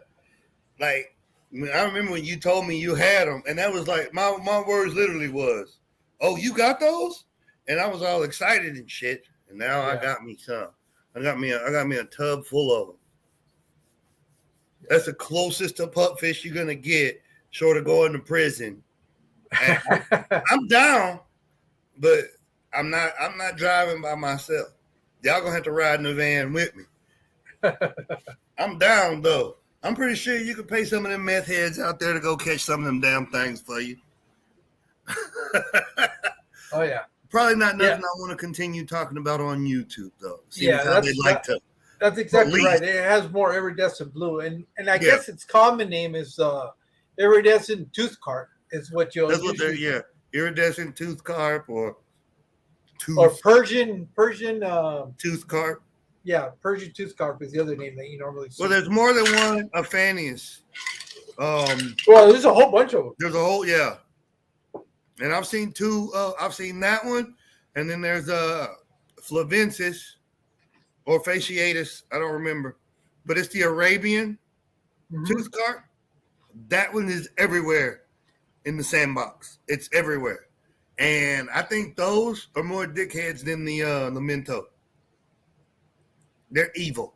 Like I remember when you told me you had them, and that was like my words literally was, "Oh, you got those?" And I was all excited and shit. And now I got me some. I got me a tub full of them. That's the closest to pupfish you're gonna get, short of going to prison. I'm down, but I'm not driving by myself. Y'all gonna have to ride in the van with me. I'm down though. I'm pretty sure you could pay some of them meth heads out there to go catch some of them damn things for you. Oh yeah. Probably not nothing I want to continue talking about on YouTube though. That's exactly right. It has more iridescent blue, and I guess its common name is iridescent tooth carp. Is what you'll. That's what they're iridescent tooth carp or Persian tooth carp. Yeah, Persian tooth carp is the other name that you normally see. Well, there's more than one Aphanius. Well, there's a whole bunch of them. There's a whole and I've seen two. I've seen that one, and then there's Flavensis or Fasciatus. I don't remember, but it's the Arabian tooth carp. That one is everywhere in the sandbox. It's everywhere, and I think those are more dickheads than the Minto. They're evil,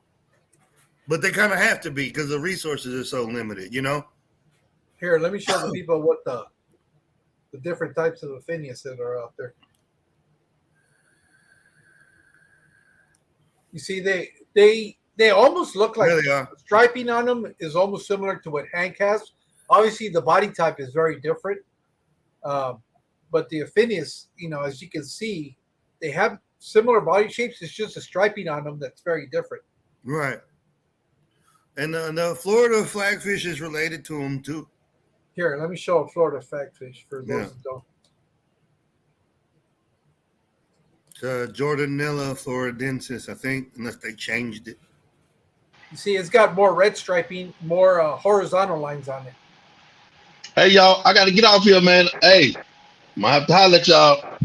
but they kind of have to be because the resources are so limited. You know. Here, let me show the people what the different types of Aphanius that are out there. You see, they almost look like striping on them is almost similar to what Hank has. Obviously, the body type is very different, but the Aphanius, as you can see, they have similar body shapes. It's just a striping on them that's very different. Right. And the Florida flagfish is related to them too. Here, let me show a Florida flagfish for those that don't. Jordanella floridensis, I think, unless they changed it. You see, it's got more red striping, more horizontal lines on it. Hey, y'all, I got to get off here, man. Hey, I'm going to have to holler at y'all.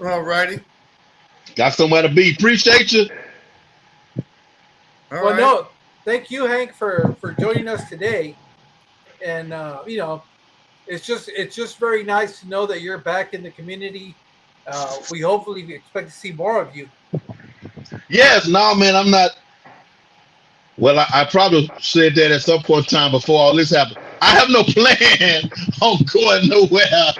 All righty. Got somewhere to be. Appreciate you. No, thank you, Hank, for joining us today. And, it's just very nice to know that you're back in the community. We hopefully expect to see more of you. Yes, no, man, I'm not. Well, I probably said that at some point in time before all this happened. I have no plan on going nowhere.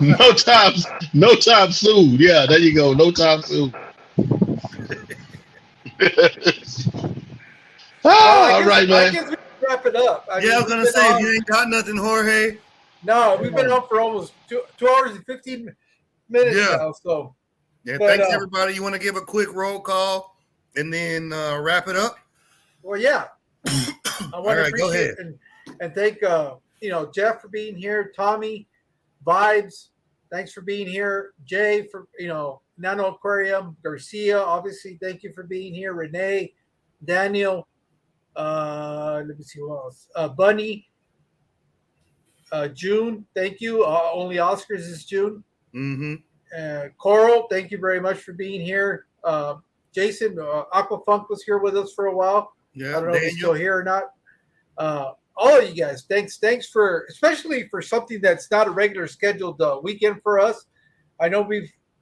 No time soon. Yeah, there you go. No time soon. All right, man. I guess we can wrap it up. I was going to say, if you ain't got nothing, Jorge. No, we've been on for almost 2 hours and 15 minutes now. So, thanks, everybody. You want to give a quick roll call and then wrap it up? Well, yeah. I want to appreciate and thank Jeff for being here, Tommy, Vibes, thanks for being here. Jay, for Nano Aquarium, Garcia, obviously, thank you for being here. Renee, Daniel, let me see who else. Bunny, June, thank you. Only Oscars is June. Coral, thank you very much for being here. Jason, Aquafunk was here with us for a while. Yeah, I don't know if he's still here or not. All of you guys, thanks for, especially for something that's not a regular scheduled weekend for us. I know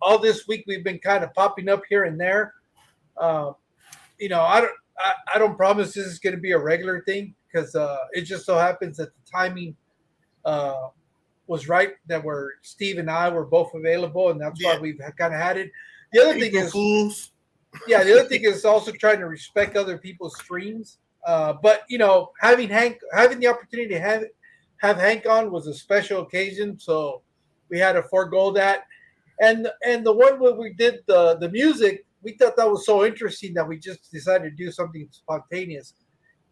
all this week we've been kind of popping up here and there. I don't promise this is going to be a regular thing because it just so happens that the timing was right, that Steve and I were both available, and that's why we've kind of had it. The other thing is, the other thing is also trying to respect other people's streams. But having the opportunity to have Hank on was a special occasion, so we had to forego that. And the one where we did the music, we thought that was so interesting that we just decided to do something spontaneous.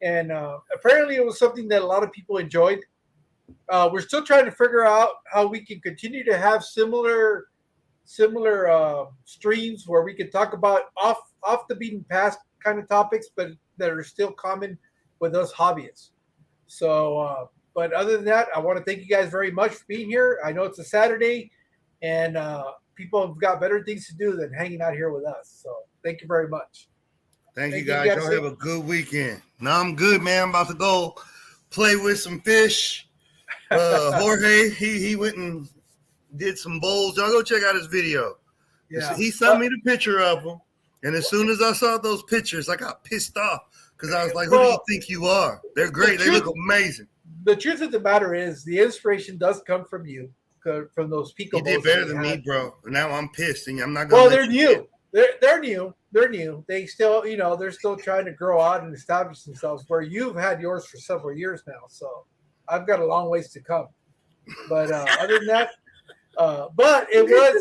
And apparently it was something that a lot of people enjoyed. We're still trying to figure out how we can continue to have similar streams where we can talk about off the beaten path kind of topics, but that are still common with us hobbyists. So, but other than that, I want to thank you guys very much for being here. I know it's a Saturday, and people have got better things to do than hanging out here with us. So, thank you very much. Thank you guys. Y'all have a good weekend. No, I'm good, man. I'm about to go play with some fish. Jorge, he went and did some bowls. Y'all go check out his video. Yeah. He sent me the picture of them. And as soon as I saw those pictures, I got pissed off because I was like, who do you think you are? They're great. They look amazing. The truth of the matter is the inspiration does come from you, from those Pico bowls. You did better than me, bro. Now I'm pissed, and I'm not going to they're new. They're new. They're new. They still, they're still trying to grow out and establish themselves, where you've had yours for several years now. So I've got a long ways to come. But other than that, but it was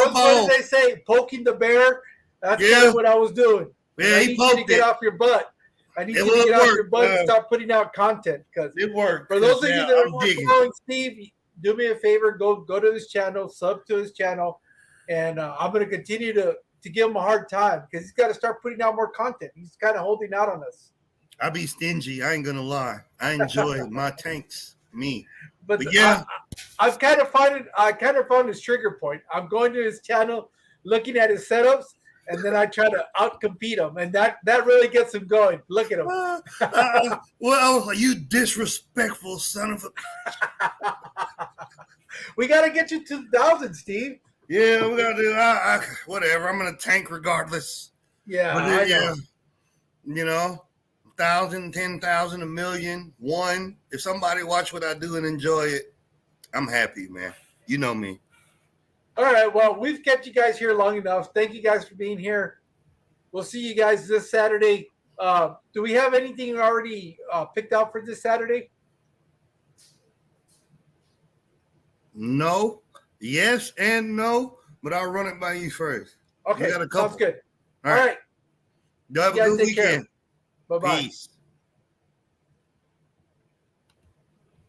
what did they say? Poking the bear. That's kind of what I was doing. Yeah, I need you to get off your butt. I need you to get off your butt and start putting out content, because it worked. For those of you that are following Steve, do me a favor, go to his channel, sub to his channel, and I'm going to continue to give him a hard time because he's got to start putting out more content. He's kind of holding out on us. I be stingy. I ain't gonna lie. I enjoy my tanks. Me. But yeah, I kind of found his trigger point. I'm going to his channel, looking at his setups, and then I try to outcompete him, and that really gets him going. Look at him. Well, you disrespectful son of a. We got to get you to 1,000, Steve. Yeah, we got to do whatever. I'm gonna tank regardless. Yeah, I know. 1,000, 10,000, 1,000,000, 1. If somebody watch what I do and enjoy it, I'm happy, man. You know me. All right. Well, we've kept you guys here long enough. Thank you guys for being here. We'll see you guys this Saturday. Do we have anything already picked out for this Saturday? No. Yes and no, but I'll run it by you first. Okay. Sounds good. All right. You have a good weekend. Bye-bye. Peace.